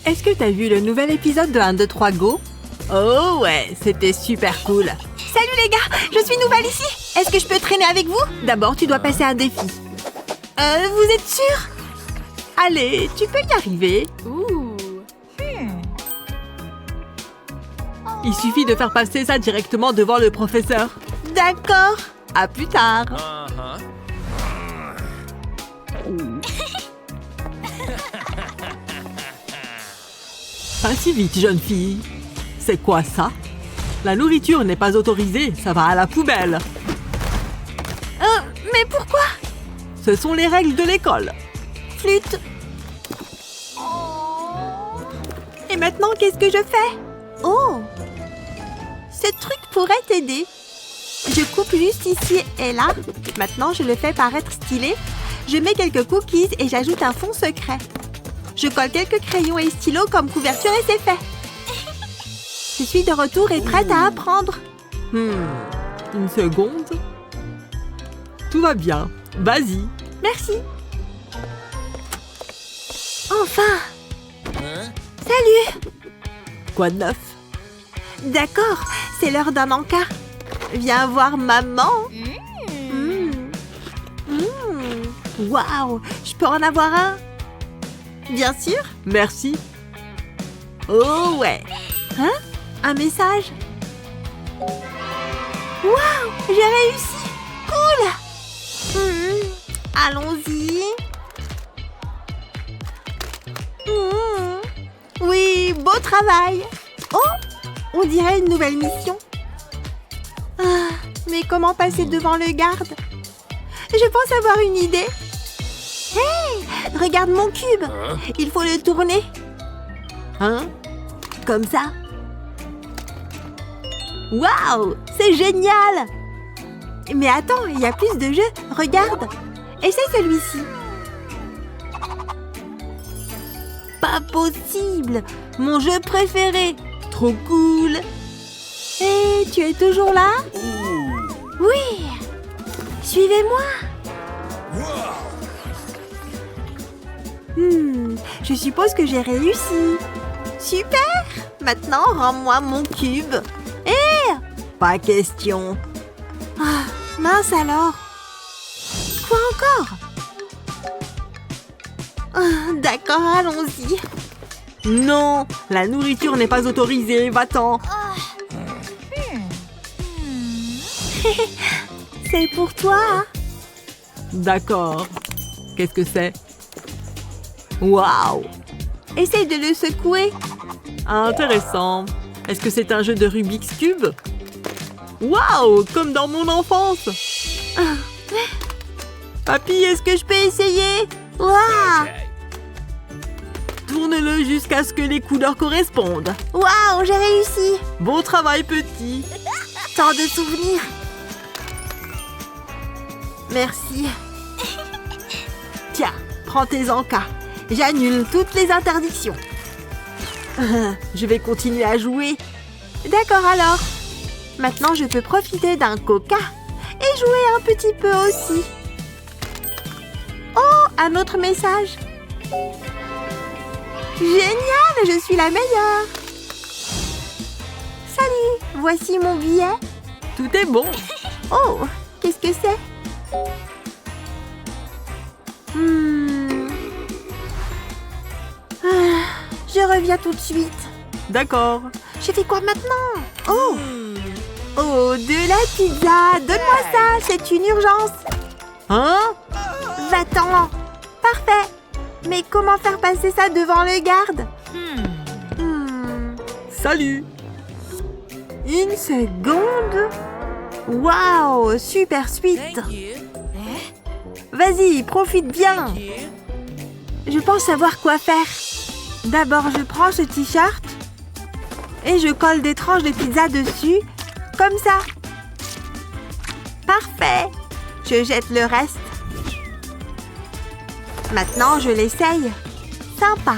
Est-ce que t'as vu le nouvel épisode de 1, 2, 3, Go? Oh ouais, c'était super cool. Salut les gars, je suis nouvelle ici. Est-ce que je peux traîner avec vous? D'abord, tu dois passer un défi. Vous êtes sûr? Allez, tu peux y arriver. Il suffit de faire passer ça directement devant le professeur. D'accord. À plus tard. Pas si vite, jeune fille. C'est quoi ça? La nourriture n'est pas autorisée, ça va à la poubelle. Mais pourquoi? Ce sont les règles de l'école. Flûte. Et maintenant, qu'est-ce que je fais? Oh! Ce truc pourrait t'aider. Je coupe juste ici et là. Maintenant, je le fais paraître stylé. Je mets quelques cookies et j'ajoute un fond secret. Je colle quelques crayons et stylos comme couverture et c'est fait. Je suis de retour et prête à apprendre. Une seconde. Tout va bien. Vas-y. Merci. Enfin. Salut. Quoi de neuf? D'accord, c'est l'heure d'un encas. Viens voir maman. Waouh, je peux en avoir un? Bien sûr. Merci. Oh ouais. Hein? Un message? Waouh, j'ai réussi. Cool. Allons-y. Oui, beau travail. Oh, on dirait une nouvelle mission. Ah, mais comment passer devant le garde? Je pense avoir une idée. Hey, regarde mon cube. Il faut le tourner. Hein? Comme ça. Waouh, c'est génial! Mais attends, il y a plus de jeux. Regarde. Essaye celui-ci. Pas possible! Mon jeu préféré! Trop cool! Hé, tu es toujours là? Oui! Suivez-moi! Je suppose que j'ai réussi. Super! Maintenant, rends-moi mon cube. Hé! Pas question. Ah, mince alors. Quoi encore? Ah, d'accord, allons-y. Non, la nourriture n'est pas autorisée, va-t'en. C'est pour toi. D'accord. Qu'est-ce que c'est? Waouh! Essaye de le secouer. Intéressant. Est-ce que c'est un jeu de Rubik's Cube? Waouh! Comme dans mon enfance. Papy, est-ce que je peux essayer? Waouh! Tourne-le jusqu'à ce que les couleurs correspondent. Waouh, j'ai réussi. Bon travail, petit. Tant de souvenirs. Merci. Tiens, prends tes encas. J'annule toutes les interdictions. Je vais continuer à jouer. D'accord alors. Maintenant, je peux profiter d'un coca et jouer un petit peu aussi. Oh, un autre message. Génial, je suis la meilleure. Salut, voici mon billet. Tout est bon. Oh, qu'est-ce que c'est? Je reviens tout de suite. D'accord. Je fais quoi maintenant? Oh! Oh, de la pizza! Donne-moi ça, c'est une urgence. Hein? Va-t'en. Parfait. Mais comment faire passer ça devant le garde? Salut. Une seconde. Waouh, super suite. Vas-y, profite bien. Je pense savoir quoi faire. D'abord, je prends ce t-shirt et je colle des tranches de pizza dessus, comme ça. Parfait. Je jette le reste. Maintenant, je l'essaye. Sympa.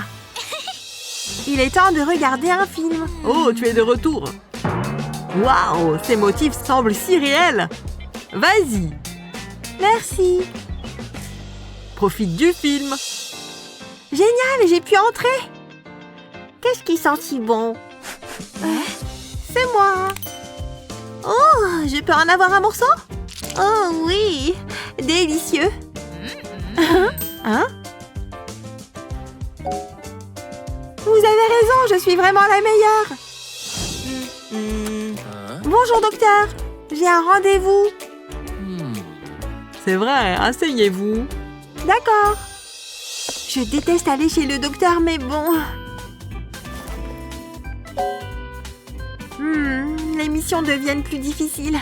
Il est temps de regarder un film. Oh, tu es de retour. Waouh, ces motifs semblent si réels. Vas-y. Merci. Profite du film. Génial, j'ai pu entrer. Qu'est-ce qui sent si bon? C'est moi. Oh, je peux en avoir un morceau? Oh oui, délicieux. Hein? Vous avez raison, je suis vraiment la meilleure. Bonjour docteur, j'ai un rendez-vous. C'est vrai, asseyez-vous. D'accord. Je déteste aller chez le docteur, mais bon. Les missions deviennent plus difficiles.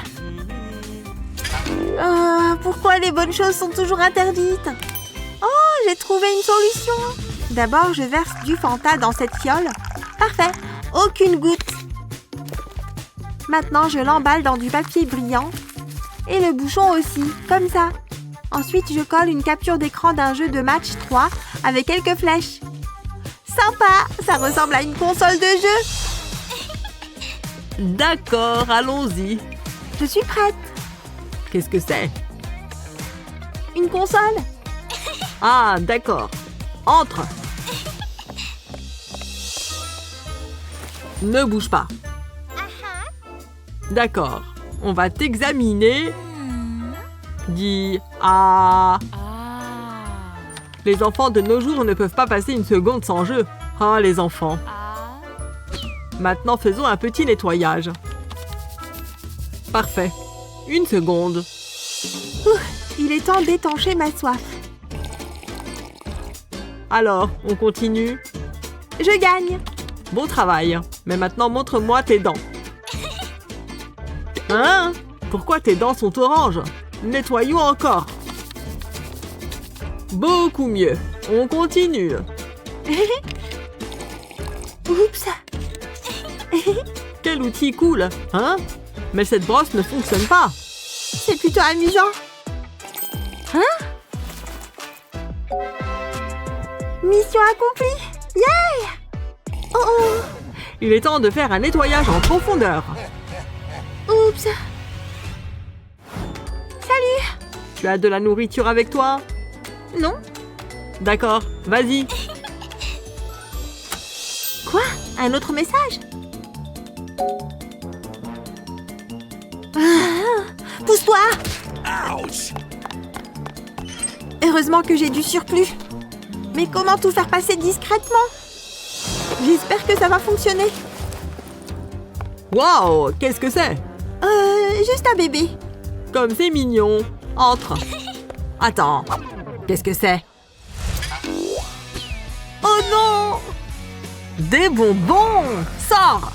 Pourquoi les bonnes choses sont toujours interdites? Oh, j'ai trouvé une solution. D'abord, je verse du Fanta dans cette fiole. Parfait, aucune goutte. Maintenant, je l'emballe dans du papier brillant. Et le bouchon aussi, comme ça. Ensuite, je colle une capture d'écran d'un jeu de match 3 avec quelques flèches. Sympa, ça ressemble à une console de jeu. D'accord, allons-y. Je suis prête. Qu'est-ce que c'est? Une console? Ah, d'accord. Entre. Ne bouge pas. D'accord. On va t'examiner. Dis ah. Les enfants de nos jours ne peuvent pas passer une seconde sans jeu. Ah, les enfants. Maintenant, faisons un petit nettoyage. Parfait. Une seconde. Il est temps d'étancher ma soif. Alors, on continue? Je gagne. Bon travail. Mais maintenant, montre-moi tes dents. Hein? Pourquoi tes dents sont oranges? Nettoyons encore. Beaucoup mieux. On continue. Oups. Quel outil cool, hein? Mais cette brosse ne fonctionne pas. C'est plutôt amusant. Hein? Mission accomplie. Yay! Oh oh! Il est temps de faire un nettoyage en profondeur. Oups. Salut. Tu as de la nourriture avec toi? Non. D'accord, vas-y. Quoi? Un autre message? Pousse-toi! Heureusement que j'ai du surplus. Mais comment tout faire passer discrètement? J'espère que ça va fonctionner. Waouh, qu'est-ce que c'est? Juste un bébé. Comme c'est mignon. Entre. Attends, qu'est-ce que c'est? Oh non! Des bonbons! Sors!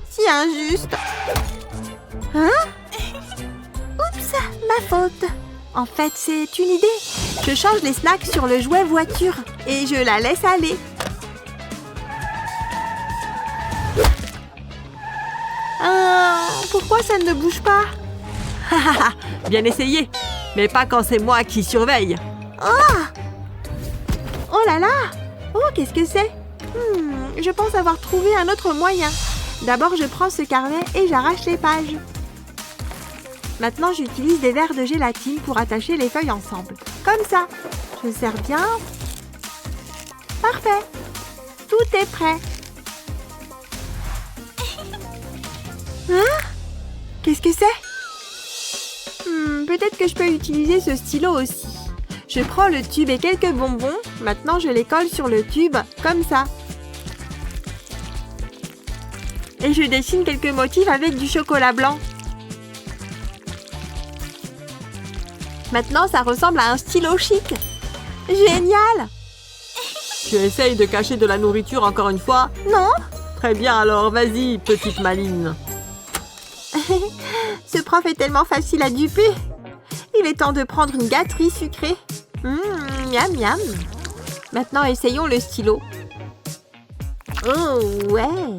Si injuste. Hein? Oups, ma faute. En fait, c'est une idée. Je change les snacks sur le jouet voiture et je la laisse aller. Pourquoi ça ne bouge pas? Bien essayé, mais pas quand c'est moi qui surveille. Oh là là! Oh, qu'est-ce que c'est? Je pense avoir trouvé un autre moyen. D'abord, je prends ce carnet et j'arrache les pages. Maintenant, j'utilise des verres de gélatine pour attacher les feuilles ensemble. Comme ça. Je serre bien. Parfait. Tout est prêt. Hein? Qu'est-ce que c'est? Peut-être que je peux utiliser ce stylo aussi. Je prends le tube et quelques bonbons. Maintenant, je les colle sur le tube, comme ça. Et je dessine quelques motifs avec du chocolat blanc. Maintenant, ça ressemble à un stylo chic. Génial! Tu essayes de cacher de la nourriture encore une fois? Non? Très bien alors, vas-y, petite maline. Ce prof est tellement facile à duper. Il est temps de prendre une gâterie sucrée. Miam miam. Maintenant, essayons le stylo. Oh, ouais.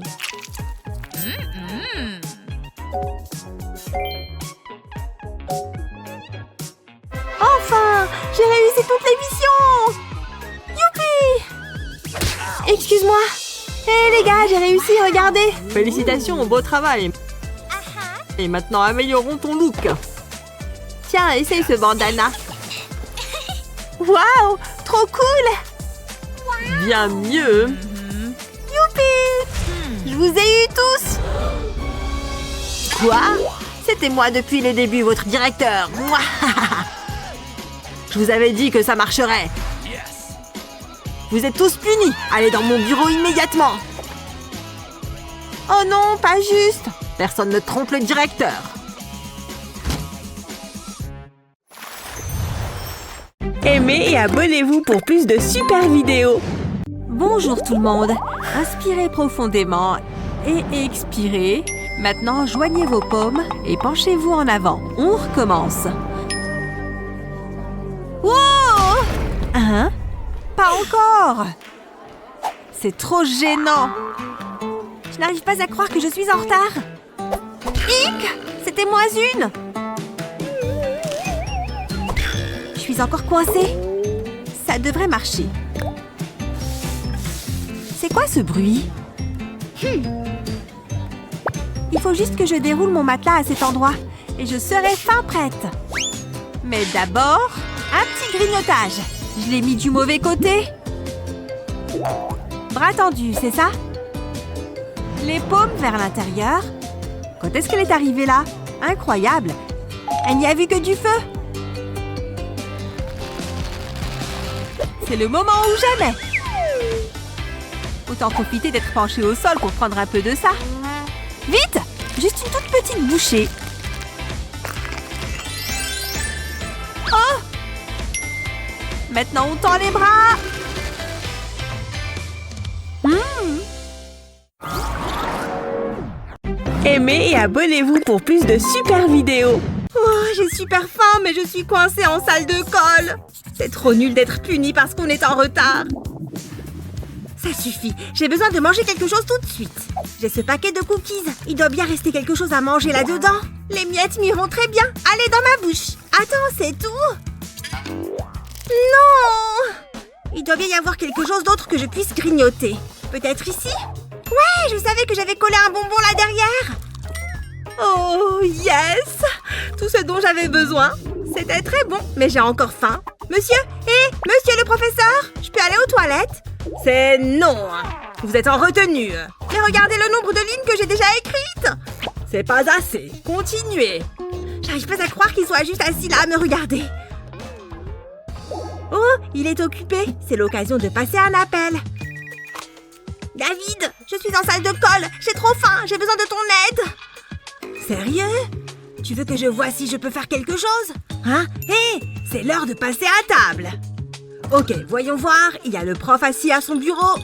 Enfin, j'ai réussi toutes les missions. Youpi! Excuse-moi. Hé les gars, j'ai réussi, regardez. Félicitations, beau travail. Et maintenant, améliorons ton look. Tiens, essaye ce bandana. Waouh, trop cool! bien mieux. Youpi! Je vous ai eu tous! Quoi? C'était moi depuis le début, votre directeur. Moi. Je vous avais dit que ça marcherait. Vous êtes tous punis. Allez dans mon bureau immédiatement. Oh non, pas juste. Personne ne trompe le directeur. Aimez et abonnez-vous pour plus de super vidéos. Bonjour tout le monde. Inspirez profondément et expirez. Maintenant, joignez vos paumes et penchez-vous en avant. On recommence. Wow! Hein? Pas encore! C'est trop gênant. Je n'arrive pas à croire que je suis en retard. Hic! C'était moins une. Je suis encore coincée. Ça devrait marcher. C'est quoi ce bruit? Il faut juste que je déroule mon matelas à cet endroit et je serai fin prête. Mais d'abord, un petit grignotage. Je l'ai mis du mauvais côté. Bras tendus, c'est ça? Les paumes vers l'intérieur. Quand est-ce qu'elle est arrivée là? Incroyable! Elle n'y a vu que du feu. C'est le moment ou jamais. Autant profiter d'être penché au sol pour prendre un peu de ça. Vite! Juste une toute petite bouchée. Oh! Maintenant, on tend les bras. Aimez et abonnez-vous pour plus de super vidéos. Oh, j'ai super faim, mais je suis coincée en salle de colle. C'est trop nul d'être puni parce qu'on est en retard. Ça suffit, j'ai besoin de manger quelque chose tout de suite. J'ai ce paquet de cookies. Il doit bien rester quelque chose à manger là-dedans. Les miettes m'iront très bien. Allez dans ma bouche. Attends, c'est tout? Non! Il doit bien y avoir quelque chose d'autre que je puisse grignoter. Peut-être ici? Ouais, je savais que j'avais collé un bonbon là derrière. Oh, yes! Tout ce dont j'avais besoin. C'était très bon, mais j'ai encore faim. Monsieur? Monsieur le professeur? Je peux aller aux toilettes? C'est non. Vous êtes en retenue. Mais regardez le nombre de lignes que j'ai déjà écrites. C'est pas assez. Continuez. J'arrive pas à croire qu'il soit juste assis là à me regarder. Oh, il est occupé. C'est l'occasion de passer un appel. David, je suis en salle de colle. J'ai trop faim. J'ai besoin de ton aide. Sérieux? Tu veux que je voie si je peux faire quelque chose? Hein? Hé, c'est l'heure de passer à table. Ok, voyons voir. Il y a le prof assis à son bureau.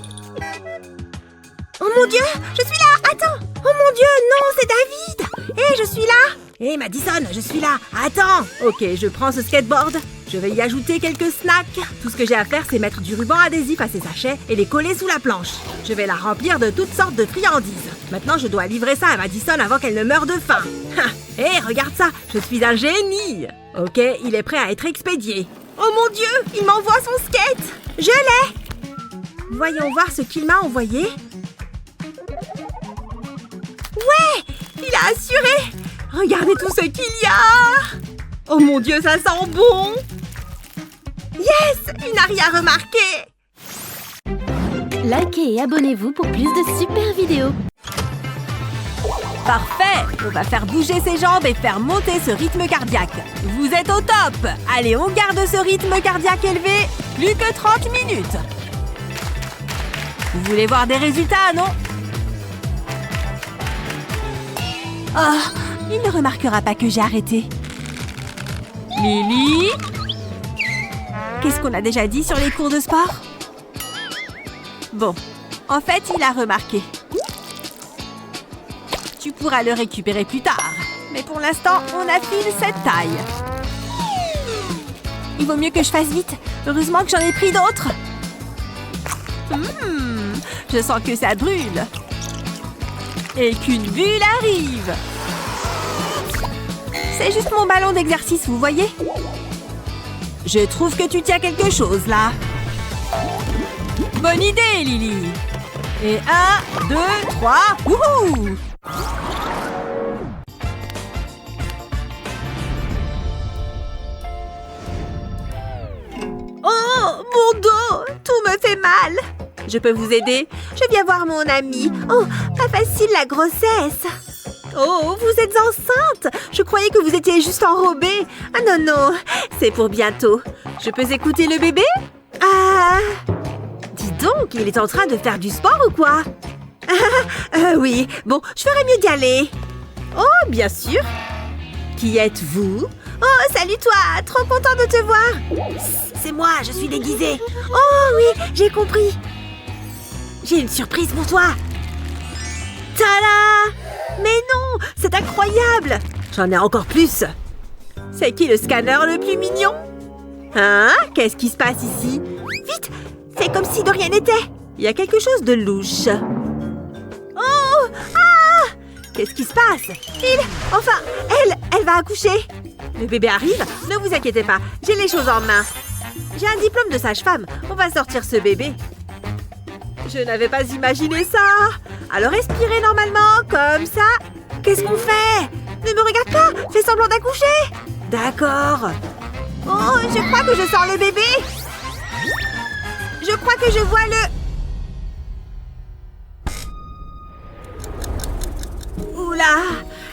Oh mon Dieu, je suis là. Attends. Oh mon Dieu, non, c'est David. Hé, je suis là. Hé, Madison, je suis là. Attends. Ok, je prends ce skateboard. Je vais y ajouter quelques snacks. Tout ce que j'ai à faire, c'est mettre du ruban adhésif à ces sachets et les coller sous la planche. Je vais la remplir de toutes sortes de friandises. Maintenant, je dois livrer ça à Madison avant qu'elle ne meure de faim. Hé, regarde ça. Je suis un génie. Ok, il est prêt à être expédié. Oh mon Dieu, il m'envoie son skate. Je l'ai. Voyons voir ce qu'il m'a envoyé. Ouais, il a assuré. Regardez tout ce qu'il y a. Oh mon Dieu, ça sent bon. Yes, il n'a rien remarqué. Likez et abonnez-vous pour plus de super vidéos. Parfait. On va faire bouger ses jambes et faire monter ce rythme cardiaque. Vous êtes au top. Allez, on garde ce rythme cardiaque élevé. Plus que 30 minutes. Vous voulez voir des résultats, non? Oh, il ne remarquera pas que j'ai arrêté. Lily? Qu'est-ce qu'on a déjà dit sur les cours de sport? Bon, en fait, il a remarqué. Tu pourras le récupérer plus tard. Mais pour l'instant, on affile cette taille. Il vaut mieux que je fasse vite. Heureusement que j'en ai pris d'autres. Je sens que ça brûle. Et qu'une bulle arrive. C'est juste mon ballon d'exercice, vous voyez? Je trouve que tu tiens quelque chose, là. Bonne idée, Lily. Et 1, 2, 3, wouhou! Oh, mon dos! Tout me fait mal! Je peux vous aider? Je viens voir mon amie. Oh, pas facile la grossesse. Oh, vous êtes enceinte? Je croyais que vous étiez juste enrobée. Ah non, non, c'est pour bientôt. Je peux écouter le bébé? Ah... Dis donc, il est en train de faire du sport ou quoi? Oui, bon, je ferais mieux d'y aller. Oh, bien sûr. Qui êtes-vous? Oh, salut toi, trop content de te voir. C'est moi, je suis déguisée. Oh oui, j'ai compris. J'ai une surprise pour toi. Tada! Mais non, c'est incroyable. J'en ai encore plus. C'est qui le scanner le plus mignon? Hein? Qu'est-ce qui se passe ici? Vite! Fais comme si de rien n'était. Il y a quelque chose de louche. Oh! Ah! Qu'est-ce qui se passe? Enfin, elle va accoucher. Le bébé arrive? Ne vous inquiétez pas, j'ai les choses en main. J'ai un diplôme de sage-femme. On va sortir ce bébé. Je n'avais pas imaginé ça. Alors respirez normalement, comme ça. Qu'est-ce qu'on fait? Ne me regarde pas. Fais semblant d'accoucher. D'accord. Oh, je crois que je sors le bébé. Je crois que je vois le... Oula,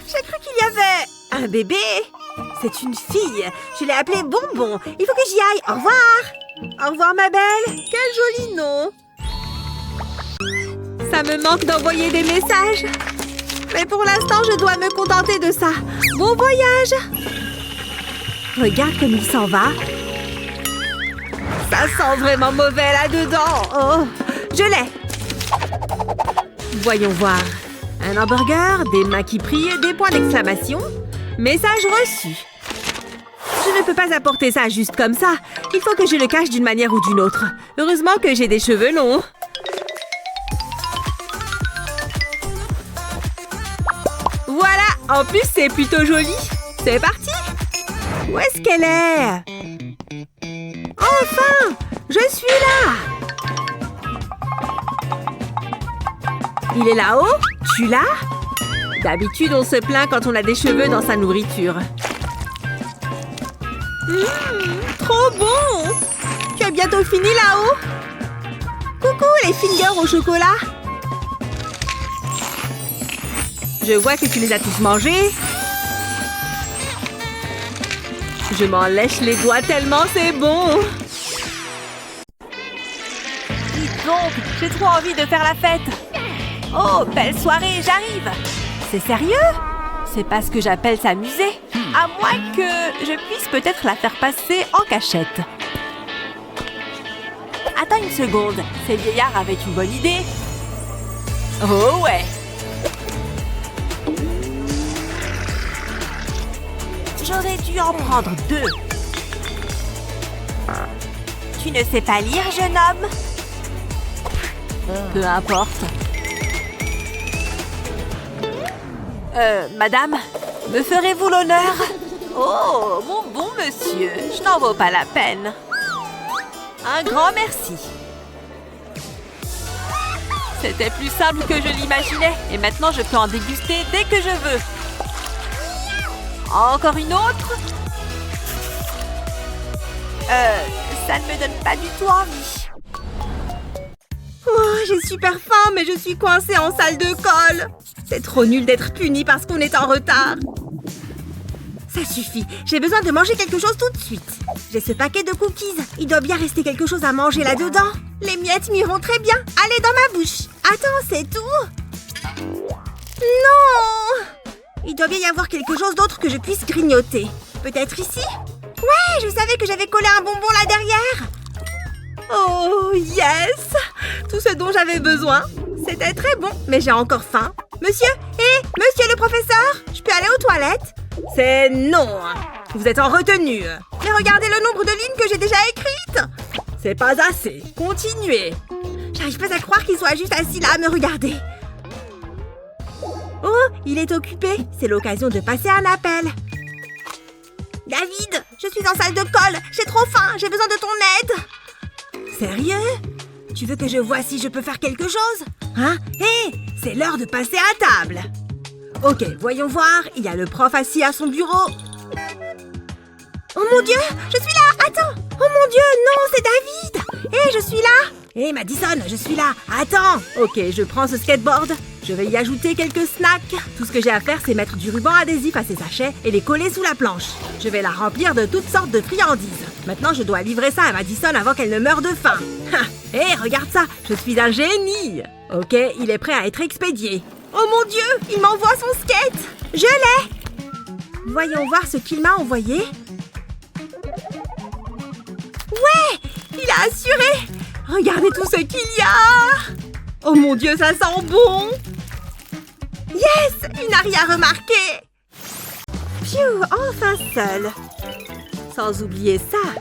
j'ai cru qu'il y avait un bébé. C'est une fille. Je l'ai appelée Bonbon. Il faut que j'y aille. Au revoir. Au revoir, ma belle. Quel joli nom. Ça me manque d'envoyer des messages. Mais pour l'instant, je dois me contenter de ça. Bon voyage. Regarde comme il s'en va. Ça sent vraiment mauvais là-dedans. Oh, je l'ai. Voyons voir. Un hamburger, des mains qui prient, des points d'exclamation. Message reçu. Je ne peux pas apporter ça juste comme ça. Il faut que je le cache d'une manière ou d'une autre. Heureusement que j'ai des cheveux longs. Voilà, en plus c'est plutôt joli. C'est parti. Où est-ce qu'elle est? Enfin, je suis là. Il est là-haut? Je suis là? D'habitude, on se plaint quand on a des cheveux dans sa nourriture. Trop bon! Tu as bientôt fini là-haut? Coucou les fingers au chocolat! Je vois que tu les as tous mangés. Je m'en lèche les doigts tellement c'est bon! Dis donc, j'ai trop envie de faire la fête! Oh, belle soirée, j'arrive! C'est sérieux? C'est pas ce que j'appelle s'amuser. À moins que je puisse peut-être la faire passer en cachette. Attends une seconde. Ces vieillards avaient une bonne idée. Oh ouais! J'aurais dû en prendre 2. Tu ne sais pas lire, jeune homme? Peu importe. Madame, me ferez-vous l'honneur? Oh, mon bon monsieur, je n'en vaux pas la peine. Un grand merci. C'était plus simple que je l'imaginais. Et maintenant, je peux en déguster dès que je veux. Encore une autre? Ça ne me donne pas du tout envie. Oh, j'ai super faim, mais je suis coincée en salle de colle. C'est trop nul d'être puni parce qu'on est en retard. Ça suffit, j'ai besoin de manger quelque chose tout de suite. J'ai ce paquet de cookies. Il doit bien rester quelque chose à manger là-dedans. Les miettes m'iront très bien. Allez dans ma bouche. Attends, c'est tout? Non! Il doit bien y avoir quelque chose d'autre que je puisse grignoter. Peut-être ici? Ouais, je savais que j'avais collé un bonbon là derrière. Oh, yes! Tout ce dont j'avais besoin. C'était très bon, mais j'ai encore faim. Monsieur? Monsieur le professeur? Je peux aller aux toilettes? C'est non. Vous êtes en retenue. Mais regardez le nombre de lignes que j'ai déjà écrites. C'est pas assez. Continuez. J'arrive pas à croire qu'il soit juste assis là à me regarder. Oh, il est occupé. C'est l'occasion de passer un appel. David, je suis en salle de colle. J'ai trop faim. J'ai besoin de ton aide. Sérieux? Tu veux que je voie si je peux faire quelque chose? Hein? Hé, c'est l'heure de passer à table. Ok, voyons voir. Il y a le prof assis à son bureau. Oh mon Dieu, je suis là. Attends. Oh mon Dieu, non, c'est David. Hé, je suis là. Hé Madison, je suis là. Attends. Ok, je prends ce skateboard. Je vais y ajouter quelques snacks. Tout ce que j'ai à faire, c'est mettre du ruban adhésif à ces sachets et les coller sous la planche. Je vais la remplir de toutes sortes de friandises. Maintenant, je dois livrer ça à Madison avant qu'elle ne meure de faim. Hé, regarde ça. Je suis un génie. Ok, il est prêt à être expédié. Oh mon Dieu, il m'envoie son skate. Je l'ai. Voyons voir ce qu'il m'a envoyé. Ouais, il a assuré. Regardez tout ce qu'il y a. Oh mon Dieu, ça sent bon. Yes, il n'a rien remarqué. Phew, enfin seul. Sans oublier ça.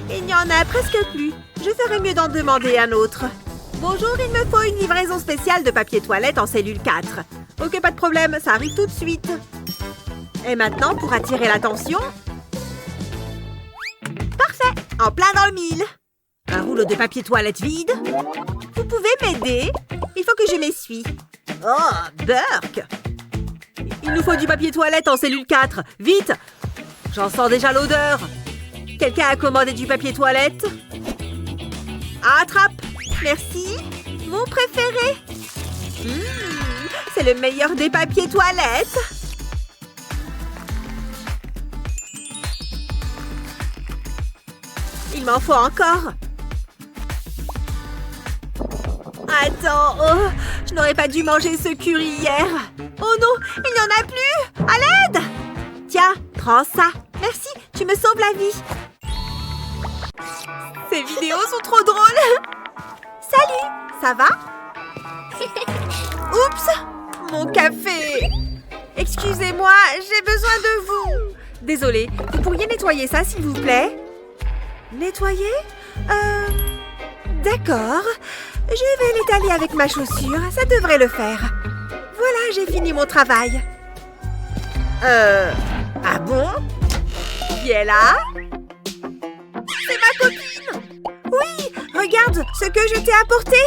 Il n'y en a presque plus. Je ferais mieux d'en demander un autre. Bonjour, il me faut une livraison spéciale de papier toilette en cellule 4. Ok, pas de problème, ça arrive tout de suite. Et maintenant, pour attirer l'attention... Parfait, en plein dans le mille. Un rouleau de papier toilette vide. Vous pouvez m'aider? Il faut que je m'essuie. Oh, Burke! Il nous faut du papier toilette en cellule 4. Vite! J'en sens déjà l'odeur. Quelqu'un a commandé du papier toilette? Attrape! Merci. Mon préféré. C'est le meilleur des papiers toilettes. Il m'en faut encore. Attends, oh, je n'aurais pas dû manger ce curry hier. Oh non, il n'y en a plus. À l'aide! Tiens, prends ça. Merci, tu me sauves la vie. Ces vidéos sont trop drôles. Salut, ça va? Oups, mon café. Excusez-moi, j'ai besoin de vous. Désolée, vous pourriez nettoyer ça, s'il vous plaît? Nettoyer? D'accord. Je vais l'étaler avec ma chaussure, ça devrait le faire. Voilà, j'ai fini mon travail. Ah bon? Qui est là? C'est ma copine! Oui, regarde ce que je t'ai apporté!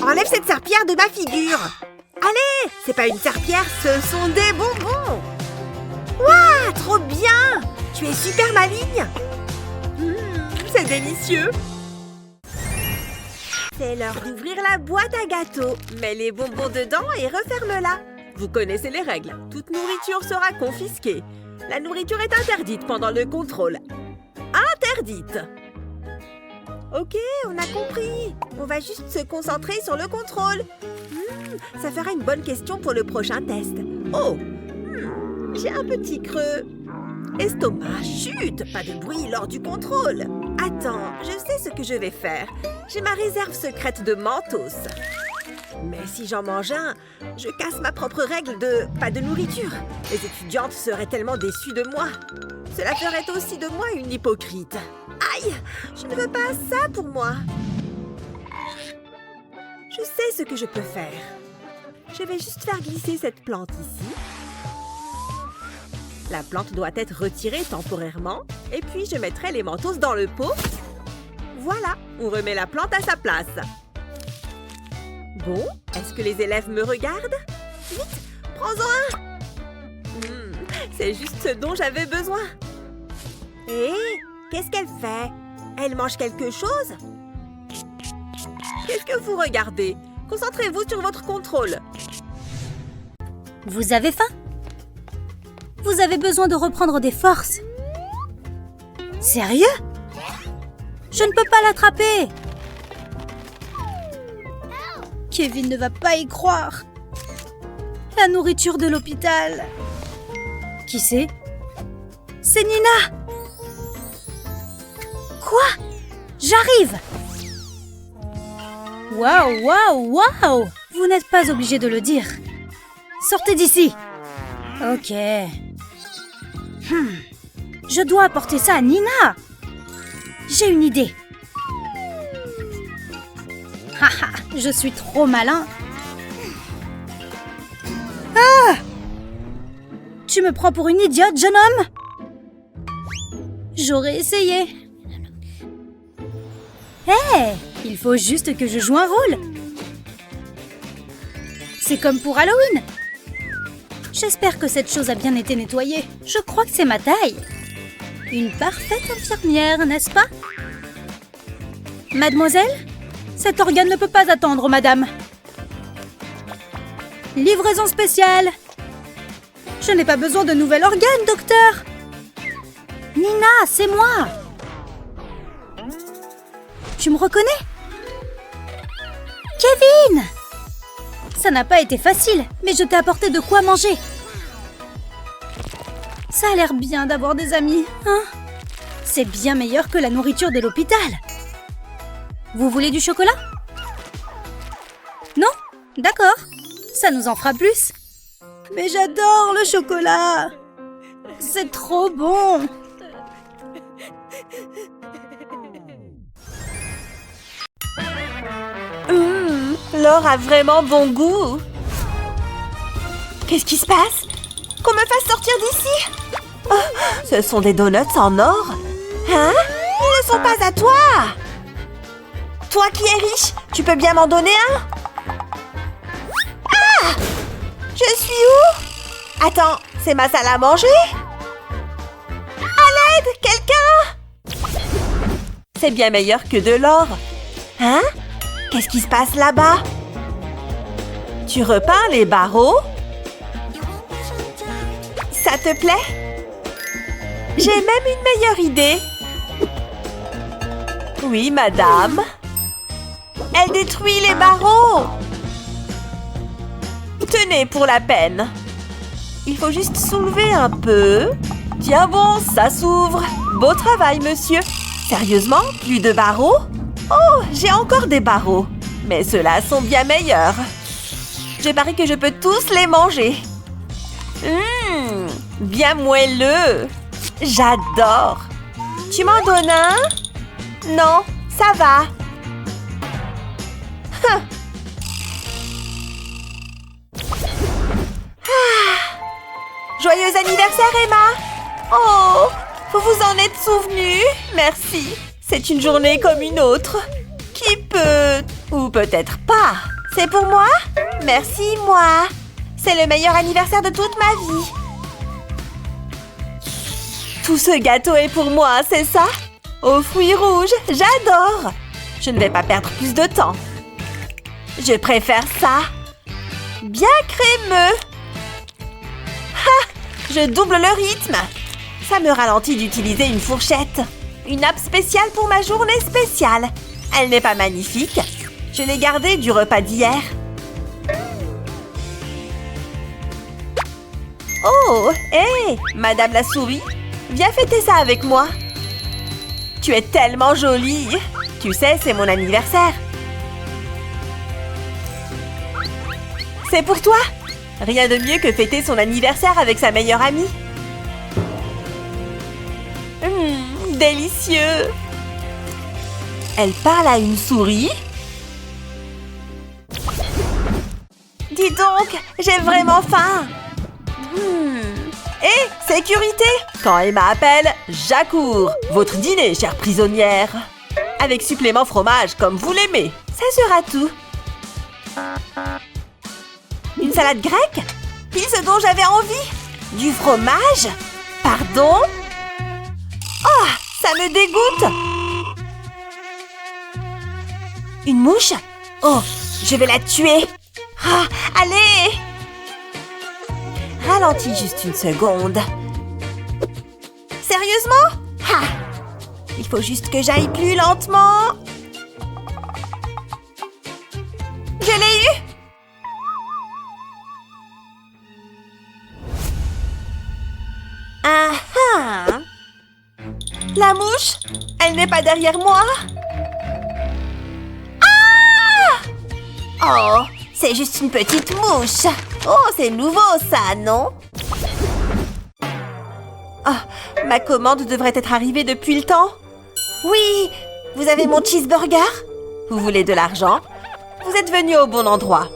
Enlève cette serpillière de ma figure! Allez, c'est pas une serpillière, ce sont des bonbons! Waouh, trop bien! Tu es super maligne! C'est délicieux! C'est l'heure d'ouvrir la boîte à gâteaux. Mets les bonbons dedans et referme-la. Vous connaissez les règles. Toute nourriture sera confisquée. La nourriture est interdite pendant le contrôle. Interdite! Ok, on a compris. On va juste se concentrer sur le contrôle. Ça fera une bonne question pour le prochain test. Oh! J'ai un petit creux. Estomac, chut! Pas de bruit lors du contrôle. Attends, je sais ce que je vais faire. J'ai ma réserve secrète de Mentos. Mais si j'en mange un, je casse ma propre règle de pas de nourriture. Les étudiantes seraient tellement déçues de moi. Cela ferait aussi de moi une hypocrite. Aïe! Je ne veux pas ça pour moi. Je sais ce que je peux faire. Je vais juste faire glisser cette plante ici. La plante doit être retirée temporairement. Et puis, je mettrai les Mentos dans le pot. Voilà, on remet la plante à sa place. Bon, est-ce que les élèves me regardent? Vite, prends-en un! C'est juste ce dont j'avais besoin. Hé, qu'est-ce qu'elle fait? Elle mange quelque chose? Qu'est-ce que vous regardez? Concentrez-vous sur votre contrôle. Vous avez faim? Vous avez besoin de reprendre des forces? Sérieux? Je ne peux pas l'attraper! Kevin ne va pas y croire. La nourriture de l'hôpital. Qui c'est? C'est Nina! Quoi? J'arrive! Waouh, waouh, waouh! Vous n'êtes pas obligé de le dire. Sortez d'ici! Ok. Je dois apporter ça à Nina! J'ai une idée. Haha, je suis trop malin. Ah! Tu me prends pour une idiote, jeune homme? J'aurais essayé. Hé! Il faut juste que je joue un rôle. C'est comme pour Halloween. J'espère que cette chose a bien été nettoyée. Je crois que c'est ma taille. Une parfaite infirmière, n'est-ce pas? Mademoiselle? Cet organe ne peut pas attendre, madame. Livraison spéciale. Je n'ai pas besoin de nouvel organe, docteur. Nina, c'est moi. Tu me reconnais? Kevin! Ça n'a pas été facile, mais je t'ai apporté de quoi manger. Ça a l'air bien d'avoir des amis, hein? C'est bien meilleur que la nourriture de l'hôpital. Vous voulez du chocolat? Non? D'accord. Ça nous en fera plus. Mais j'adore le chocolat. C'est trop bon. L'or a vraiment bon goût. Qu'est-ce qui se passe? Qu'on me fasse sortir d'ici? Oh, ce sont des donuts en or? Hein? Ils ne sont pas à toi! Toi qui es riche, tu peux bien m'en donner un? Ah! Je suis où? Attends, c'est ma salle à manger? À l'aide, quelqu'un! C'est bien meilleur que de l'or. Hein? Qu'est-ce qui se passe là-bas? Tu repeins les barreaux? Ça te plaît? J'ai même une meilleure idée. Oui, madame. Elle détruit les barreaux. Tenez pour la peine. Il faut juste soulever un peu. Tiens bon, ça s'ouvre. Beau travail, monsieur. Sérieusement, plus de barreaux? Oh, j'ai encore des barreaux. Mais ceux-là sont bien meilleurs. Je parie que je peux tous les manger. Bien moelleux. J'adore. Tu m'en donnes un? Non, ça va. Joyeux anniversaire, Emma! Oh, vous vous en êtes souvenu? Merci. C'est une journée comme une autre. Qui peut... ou peut-être pas. C'est pour moi? Merci, moi. C'est le meilleur anniversaire de toute ma vie. Tout ce gâteau est pour moi, c'est ça? Aux fruits rouges, j'adore. Je ne vais pas perdre plus de temps. Je préfère ça. Bien crémeux. Ha! Je double le rythme. Ça me ralentit d'utiliser une fourchette. Une nappe spéciale pour ma journée spéciale. Elle n'est pas magnifique. Je l'ai gardée du repas d'hier. Oh, hé, Madame la souris, viens fêter ça avec moi. Tu es tellement jolie. Tu sais, c'est mon anniversaire. C'est pour toi. Rien de mieux que fêter son anniversaire avec sa meilleure amie. Délicieux. Elle parle à une souris. Dis donc, j'ai vraiment faim. Hé, sécurité! Quand Emma appelle, j'accours. Votre dîner, chère prisonnière. Avec supplément fromage, comme vous l'aimez. Ça sera tout. Une salade grecque? Pile ce dont j'avais envie. Du fromage? Pardon? Oh, ça me dégoûte. Une mouche? Oh, je vais la tuer. Ah, allez! Ralentis juste une seconde. Sérieusement? Ah! Il faut juste que j'aille plus lentement. Je l'ai eu! Ah ah! La mouche? Elle n'est pas derrière moi? Ah! Oh, c'est juste une petite mouche. Oh, c'est nouveau ça, non? Oh, ma commande devrait être arrivée depuis le temps. Oui, vous avez mon cheeseburger? Vous voulez de l'argent? Vous êtes venu au bon endroit.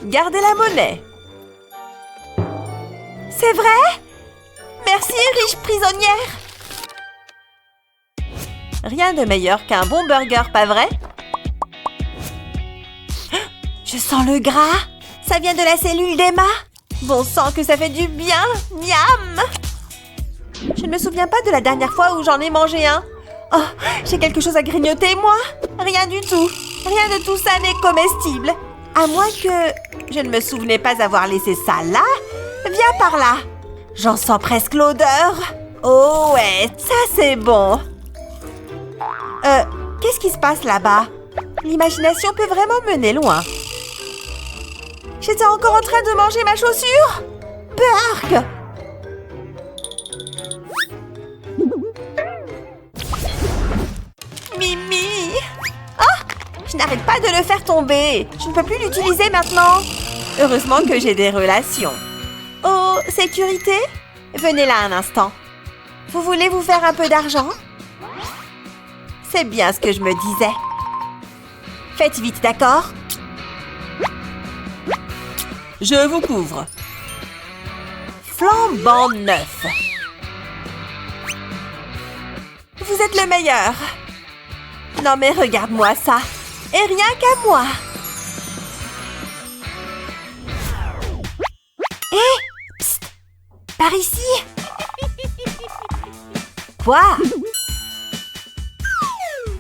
Gardez la monnaie. C'est vrai? Merci, riche prisonnière. Rien de meilleur qu'un bon burger, pas vrai? Je sens le gras. Ça vient de la cellule d'Emma. Bon sang que ça fait du bien. Miam! Je ne me souviens pas de la dernière fois où j'en ai mangé un. Oh, j'ai quelque chose à grignoter, moi? Rien du tout. Rien de tout ça n'est comestible. À moins que je ne me souvenais pas avoir laissé ça là. Viens par là. J'en sens presque l'odeur. Oh ouais, ça c'est bon. Qu'est-ce qui se passe là-bas? L'imagination peut vraiment mener loin. J'étais encore en train de manger ma chaussure? Bark! Mimi! Ah! Je n'arrête pas de le faire tomber. Je ne peux plus l'utiliser maintenant. Heureusement que j'ai des relations. Oh, sécurité? Venez là un instant. Vous voulez vous faire un peu d'argent? C'est bien ce que je me disais. Faites vite, d'accord? Je vous couvre. Flambant neuf. Vous êtes le meilleur. Non mais regarde-moi ça. Et rien qu'à moi. Hé! Psst! Par ici. Quoi?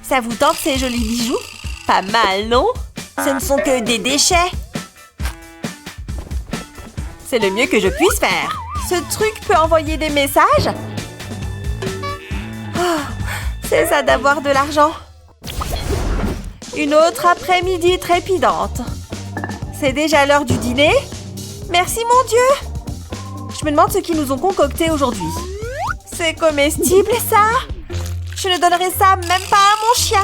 Ça vous tente ces jolis bijoux? Pas mal, non? Ce ne sont que des déchets. C'est le mieux que je puisse faire. Ce truc peut envoyer des messages? Oh, c'est ça d'avoir de l'argent. Une autre après-midi trépidante. C'est déjà l'heure du dîner? Merci mon Dieu! Je me demande ce qu'ils nous ont concocté aujourd'hui. C'est comestible ça? Je ne donnerai ça même pas à mon chien.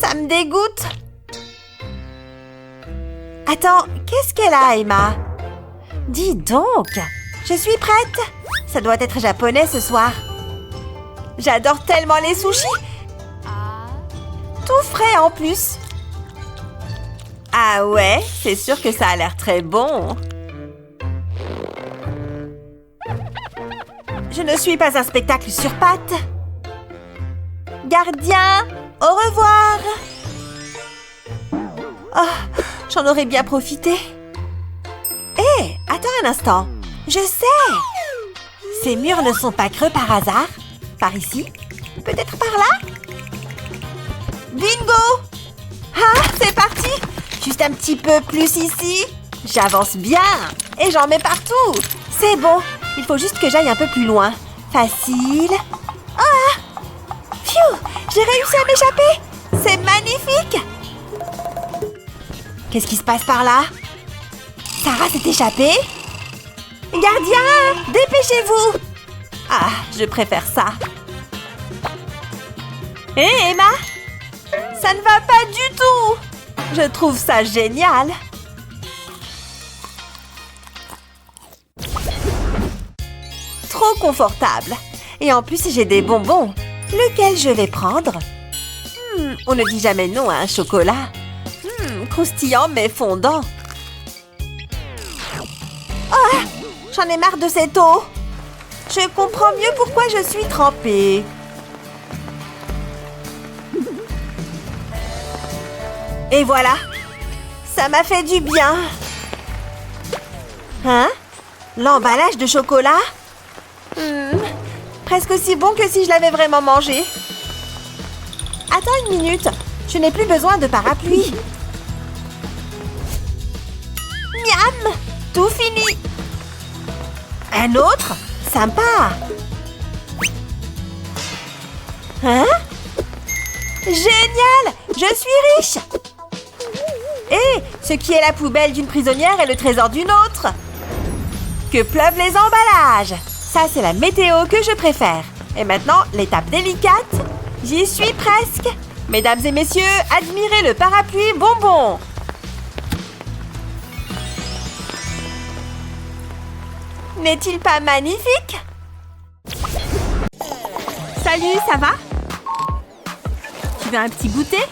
Ça me dégoûte. Attends, qu'est-ce qu'elle a, Emma? Dis donc, je suis prête. Ça doit être japonais ce soir. J'adore tellement les sushis. Tout frais en plus. Ah ouais, c'est sûr que ça a l'air très bon. Je ne suis pas un spectacle sur pattes. Gardien, au revoir. Oh, j'en aurais bien profité. Hé, attends un instant. Je sais. Ces murs ne sont pas creux par hasard. Par ici? Peut-être par là? Bingo! Ah, c'est parti! Juste un petit peu plus ici. J'avance bien. Et j'en mets partout. C'est bon. Il faut juste que j'aille un peu plus loin. Facile. Ah! Phew! J'ai réussi à m'échapper. C'est magnifique. Qu'est-ce qui se passe par là? Sarah s'est échappée? Gardien! Dépêchez-vous! Ah, je préfère ça. Hé, Emma! Ça ne va pas du tout! Je trouve ça génial! Trop confortable! Et en plus, j'ai des bonbons. Lequel je vais prendre? On ne dit jamais non à un chocolat. Croustillant mais fondant. Oh! J'en ai marre de cette eau! Je comprends mieux pourquoi je suis trempée. Et voilà! Ça m'a fait du bien! Hein? L'emballage de chocolat? Presque aussi bon que si je l'avais vraiment mangé. Attends une minute, je n'ai plus besoin de parapluie. Miam! Tout fini! Un autre? Sympa! Hein? Génial! Je suis riche! Et ce qui est la poubelle d'une prisonnière est le trésor d'une autre. Que pleuvent les emballages! Ça, c'est la météo que je préfère. Et maintenant, l'étape délicate. J'y suis presque. Mesdames et messieurs, admirez le parapluie bonbon. N'est-il pas magnifique? Salut, ça va? Tu veux un petit goûter?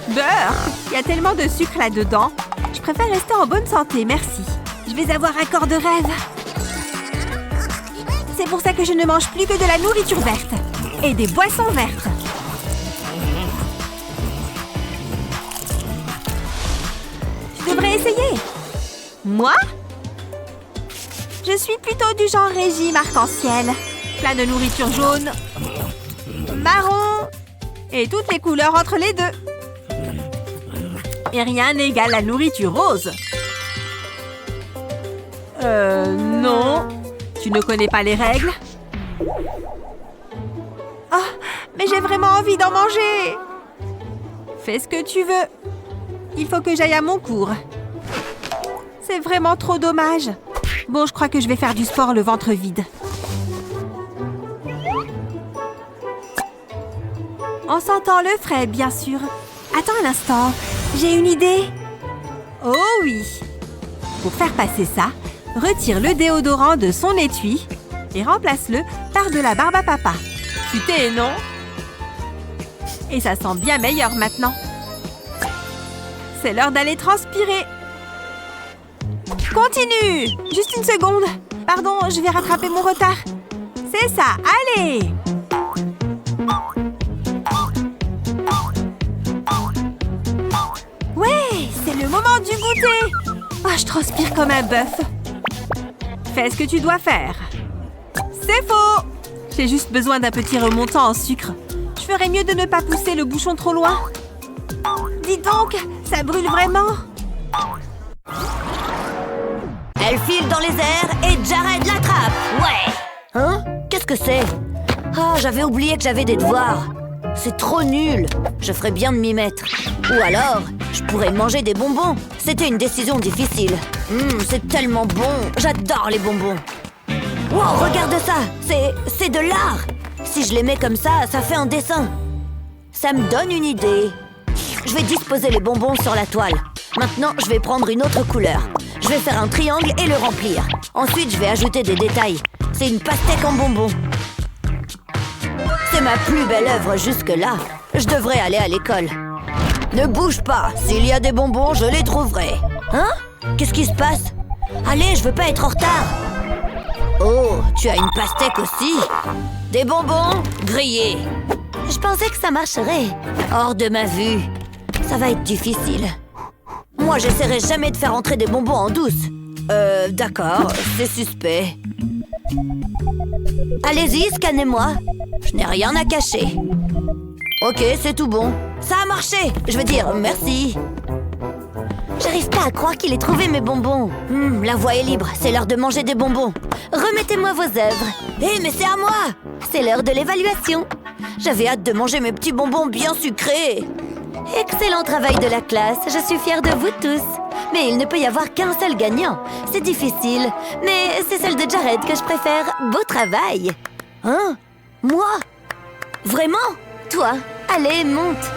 Beurre! Il y a tellement de sucre là-dedans. Je préfère rester en bonne santé, merci. Je vais avoir un corps de rêve. C'est pour ça que je ne mange plus que de la nourriture verte. Et des boissons vertes. Tu devrais essayer. Moi? Je suis plutôt du genre régime arc-en-ciel. Plein de nourriture jaune, marron et toutes les couleurs entre les deux. Et rien n'égale la nourriture rose. Non. Tu ne connais pas les règles? Oh, mais j'ai vraiment envie d'en manger. Fais ce que tu veux. Il faut que j'aille à mon cours. C'est vraiment trop dommage. Bon, je crois que je vais faire du sport le ventre vide. En sentant le frais, bien sûr. Attends un instant, j'ai une idée. Oh oui. Pour faire passer ça, retire le déodorant de son étui et remplace-le par de la barbe à papa. Futé, non? Et ça sent bien meilleur maintenant. C'est l'heure d'aller transpirer. Continue! Juste une seconde. Pardon, je vais rattraper mon retard. C'est ça, allez! Ouais, c'est le moment du goûter! Oh, je transpire comme un bœuf. Fais ce que tu dois faire. C'est faux! J'ai juste besoin d'un petit remontant en sucre. Je ferais mieux de ne pas pousser le bouchon trop loin. Dis donc, ça brûle vraiment! Elle file dans les airs et Jared l'attrape. Ouais. Hein? Qu'est-ce que c'est? Ah, j'avais oublié que j'avais des devoirs. C'est trop nul. Je ferais bien de m'y mettre. Ou alors, je pourrais manger des bonbons. C'était une décision difficile. C'est tellement bon. J'adore les bonbons. Wow, regarde ça. C'est de l'art. Si je les mets comme ça fait un dessin. Ça me donne une idée. Je vais disposer les bonbons sur la toile. Maintenant, je vais prendre une autre couleur. Je vais faire un triangle et le remplir. Ensuite, je vais ajouter des détails. C'est une pastèque en bonbons. C'est ma plus belle œuvre jusque-là. Je devrais aller à l'école. Ne bouge pas. S'il y a des bonbons, je les trouverai. Hein? Qu'est-ce qui se passe? Allez, je veux pas être en retard. Oh, tu as une pastèque aussi? Des bonbons grillés. Je pensais que ça marcherait. Hors de ma vue. Ça va être difficile. Moi, j'essaierai jamais de faire entrer des bonbons en douce. D'accord, c'est suspect. Allez-y, scannez-moi. Je n'ai rien à cacher. Ok, c'est tout bon. Ça a marché. Je veux dire, merci. J'arrive pas à croire qu'il ait trouvé mes bonbons. La voie est libre, c'est l'heure de manger des bonbons. Remettez-moi vos œuvres. Hé, mais c'est à moi. C'est l'heure de l'évaluation. J'avais hâte de manger mes petits bonbons bien sucrés. Excellent travail de la classe, je suis fière de vous tous. Mais il ne peut y avoir qu'un seul gagnant. C'est difficile, mais c'est celle de Jared que je préfère. Beau travail. Hein? Moi? Vraiment? Toi? Allez, monte.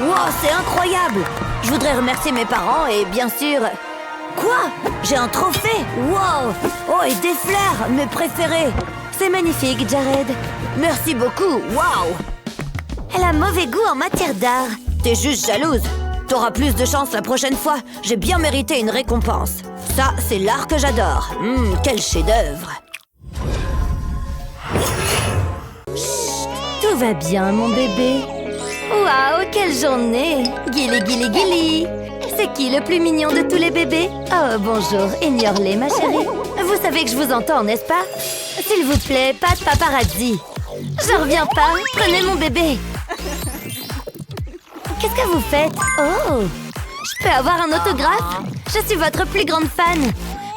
Wow, c'est incroyable. Je voudrais remercier mes parents et bien sûr... Quoi? J'ai un trophée? Wow! Oh, et des fleurs, mes préférés. C'est magnifique, Jared. Merci beaucoup, wow! Elle a mauvais goût en matière d'art. T'es juste jalouse. T'auras plus de chance la prochaine fois. J'ai bien mérité une récompense. Ça, c'est l'art que j'adore. Quel chef-d'œuvre. Tout va bien, mon bébé. Waouh, quelle journée. Guili, guili, guili. C'est qui le plus mignon de tous les bébés? Oh, bonjour, ignore-les, ma chérie. Vous savez que je vous entends, n'est-ce pas? S'il vous plaît, pas de paparazzi. Je reviens pas. Prenez mon bébé. Qu'est-ce que vous faites? Oh! Je peux avoir un autographe? Je suis votre plus grande fan.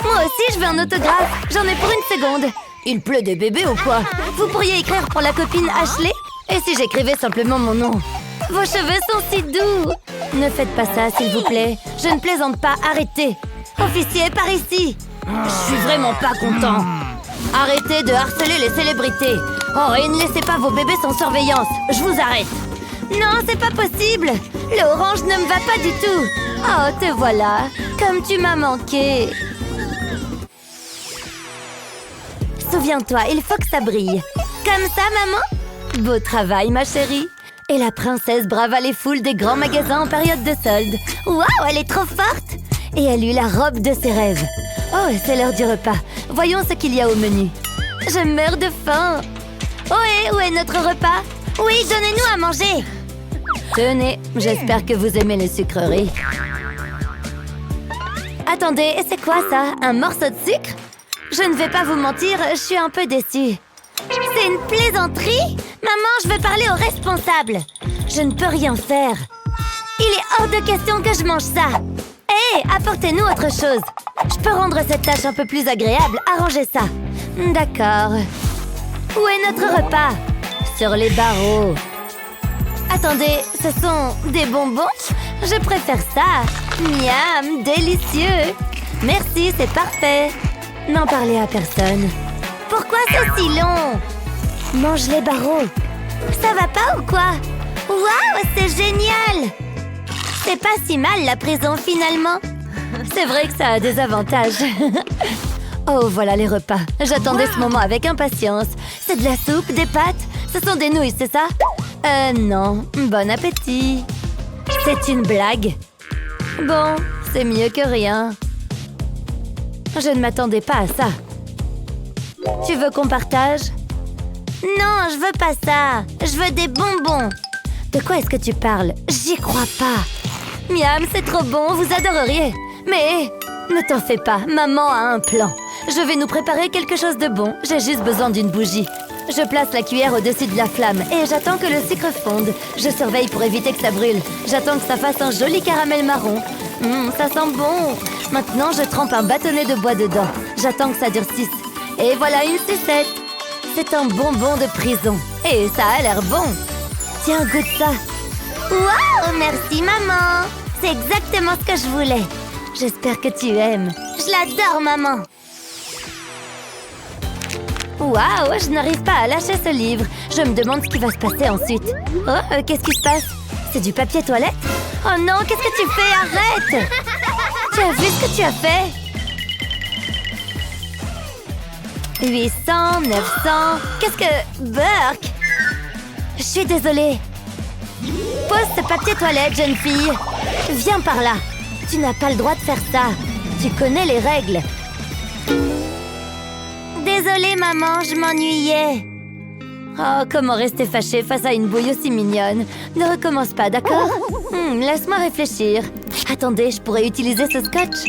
Moi aussi, je veux un autographe. J'en ai pour une seconde. Il pleut des bébés ou quoi? Vous pourriez écrire pour la copine Ashley? Et si j'écrivais simplement mon nom? Vos cheveux sont si doux. Ne faites pas ça, s'il vous plaît. Je ne plaisante pas, arrêtez. Officier, par ici. Je suis vraiment pas content. Arrêtez de harceler les célébrités. Oh, et ne laissez pas vos bébés sans surveillance. Je vous arrête. Non, c'est pas possible. L'orange ne me va pas du tout. Oh, te voilà. Comme tu m'as manqué. Souviens-toi, il faut que ça brille. Comme ça, maman? Beau travail, ma chérie. Et la princesse brava les foules des grands magasins en période de solde. Waouh, elle est trop forte. Et elle eut la robe de ses rêves. Oh, c'est l'heure du repas. Voyons ce qu'il y a au menu. Je meurs de faim. Ohé, où est notre repas? Oui, donnez-nous à manger. Tenez, j'espère que vous aimez les sucreries. Attendez, c'est quoi ça? Un morceau de sucre? Je ne vais pas vous mentir, je suis un peu déçue. C'est une plaisanterie? Maman, je veux parler au responsable. Je ne peux rien faire. Il est hors de question que je mange ça. Hé, apportez-nous autre chose. Je peux rendre cette tâche un peu plus agréable. Arrangez ça. D'accord. Où est notre repas? Sur les barreaux. Attendez, ce sont des bonbons? Je préfère ça. Miam, délicieux. Merci, c'est parfait. N'en parlez à personne. Pourquoi c'est si long? Mange les barreaux. Ça va pas ou quoi? Waouh, c'est génial! C'est pas si mal la prison finalement. C'est vrai que ça a des avantages. Oh, voilà les repas. J'attendais ce moment avec impatience. C'est de la soupe, des pâtes? Ce sont des nouilles, c'est ça? Non. Bon appétit. C'est une blague. Bon, c'est mieux que rien. Je ne m'attendais pas à ça. Tu veux qu'on partage? Non, je veux pas ça. Je veux des bonbons. De quoi est-ce que tu parles? J'y crois pas. Miam, c'est trop bon, vous adoreriez. Mais ne t'en fais pas, maman a un plan. Je vais nous préparer quelque chose de bon. J'ai juste besoin d'une bougie. Je place la cuillère au-dessus de la flamme et j'attends que le sucre fonde. Je surveille pour éviter que ça brûle. J'attends que ça fasse un joli caramel marron. Ça sent bon. Maintenant, je trempe un bâtonnet de bois dedans. J'attends que ça durcisse. Et voilà une sucette. C'est un bonbon de prison. Et ça a l'air bon. Tiens, goûte ça. Waouh, merci maman. C'est exactement ce que je voulais. J'espère que tu aimes. Je l'adore, maman. Waouh, je n'arrive pas à lâcher ce livre. Je me demande ce qui va se passer ensuite. Oh, qu'est-ce qui se passe? C'est du papier toilette? Oh non, qu'est-ce que tu fais? Arrête! Tu as vu ce que tu as fait? 800, 900... Qu'est-ce que... Burk! Je suis désolée. Pose ce papier toilette, jeune fille. Viens par là. Tu n'as pas le droit de faire ça. Tu connais les règles. Désolée, maman, je m'ennuyais. Oh, comment rester fâchée face à une bouille aussi mignonne? Ne recommence pas, d'accord? Laisse-moi réfléchir. Attendez, je pourrais utiliser ce scotch.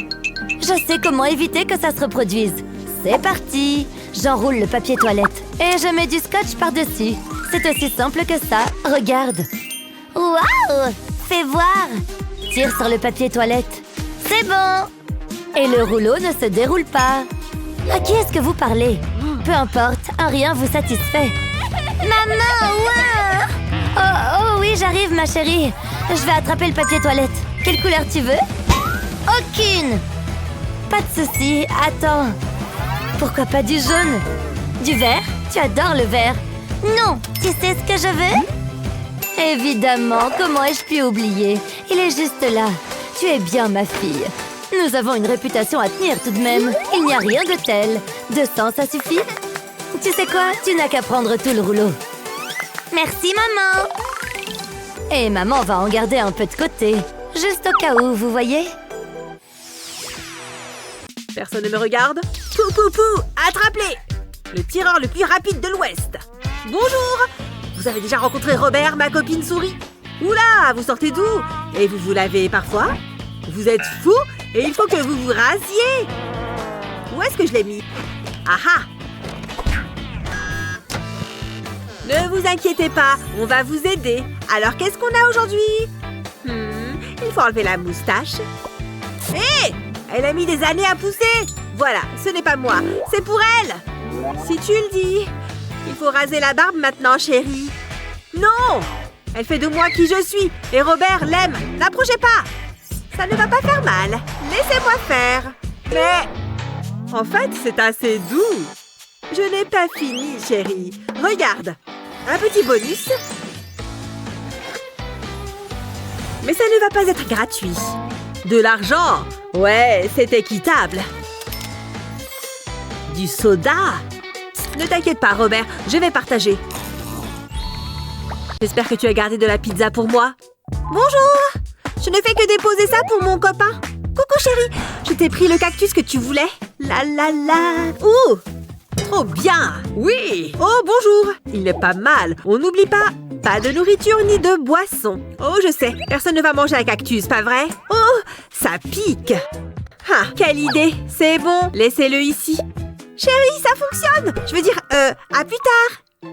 Je sais comment éviter que ça se reproduise. C'est parti. J'enroule le papier toilette et je mets du scotch par-dessus. C'est aussi simple que ça. Regarde. Waouh! Fais voir. Tire sur le papier toilette. C'est bon. Et le rouleau ne se déroule pas. À qui est-ce que vous parlez? Peu importe, un rien vous satisfait. Maman, ouais! Oh oui, j'arrive, ma chérie. Je vais attraper le papier toilette. Quelle couleur tu veux? Aucune! Pas de souci, attends. Pourquoi pas du jaune? Du vert? Tu adores le vert. Non, tu sais ce que je veux? Évidemment, comment ai-je pu oublier? Il est juste là. Tu es bien, ma fille. Nous avons une réputation à tenir tout de même. Il n'y a rien de tel. 200, ça suffit? Tu sais quoi? Tu n'as qu'à prendre tout le rouleau. Merci, maman. Et maman va en garder un peu de côté. Juste au cas où, vous voyez? Personne ne me regarde? Pou, pou, pou! Attrape-les! Le tireur le plus rapide de l'Ouest. Bonjour! Vous avez déjà rencontré Robert, ma copine souris? Oula, vous sortez d'où? Et vous vous lavez parfois? Vous êtes fou et il faut que vous vous rasiez! Où est-ce que je l'ai mis? Ah! Ne vous inquiétez pas, on va vous aider. Alors, qu'est-ce qu'on a aujourd'hui? Il faut enlever la moustache. Hé! Elle a mis des années à pousser! Voilà, ce n'est pas moi, c'est pour elle! Si tu le dis. Il faut raser la barbe maintenant, chérie. Non! Elle fait de moi qui je suis, et Robert l'aime. N'approchez pas! Ça ne va pas faire mal. Laissez-moi faire. Mais... en fait, c'est assez doux. Je n'ai pas fini, chérie. Regarde. Un petit bonus. Mais ça ne va pas être gratuit. De l'argent? Ouais, c'est équitable. Du soda? Ne t'inquiète pas, Robert. Je vais partager. J'espère que tu as gardé de la pizza pour moi. Bonjour! Je ne fais que déposer ça pour mon copain. Coucou, chérie. Je t'ai pris le cactus que tu voulais. La la la. Ouh! Trop bien! Oui! Oh, bonjour! Il n'est pas mal. On n'oublie pas. Pas de nourriture ni de boisson. Oh, je sais. Personne ne va manger un cactus, pas vrai? Oh! Ça pique! Ah, quelle idée! C'est bon. Laissez-le ici. Chérie, ça fonctionne. Je veux dire, à plus tard.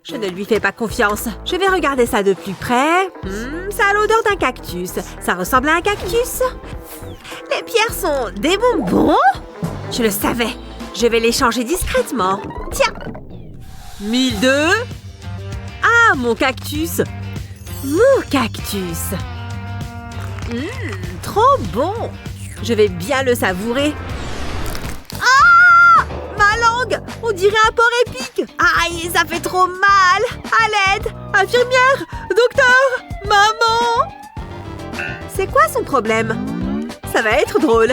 Je ne lui fais pas confiance. Je vais regarder ça de plus près. Ça a l'odeur d'un cactus. Ça ressemble à un cactus. Les pierres sont des bonbons? Je le savais. Je vais les changer discrètement. Tiens. 1002. Ah, mon cactus. Mon cactus. Trop bon. Je vais bien le savourer. Ah! Ma langue! On dirait un porc épic. Aïe, ça fait trop mal. À l'aide! Infirmière! Docteur! Maman! C'est quoi son problème? Ça va être drôle.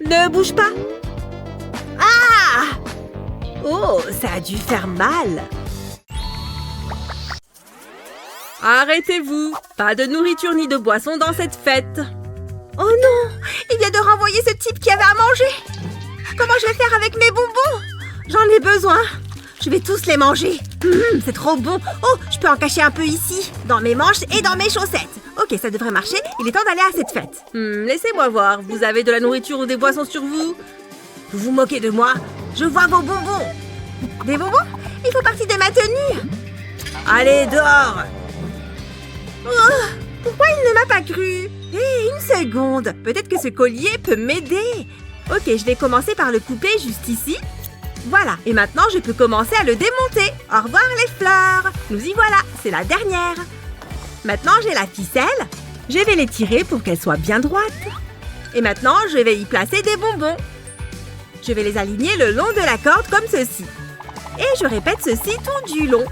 Ne bouge pas. Ah! Oh, ça a dû faire mal. Arrêtez-vous. Pas de nourriture ni de boisson dans cette fête. Oh non! Il vient de renvoyer ce type qui avait à manger. Comment je vais faire avec mes bonbons? J'en ai besoin. Je vais tous les manger. C'est trop bon. Oh, je peux en cacher un peu ici, dans mes manches et dans mes chaussettes. Ok, ça devrait marcher. Il est temps d'aller à cette fête. Laissez-moi voir. Vous avez de la nourriture ou des boissons sur vous? Vous vous moquez de moi? Je vois vos bonbons. Des bonbons? Il faut partie de ma tenue. Allez, dehors. Oh, pourquoi il ne m'a pas cru? Hé, une seconde. Peut-être que ce collier peut m'aider. Ok, je vais commencer par le couper juste ici. Voilà, et maintenant je peux commencer à le démonter. Au revoir les fleurs. Nous y voilà, c'est la dernière. Maintenant j'ai la ficelle. Je vais les tirer pour qu'elles soient bien droites. Et maintenant je vais y placer des bonbons. Je vais les aligner le long de la corde comme ceci. Et je répète ceci tout du long.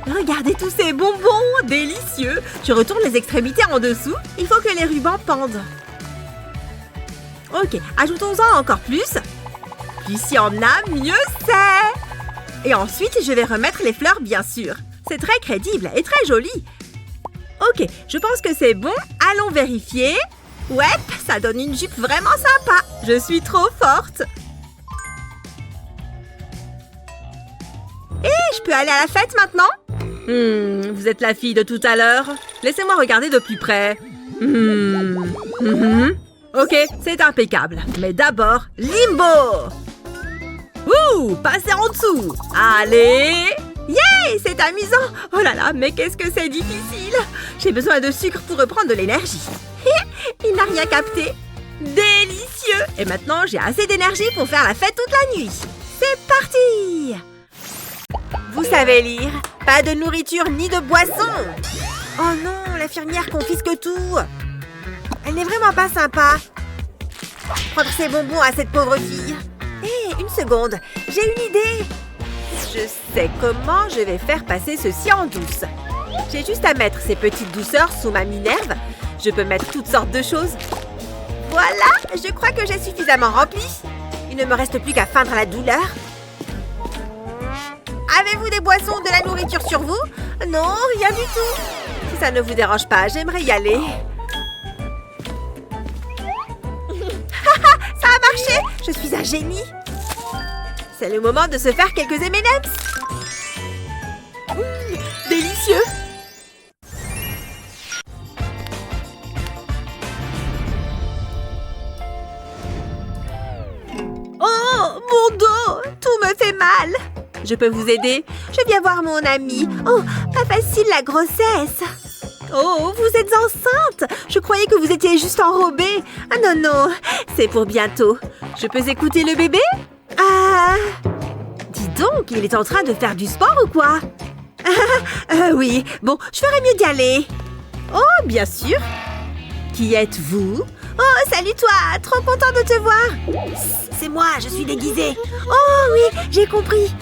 Regardez tous ces bonbons, délicieux. Je retourne les extrémités en dessous. Il faut que les rubans pendent. Ok, ajoutons-en encore plus. Plus il y en a, mieux c'est. Et ensuite, je vais remettre les fleurs, bien sûr. C'est très crédible et très joli. Ok, je pense que c'est bon. Allons vérifier. Ouais, ça donne une jupe vraiment sympa. Je suis trop forte. Et je peux aller à la fête maintenant? Vous êtes la fille de tout à l'heure. Laissez-moi regarder de plus près. Ok, c'est impeccable. Mais d'abord, limbo! Ouh, passez en dessous! Allez! Yeah, c'est amusant! Oh là là, mais qu'est-ce que c'est difficile! J'ai besoin de sucre pour reprendre de l'énergie. Il n'a rien capté. Délicieux! Et maintenant, j'ai assez d'énergie pour faire la fête toute la nuit. C'est parti! Vous savez lire. Pas de nourriture ni de boisson. Oh non, l'infirmière confisque tout. Elle n'est vraiment pas sympa. Prendre ses bonbons à cette pauvre fille. Hé, une seconde, j'ai une idée. Je sais comment je vais faire passer ceci en douce. J'ai juste à mettre ces petites douceurs sous ma Minerve. Je peux mettre toutes sortes de choses. Voilà, je crois que j'ai suffisamment rempli. Il ne me reste plus qu'à feindre la douleur. Avez-vous des boissons ou de la nourriture sur vous? Non, rien du tout. Si ça ne vous dérange pas, j'aimerais y aller. Ça a marché! Je suis un génie. C'est le moment de se faire quelques M&M's. Délicieux. Oh, mon dos! Tout me fait mal. Je peux vous aider? Je viens voir mon ami. Oh, pas facile la grossesse. Oh, vous êtes enceinte. Je croyais que vous étiez juste enrobée. Ah non, non, c'est pour bientôt. Je peux écouter le bébé? Ah, dis donc, il est en train de faire du sport ou quoi? Oui, bon, je ferais mieux d'y aller. Oh, bien sûr. Qui êtes-vous? Oh, salut toi, trop content de te voir. C'est moi, je suis déguisée. Oh oui, j'ai compris.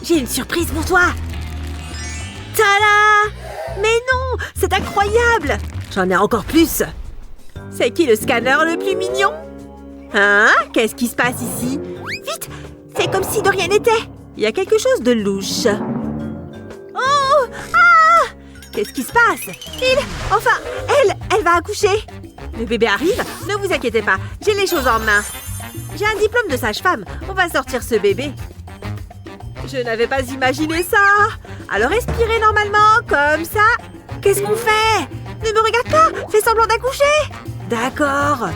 J'ai une surprise pour toi. Tada! Mais non, c'est incroyable. J'en ai encore plus. C'est qui le scanner le plus mignon? Hein? Qu'est-ce qui se passe ici? Vite! Fais comme si de rien n'était. Il y a quelque chose de louche. Oh! Ah! Qu'est-ce qui se passe? Elle va accoucher. Le bébé arrive? Ne vous inquiétez pas, j'ai les choses en main. J'ai un diplôme de sage-femme. On va sortir ce bébé. Je n'avais pas imaginé ça. Alors respirez normalement, comme ça. Qu'est-ce qu'on fait? Ne me regarde pas. Fais semblant d'accoucher. D'accord.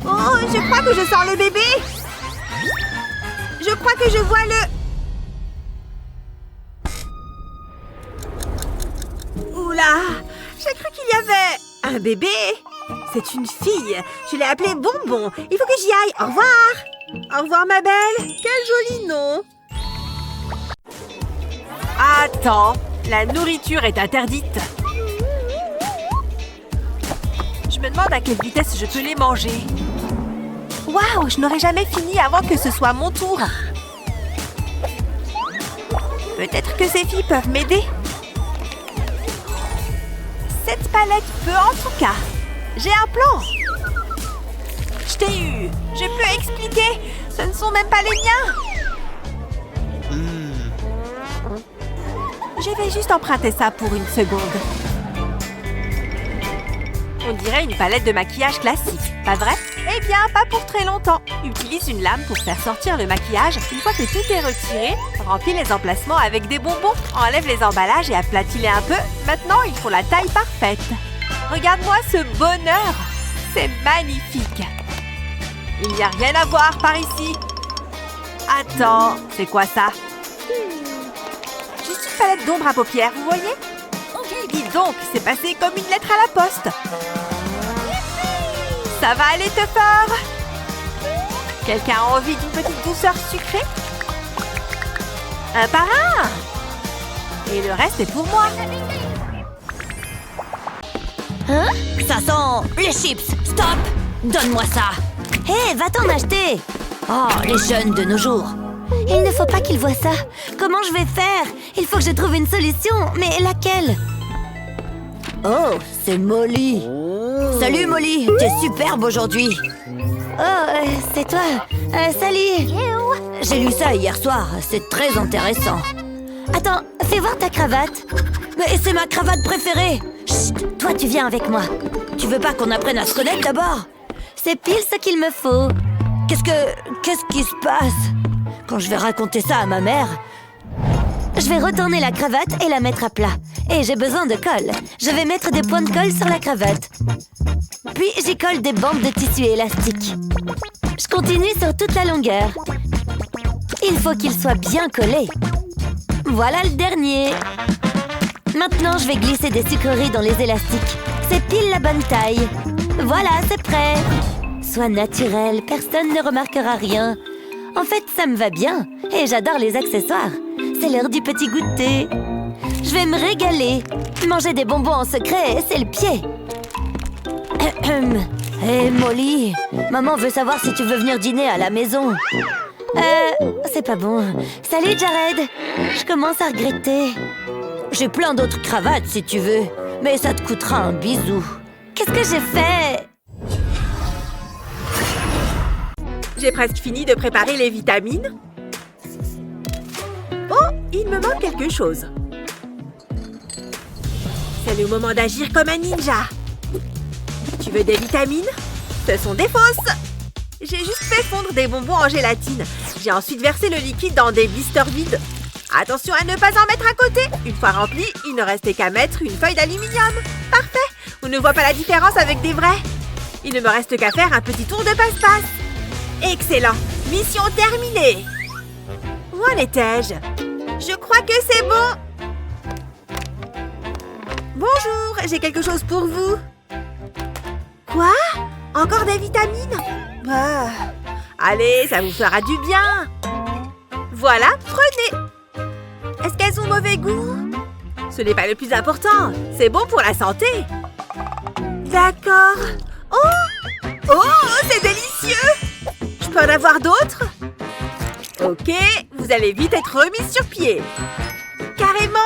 Oh, je crois que je sens le bébé. Je crois que je vois le... Oula! J'ai cru qu'il y avait un bébé. C'est une fille. Je l'ai appelée Bonbon. Il faut que j'y aille. Au revoir. Au revoir, ma belle. Quel joli nom. Attends, la nourriture est interdite. Je me demande à quelle vitesse je peux les manger. Waouh, je n'aurai jamais fini avant que ce soit mon tour. Peut-être que ces filles peuvent m'aider. Cette palette peut en tout cas. J'ai un plan. Je t'ai eu. Je peux expliquer. Ce ne sont même pas les miens. Je vais juste emprunter ça pour une seconde. On dirait une palette de maquillage classique, pas vrai? Eh bien, pas pour très longtemps. Utilise une lame pour faire sortir le maquillage. Une fois que tout est retiré, remplis les emplacements avec des bonbons. Enlève les emballages et aplatis-les un peu. Maintenant, il faut la taille parfaite. Regarde-moi ce bonheur! C'est magnifique! Il n'y a rien à voir par ici. Attends, c'est quoi ça? Juste une palette d'ombre à paupières, vous voyez? Dis donc, c'est passé comme une lettre à la poste. Ça va aller, Tupper? Quelqu'un a envie d'une petite douceur sucrée? Un par un! Et le reste est pour moi. Hein? Ça sent les chips. Stop! Donne-moi ça. Hé, va t'en acheter. Oh, les jeunes de nos jours. Il ne faut pas qu'ils voient ça. Comment je vais faire? Il faut que je trouve une solution. Mais laquelle? Oh, c'est Molly. Salut Molly, tu es superbe aujourd'hui. Oh, c'est toi. Salut. J'ai lu ça hier soir, c'est très intéressant. Attends, fais voir ta cravate. Mais c'est ma cravate préférée. Chut, toi tu viens avec moi. Tu veux pas qu'on apprenne à se connaître d'abord? C'est pile ce qu'il me faut. Qu'est-ce qui se passe? Quand je vais raconter ça à ma mère... Je vais retourner la cravate et la mettre à plat. Et j'ai besoin de colle. Je vais mettre des points de colle sur la cravate. Puis j'y colle des bandes de tissu élastique. Je continue sur toute la longueur. Il faut qu'il soit bien collé. Voilà le dernier. Maintenant, je vais glisser des sucreries dans les élastiques. C'est pile la bonne taille. Voilà, c'est prêt. Sois naturel, personne ne remarquera rien. En fait, ça me va bien. Et j'adore les accessoires. C'est l'heure du petit goûter. Je vais me régaler. Manger des bonbons en secret, c'est le pied. Hé, Molly, maman veut savoir si tu veux venir dîner à la maison. C'est pas bon. Salut, Jared. Je commence à regretter. J'ai plein d'autres cravates si tu veux, mais ça te coûtera un bisou. Qu'est-ce que j'ai fait? J'ai presque fini de préparer les vitamines. Oh, il me manque quelque chose. C'est le moment d'agir comme un ninja. Tu veux des vitamines? Ce sont des fausses. J'ai juste fait fondre des bonbons en gélatine. J'ai ensuite versé le liquide dans des blisters vides. Attention à ne pas en mettre à côté. Une fois rempli, il ne restait qu'à mettre une feuille d'aluminium. Parfait. On ne voit pas la différence avec des vrais. Il ne me reste qu'à faire un petit tour de passe-passe. Excellent. Mission terminée. Où en étais-je? Je crois que c'est bon. Bonjour, j'ai quelque chose pour vous. Quoi? Encore des vitamines? Ah. Allez, ça vous fera du bien. Voilà, prenez. Est-ce qu'elles ont mauvais goût? Ce n'est pas le plus important. C'est bon pour la santé. D'accord. Oh! Oh, c'est délicieux! Je peux en avoir d'autres? Ok, vous allez vite être remis sur pied. Carrément.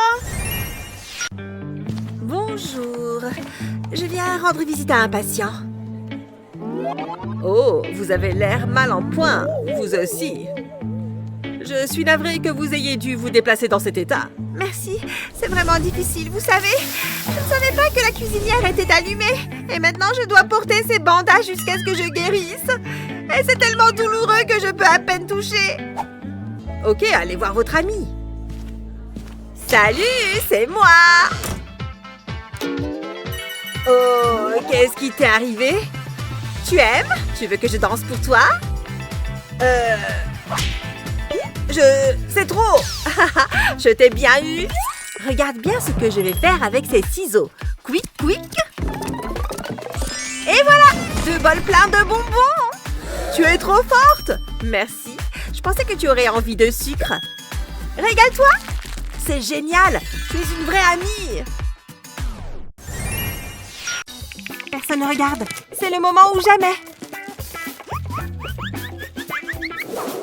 Bonjour. Je viens rendre visite à un patient. Oh, vous avez l'air mal en point, vous aussi. Je suis navrée que vous ayez dû vous déplacer dans cet état. Merci, c'est vraiment difficile, vous savez. Je ne savais pas que la cuisinière était allumée. Et maintenant, je dois porter ces bandages jusqu'à ce que je guérisse. Et c'est tellement douloureux que je peux à peine toucher. Ok, allez voir votre ami. Salut, c'est moi. Oh, qu'est-ce qui t'est arrivé? Tu aimes? Tu veux que je danse pour toi? C'est trop. Je t'ai bien eu. Regarde bien ce que je vais faire avec ces ciseaux. Quick, quick. Et voilà, 2 bols pleins de bonbons. Tu es trop forte. Merci. Je pensais que tu aurais envie de sucre. Régale-toi. C'est génial. Tu es une vraie amie. Personne ne regarde. C'est le moment ou jamais.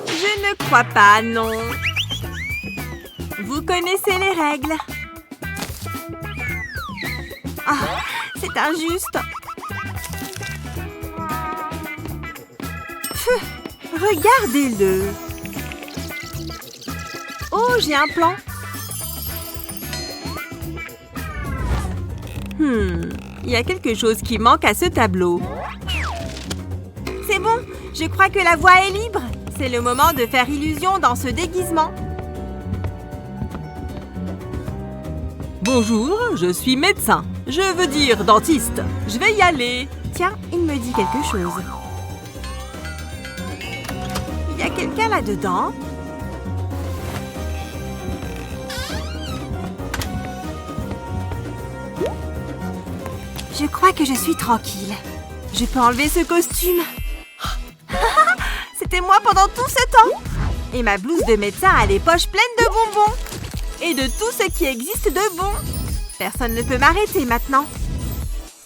Je ne crois pas, non. Vous connaissez les règles. Ah, c'est injuste. Pfff, regardez-le. Oh, j'ai un plan. Il y a quelque chose qui manque à ce tableau. C'est bon, je crois que la voie est libre. C'est le moment de faire illusion dans ce déguisement. Bonjour, je suis médecin. Je veux dire dentiste. Je vais y aller. Tiens, il me dit quelque chose. Il y a quelqu'un là-dedans. Je crois que je suis tranquille. Je peux enlever ce costume. C'était moi pendant tout ce temps. Et ma blouse de médecin a les poches pleines de bonbons. Et de tout ce qui existe de bon. Personne ne peut m'arrêter maintenant.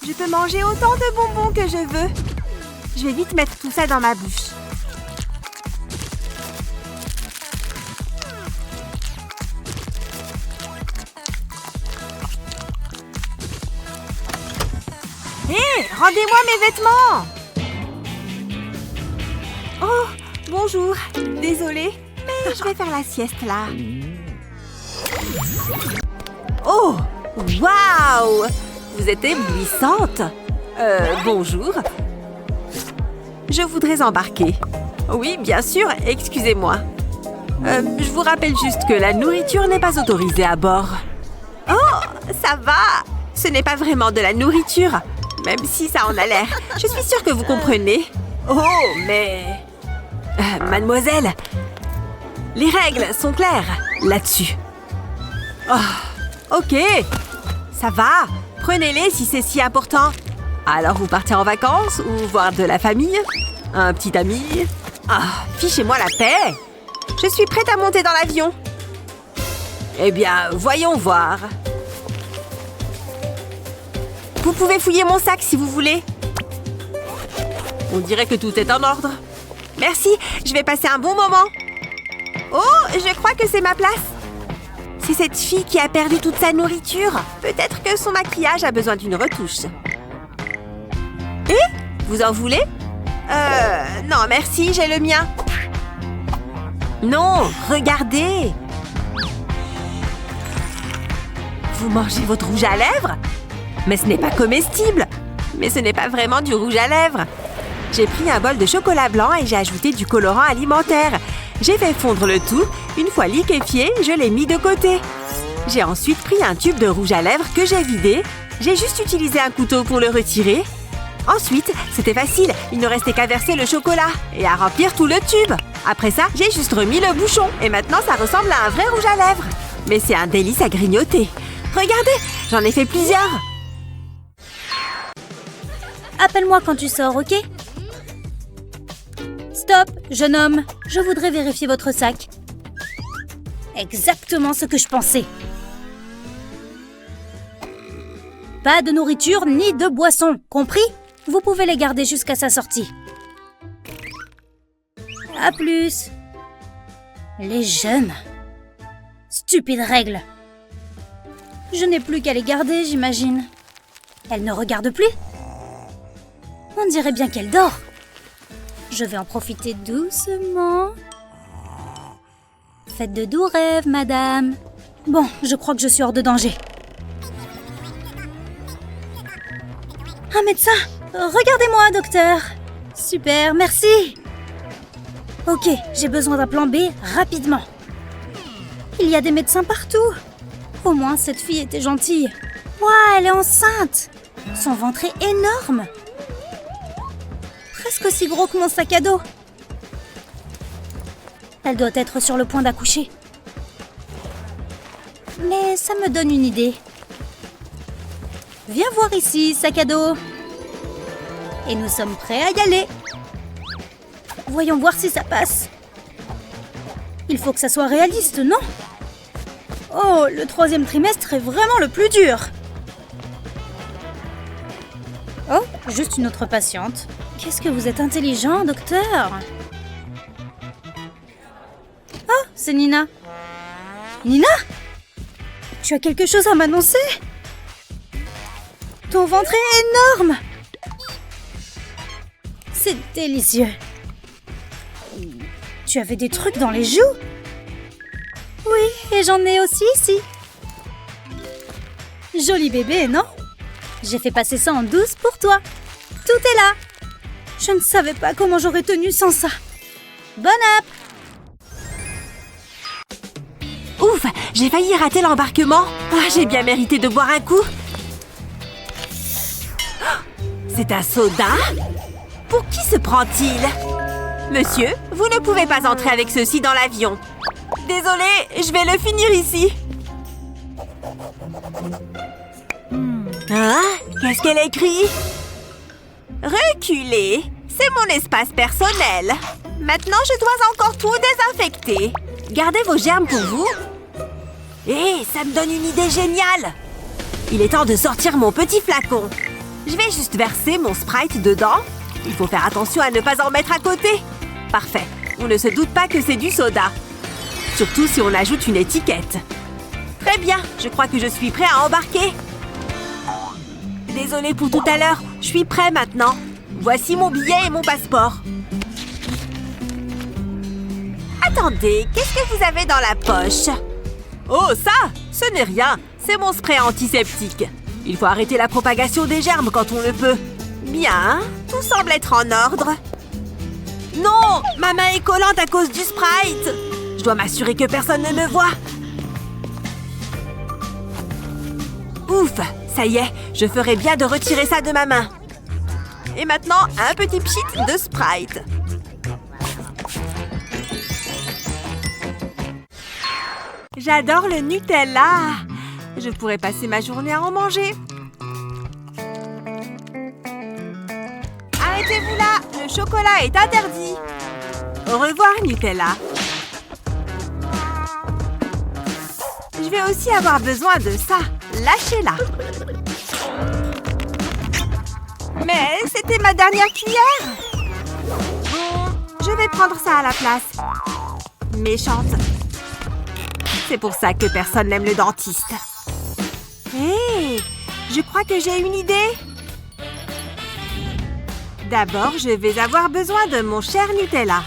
Je peux manger autant de bonbons que je veux. Je vais vite mettre tout ça dans ma bouche. Hé, rendez-moi mes vêtements! Oh, bonjour. Désolée, mais je vais faire la sieste là. Oh, waouh! Vous êtes éblouissante. Bonjour. Je voudrais embarquer. Oui, bien sûr, excusez-moi. Je vous rappelle juste que la nourriture n'est pas autorisée à bord. Oh, ça va! Ce n'est pas vraiment de la nourriture. Même si ça en a l'air. Je suis sûre que vous comprenez. Oh, mais... mademoiselle, les règles sont claires là-dessus. Oh, ok. Ça va. Prenez-les si c'est si important. Alors, vous partez en vacances ou voir de la famille? Un petit ami? Ah, fichez-moi la paix. Je suis prête à monter dans l'avion. Eh bien, voyons voir. Vous pouvez fouiller mon sac si vous voulez. On dirait que tout est en ordre. Merci, je vais passer un bon moment. Oh, je crois que c'est ma place. C'est cette fille qui a perdu toute sa nourriture. Peut-être que son maquillage a besoin d'une retouche. Vous en voulez? Non, merci, j'ai le mien. Non, regardez. Vous mangez votre rouge à lèvres? Mais ce n'est pas comestible. Mais ce n'est pas vraiment du rouge à lèvres. J'ai pris un bol de chocolat blanc et j'ai ajouté du colorant alimentaire. J'ai fait fondre le tout. Une fois liquéfié, je l'ai mis de côté. J'ai ensuite pris un tube de rouge à lèvres que j'ai vidé. J'ai juste utilisé un couteau pour le retirer. Ensuite, c'était facile. Il ne restait qu'à verser le chocolat et à remplir tout le tube. Après ça, j'ai juste remis le bouchon. Et maintenant, ça ressemble à un vrai rouge à lèvres. Mais c'est un délice à grignoter. Regardez, j'en ai fait plusieurs. Appelle-moi quand tu sors, ok? Stop, jeune homme. Je voudrais vérifier votre sac. Exactement ce que je pensais. Pas de nourriture ni de boisson, compris? Vous pouvez les garder jusqu'à sa sortie. À plus. Les jeunes. Stupide règle. Je n'ai plus qu'à les garder, j'imagine. Elle ne regarde plus? On dirait bien qu'elle dort. Je vais en profiter doucement. Faites de doux rêves, madame. Bon, je crois que je suis hors de danger. Un médecin! Regardez-moi, docteur! Super, merci! Ok, j'ai besoin d'un plan B rapidement. Il y a des médecins partout. Au moins, cette fille était gentille. Ouah, elle est enceinte! Son ventre est énorme! Presque aussi gros que mon sac à dos. Elle doit être sur le point d'accoucher. Mais ça me donne une idée. Viens voir ici, sac à dos. Et nous sommes prêts à y aller. Voyons voir si ça passe. Il faut que ça soit réaliste, non? Oh, le 3e trimestre est vraiment le plus dur. Oh, juste une autre patiente. Qu'est-ce que vous êtes intelligent, docteur? Oh, c'est Nina. Nina? Tu as quelque chose à m'annoncer? Ton ventre est énorme! C'est délicieux. Tu avais des trucs dans les joues? Oui, et j'en ai aussi ici. Joli bébé, non? J'ai fait passer ça en douce pour toi. Tout est là. Je ne savais pas comment j'aurais tenu sans ça. Bon app! Ouf, j'ai failli rater l'embarquement. Ah, j'ai bien mérité de boire un coup. C'est un soda? Pour qui se prend-il? Monsieur, vous ne pouvez pas entrer avec ceci dans l'avion. Désolée, je vais le finir ici. Hein? Qu'est-ce qu'elle écrit? Reculez, c'est mon espace personnel. Maintenant, je dois encore tout désinfecter. Gardez vos germes pour vous. Hé, ça me donne une idée géniale. Il est temps de sortir mon petit flacon. Je vais juste verser mon Sprite dedans. Il faut faire attention à ne pas en mettre à côté. Parfait. On ne se doute pas que c'est du soda. Surtout si on ajoute une étiquette. Très bien, je crois que je suis prêt à embarquer. Désolée pour tout à l'heure, je suis prêt maintenant. Voici mon billet et mon passeport. Attendez, qu'est-ce que vous avez dans la poche? Oh, ça, ce n'est rien. C'est mon spray antiseptique. Il faut arrêter la propagation des germes quand on le peut. Bien, tout semble être en ordre. Non, ma main est collante à cause du Sprite. Je dois m'assurer que personne ne me voit. Ouf, ça y est, je ferai bien de retirer ça de ma main. Et maintenant, un petit pchit de Sprite. J'adore le Nutella. Je pourrais passer ma journée à en manger. Arrêtez-vous là, le chocolat est interdit. Au revoir, Nutella. Je vais aussi avoir besoin de ça. Lâchez-la. Mais c'était ma dernière cuillère. Bon, je vais prendre ça à la place. Méchante. C'est pour ça que personne n'aime le dentiste. Hé, je crois que j'ai une idée. D'abord, je vais avoir besoin de mon cher Nutella.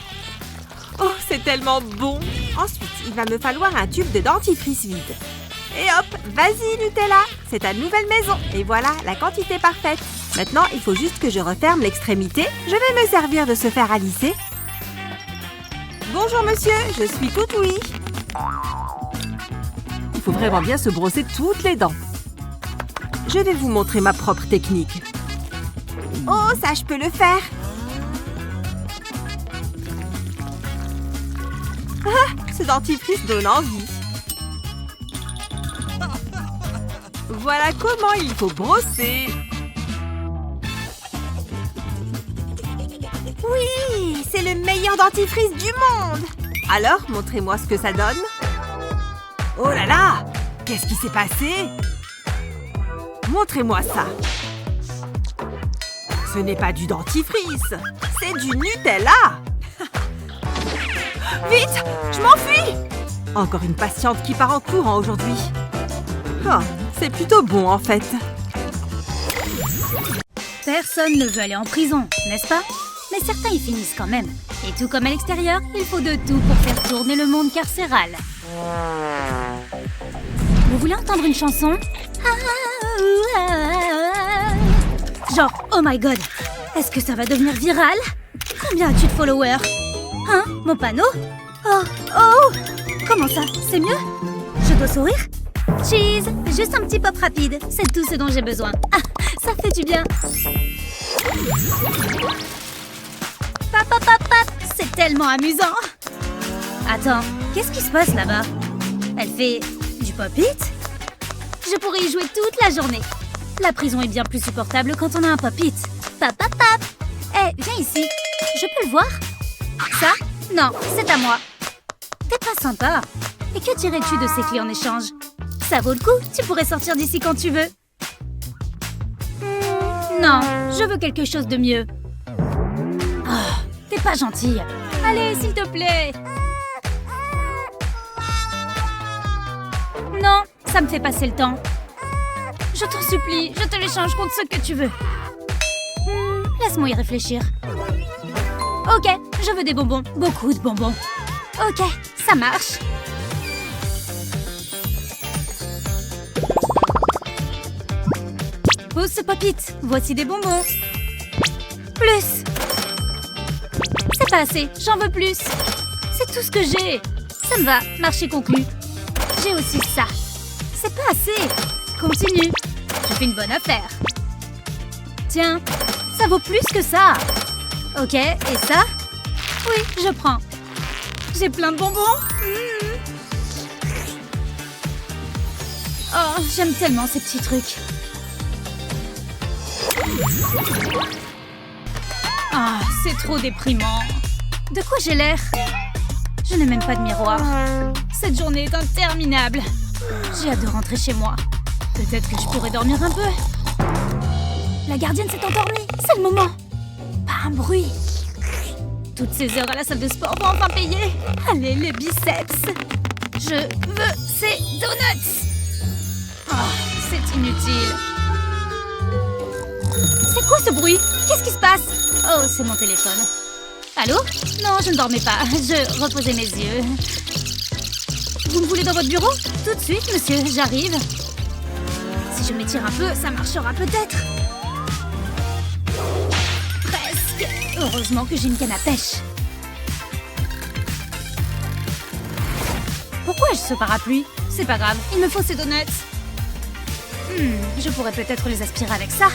Oh, c'est tellement bon. Ensuite, il va me falloir un tube de dentifrice vide. Et hop, vas-y Nutella, c'est ta nouvelle maison. Et voilà, la quantité parfaite. Maintenant, il faut juste que je referme l'extrémité. Je vais me servir de ce fer à lisser. Bonjour monsieur, je suis tout oui. Il faut vraiment bien se brosser toutes les dents. Je vais vous montrer ma propre technique. Oh, ça, je peux le faire. Ah, ce dentifrice donne envie. Voilà comment il faut brosser. Oui, c'est le meilleur dentifrice du monde. Alors, montrez-moi ce que ça donne. Oh là là! Qu'est-ce qui s'est passé? Montrez-moi ça. Ce n'est pas du dentifrice, c'est du Nutella. Vite, je m'enfuis. Encore une patiente qui part en courant aujourd'hui. Oh, c'est plutôt bon en fait. Personne ne veut aller en prison, n'est-ce pas? Mais certains y finissent quand même. Et tout comme à l'extérieur, il faut de tout pour faire tourner le monde carcéral. Vous voulez entendre une chanson? Genre, oh my god, est-ce que ça va devenir viral? Combien as-tu de followers? Hein? Mon panneau? Oh, oh! Comment ça? C'est mieux? Je dois sourire? Cheese! Juste un petit pop rapide, c'est tout ce dont j'ai besoin. Ah, ça fait du bien! Pap, pap, pap, pap. C'est tellement amusant! Attends, qu'est-ce qui se passe là-bas? Elle fait du pop-it? Je pourrais y jouer toute la journée. La prison est bien plus supportable quand on a un pop-it. Pap, pap, pap. Hé, viens ici. Je peux le voir? Ça? Non, c'est à moi. T'es pas sympa. Et que dirais-tu de ces clés en échange? Ça vaut le coup, tu pourrais sortir d'ici quand tu veux. Non, je veux quelque chose de mieux. Oh, t'es pas gentille. Allez, s'il te plaît. Non, ça me fait passer le temps. Je t'en supplie, je te l'échange contre ce que tu veux. Laisse-moi y réfléchir. Ok, je veux des bonbons. Beaucoup de bonbons. Ok, ça marche. Pose ce pop-it. Voici des bonbons. Plus. C'est pas assez, j'en veux plus. C'est tout ce que j'ai. Ça me va, marché conclu. J'ai aussi ça. C'est pas assez. Continue. Je fais une bonne affaire. Tiens, ça vaut plus que ça. Ok, et ça? Oui, je prends. J'ai plein de bonbons. Oh, j'aime tellement ces petits trucs. Ah, c'est trop déprimant. De quoi j'ai l'air? Je n'ai même pas de miroir. Cette journée est interminable. J'ai hâte de rentrer chez moi. Peut-être que je pourrais dormir un peu. La gardienne s'est endormie. C'est le moment. Pas un bruit. Toutes ces heures à la salle de sport vont enfin payer. Allez, les biceps. Je veux ces donuts. Oh, c'est inutile. C'est quoi ce bruit? Qu'est-ce qui se passe? Oh, c'est mon téléphone. Allô? Non, je ne dormais pas. Je reposais mes yeux. Vous me voulez dans votre bureau? Tout de suite, monsieur, j'arrive. Si je m'étire un peu, ça marchera peut-être. Presque. Heureusement que j'ai une canne à pêche. Pourquoi ai-je ce parapluie? C'est pas grave, il me faut ces donuts. Je pourrais peut-être les aspirer avec ça.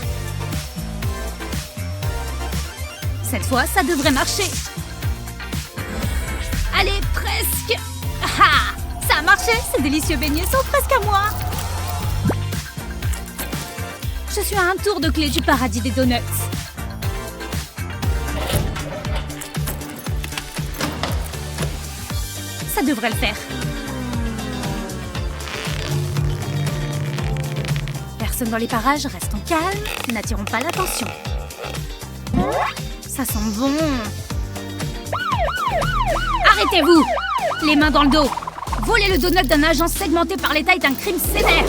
Cette fois, ça devrait marcher. Allez, presque. Ah, ça a marché. Ces délicieux beignets sont presque à moi. Je suis à un tour de clé du paradis des donuts. Ça devrait le faire. Personne dans les parages, restons calmes, n'attirons pas l'attention. Ça sent bon. Arrêtez-vous! Les mains dans le dos. Voler le donut d'un agent segmenté par l'État est un crime sévère.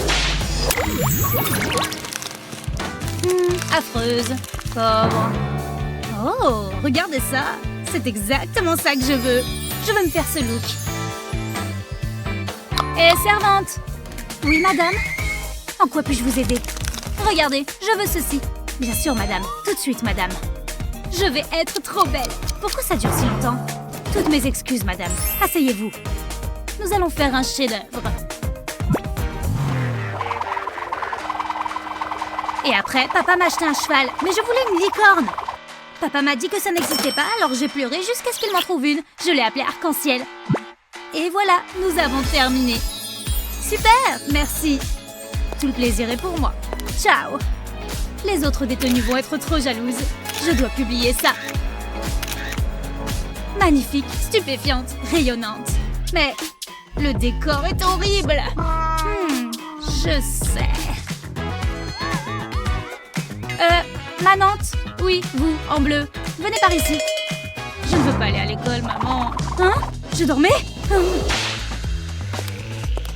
Affreuse. Pauvre. Oh, regardez ça. C'est exactement ça que je veux. Je veux me faire ce look. Et servante. Oui, madame? En quoi puis-je vous aider? Regardez, je veux ceci. Bien sûr, madame. Tout de suite, madame. Je vais être trop belle. Pourquoi ça dure si longtemps? Toutes mes excuses, madame. Asseyez-vous. Nous allons faire un chef-d'œuvre. Et après, papa m'a acheté un cheval, mais je voulais une licorne. Papa m'a dit que ça n'existait pas, alors j'ai pleuré jusqu'à ce qu'il m'en trouve une. Je l'ai appelée Arc-en-Ciel. Et voilà, nous avons terminé. Super, merci. Tout le plaisir est pour moi. Ciao. Les autres détenues vont être trop jalouses. Je dois publier ça. Magnifique, stupéfiante, rayonnante. Mais le décor est horrible. Je sais. Manante? Oui, vous, en bleu. Venez par ici. Je ne veux pas aller à l'école, maman. Hein? Je dormais?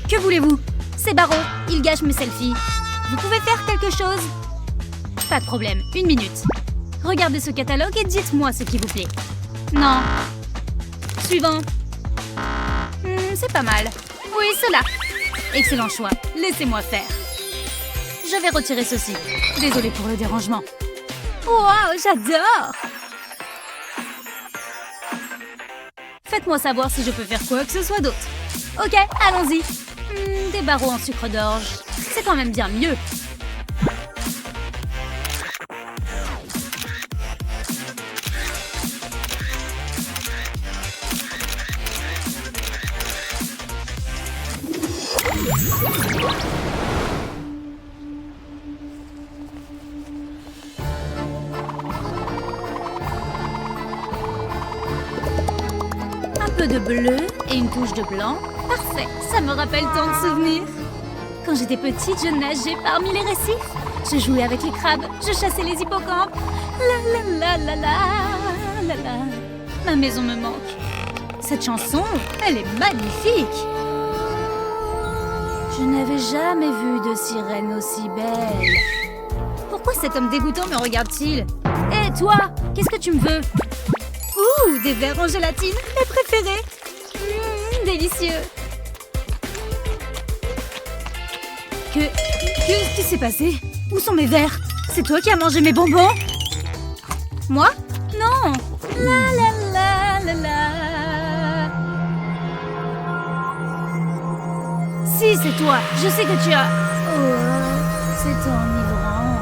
Que voulez-vous? C'est Barreau, il gâche mes selfies. Vous pouvez faire quelque chose? Pas de problème, 1 minute. Regardez ce catalogue et dites-moi ce qui vous plaît. Non. Suivant. C'est pas mal. Oui, cela. Excellent choix. Laissez-moi faire. Je vais retirer ceci. Désolée pour le dérangement. Wow, j'adore! Faites-moi savoir si je peux faire quoi que ce soit d'autre. Ok, allons-y. Des barreaux en sucre d'orge. C'est quand même bien mieux. de bleu et une touche de blanc. Parfait, ça me rappelle tant de souvenirs. Quand j'étais petite, je nageais parmi les récifs. Je jouais avec les crabes, je chassais les hippocampes. La la la la la la la. Ma maison me manque. Cette chanson, elle est magnifique. Je n'avais jamais vu de sirène aussi belle. Pourquoi cet homme dégoûtant me regarde-t-il? Hé, toi, qu'est-ce que tu me veux? Ouh, des verres en gélatine, mes préférés. Délicieux. Qu'est-ce qui s'est passé? Où sont mes verres? C'est toi qui as mangé mes bonbons? Moi? Non. La la la la la. Si, c'est toi. Je sais que tu as... Oh, c'est enivrant.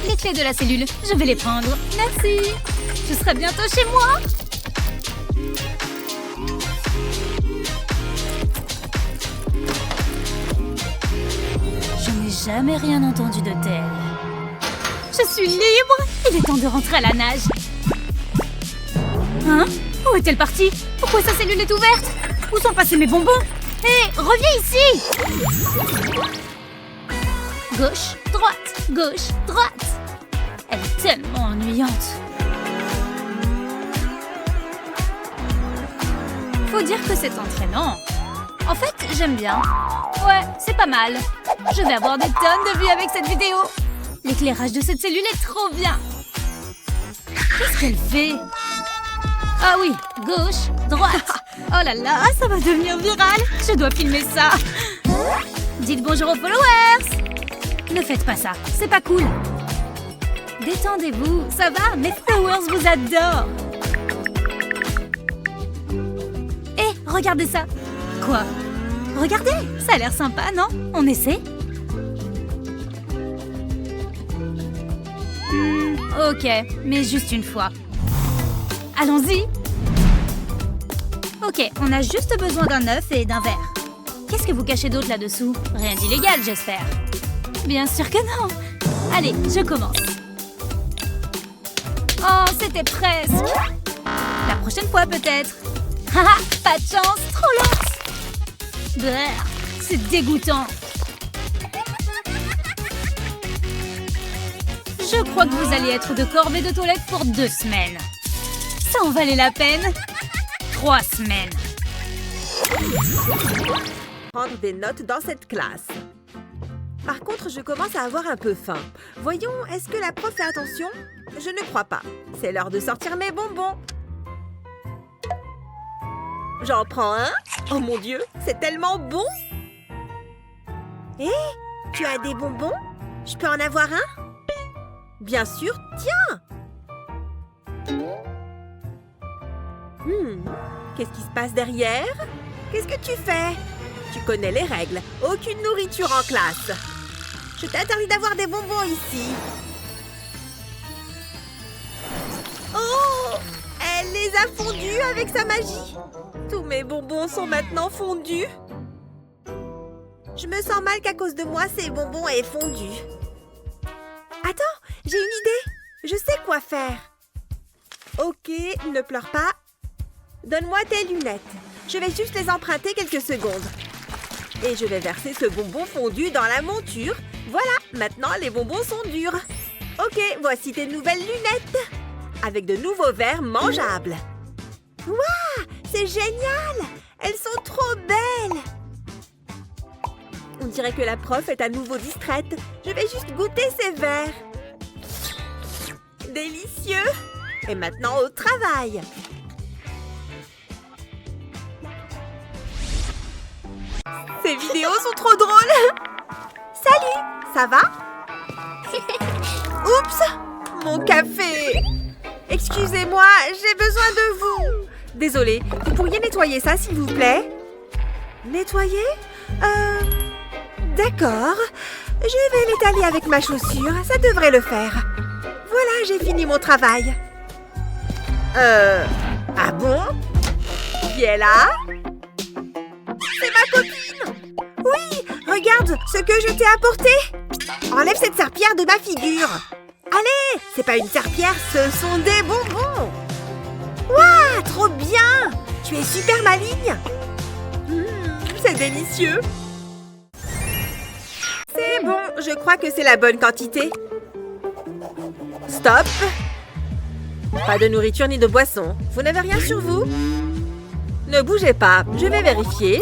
Les clés de la cellule, je vais les prendre. Merci. Je serai bientôt chez moi. Je n'ai jamais rien entendu de tel. Je suis libre. Il est temps de rentrer à la nage. Hein? Où est-elle partie? Pourquoi sa cellule est ouverte? Où sont passés mes bonbons? Hé, reviens ici! Gauche, droite, gauche, droite. Elle est tellement ennuyante. Faut dire que c'est entraînant. En fait, j'aime bien. Ouais, c'est pas mal. Je vais avoir des tonnes de vues avec cette vidéo. L'éclairage de cette cellule est trop bien. Qu'est-ce qu'elle fait? Ah oui, gauche, droite. Oh là là, ça va devenir viral. Je dois filmer ça. Dites bonjour aux followers. Ne faites pas ça, c'est pas cool. Détendez-vous, ça va? Mes followers vous adorent. Hé, regardez ça. Quoi? Regardez, ça a l'air sympa, non? On essaie? Ok, mais juste une fois. Allons-y. Ok, on a juste besoin d'un œuf et d'un verre. Qu'est-ce que vous cachez d'autre là-dessous? Rien d'illégal, j'espère. Bien sûr que non. Allez, je commence. Oh, c'était presque. La prochaine fois, peut-être. Haha, pas de chance, trop lente. Brrr, c'est dégoûtant. Je crois que vous allez être de corvée de toilette pour 2 semaines. Ça en valait la peine. 3 semaines. Prendre des notes dans cette classe. Par contre, je commence à avoir un peu faim. Voyons, est-ce que la prof fait attention? Je ne crois pas. C'est l'heure de sortir mes bonbons. J'en prends un. Oh mon Dieu, c'est tellement bon. Hé, tu as des bonbons? Je peux en avoir un? Bien sûr, tiens. Qu'est-ce qui se passe derrière? Qu'est-ce que tu fais? Tu connais les règles. Aucune nourriture en classe. Je t'interdis d'avoir des bonbons ici. Oh! Elle les a fondus avec sa magie. Tous mes bonbons sont maintenant fondus. Je me sens mal qu'à cause de moi, ces bonbons aient fondu. Attends, j'ai une idée. Je sais quoi faire. Ok, ne pleure pas. Donne-moi tes lunettes. Je vais juste les emprunter quelques secondes. Et je vais verser ce bonbon fondu dans la monture. Voilà, maintenant les bonbons sont durs. Ok, voici tes nouvelles lunettes. Avec de nouveaux verres mangeables. Waouh, c'est génial! Elles sont trop belles! On dirait que la prof est à nouveau distraite. Je vais juste goûter ces verres. Délicieux! Et maintenant au travail. Ces vidéos sont trop drôles! Salut! Ça va? Oups! Mon café! Excusez-moi, j'ai besoin de vous! Désolée, vous pourriez nettoyer ça, s'il vous plaît? Nettoyer? D'accord. Je vais l'étaler avec ma chaussure, ça devrait le faire. Voilà, j'ai fini mon travail. Ah bon? Qui est là? C'est ma copine! Oui, regarde ce que je t'ai apporté! Enlève cette serpillière de ma figure! Allez, c'est pas une serpillière, ce sont des bonbons. Waouh, trop bien. Tu es super maligne. C'est délicieux. C'est bon, je crois que c'est la bonne quantité. Stop. Pas de nourriture ni de boisson. Vous n'avez rien sur vous? Ne bougez pas, je vais vérifier.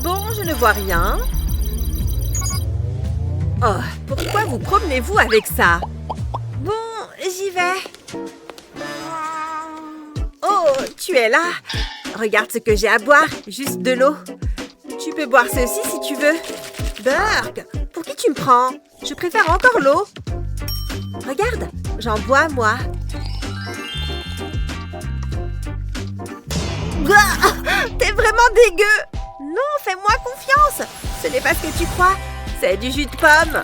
Bon, je ne vois rien. Oh, pourquoi vous promenez-vous avec ça? Bon, j'y vais. Oh, tu es là. Regarde ce que j'ai à boire, juste de l'eau. Tu peux boire ceci si tu veux. Burk, pour qui tu me prends? Je préfère encore l'eau. Regarde, j'en bois, moi. T'es vraiment dégueu. Non, fais-moi confiance. Ce n'est pas ce que tu crois. C'est du jus de pomme.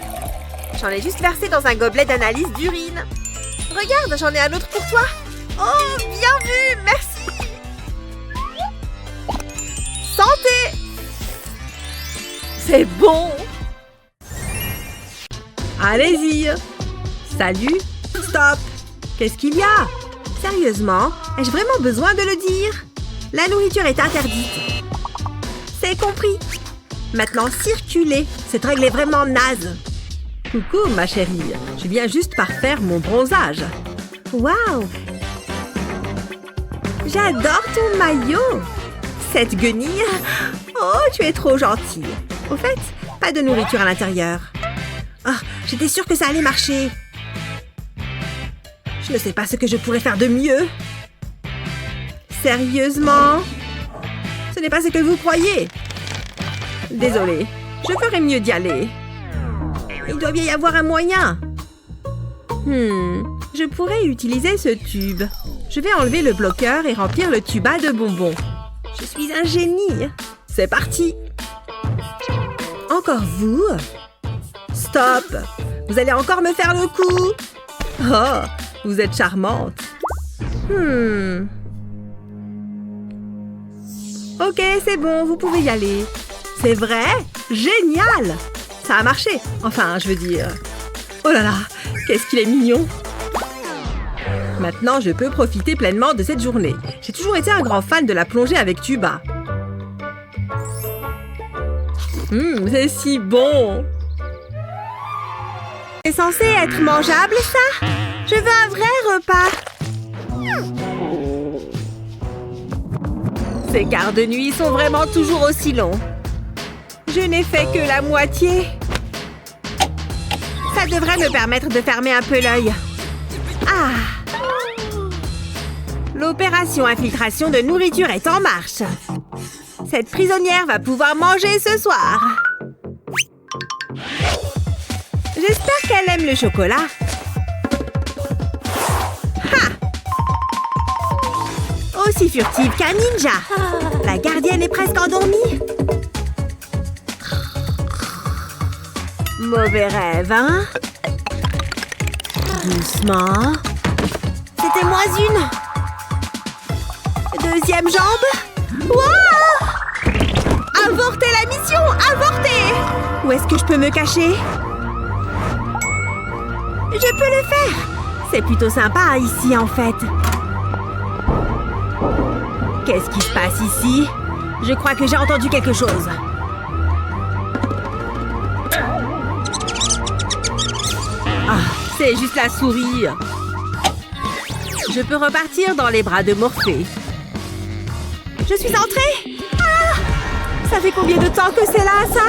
J'en ai juste versé dans un gobelet d'analyse d'urine. Regarde, j'en ai un autre pour toi. Oh, bien vu, merci. Santé. C'est bon. Allez-y. Salut. Stop. Qu'est-ce qu'il y a? Sérieusement, ai-je vraiment besoin de le dire? La nourriture est interdite. C'est compris. Maintenant, circuler. Cette règle est vraiment naze. Coucou, ma chérie. Je viens juste parfaire mon bronzage. Waouh! J'adore ton maillot. Cette guenille. Oh, tu es trop gentille. Au fait, pas de nourriture à l'intérieur. Oh, j'étais sûre que ça allait marcher. Je ne sais pas ce que je pourrais faire de mieux. Sérieusement? Ce n'est pas ce que vous croyez. Désolée, je ferais mieux d'y aller. Il doit bien y avoir un moyen. Je pourrais utiliser ce tube. Je vais enlever le bloqueur et remplir le tuba de bonbons. Je suis un génie. C'est parti. Encore vous? Stop. Vous allez encore me faire le coup. Oh, vous êtes charmante. Ok, c'est bon, vous pouvez y aller. C'est vrai? Génial! Ça a marché. Enfin, je veux dire... Oh là là, qu'est-ce qu'il est mignon. Maintenant, je peux profiter pleinement de cette journée. J'ai toujours été un grand fan de la plongée avec tuba. C'est si bon. C'est censé être mangeable, ça? Je veux un vrai repas. Ces quarts de nuit sont vraiment toujours aussi longs. Je n'ai fait que la moitié. Ça devrait me permettre de fermer un peu l'œil. Ah! L'opération infiltration de nourriture est en marche. Cette prisonnière va pouvoir manger ce soir. J'espère qu'elle aime le chocolat. Ha! Aussi furtive qu'un ninja. La gardienne est presque endormie. Mauvais rêve, hein? Doucement. C'était moins une. Deuxième jambe. Wow! Avortez la mission! Avortez! Où est-ce que je peux me cacher? Je peux le faire! C'est plutôt sympa ici, en fait. Qu'est-ce qui se passe ici? Je crois que j'ai entendu quelque chose. Ah, c'est juste la souris. Je peux repartir dans les bras de Morphée. Je suis entrée! Ah! Ça fait combien de temps que c'est là, ça?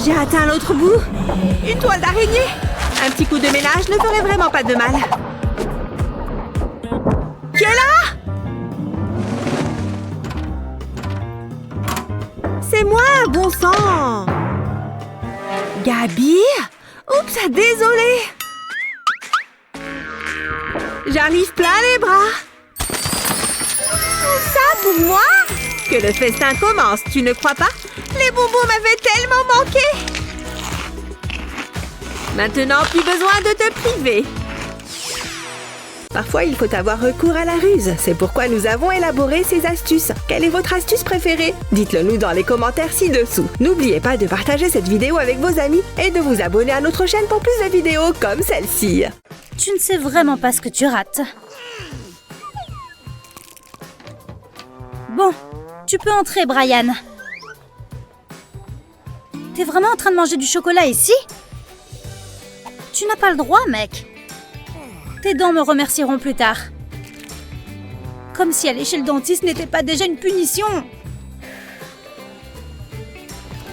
J'ai atteint l'autre bout. Une toile d'araignée. Un petit coup de ménage ne ferait vraiment pas de mal. Qui est là? C'est moi, bon sang! Gabi? Oups, désolée! J'arrive plein les bras! Ça pour moi? Que le festin commence, tu ne crois pas? Les bonbons m'avaient tellement manqué! Maintenant, plus besoin de te priver. Parfois, il faut avoir recours à la ruse. C'est pourquoi nous avons élaboré ces astuces. Quelle est votre astuce préférée? Dites-le nous dans les commentaires ci-dessous. N'oubliez pas de partager cette vidéo avec vos amis et de vous abonner à notre chaîne pour plus de vidéos comme celle-ci. Tu ne sais vraiment pas ce que tu rates. Bon, tu peux entrer, Brian. T'es vraiment en train de manger du chocolat ici? Tu n'as pas le droit, mec. Tes dents me remercieront plus tard. Comme si aller chez le dentiste n'était pas déjà une punition.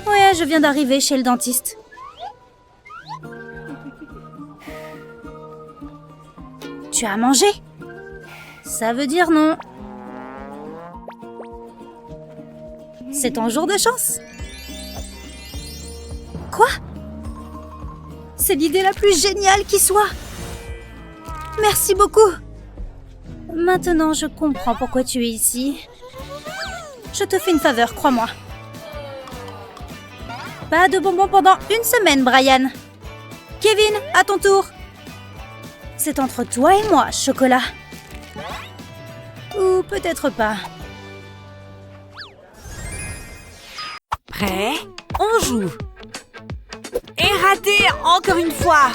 Ouais, je viens d'arriver chez le dentiste. Tu as mangé? Ça veut dire non. C'est ton jour de chance. Quoi? C'est l'idée la plus géniale qui soit. Merci beaucoup. Maintenant, je comprends pourquoi tu es ici. Je te fais une faveur, crois-moi. Pas de bonbons pendant une semaine, Brian. Kevin, à ton tour. C'est entre toi et moi, chocolat. Ou peut-être pas. Prêt? On joue. Et raté encore une fois.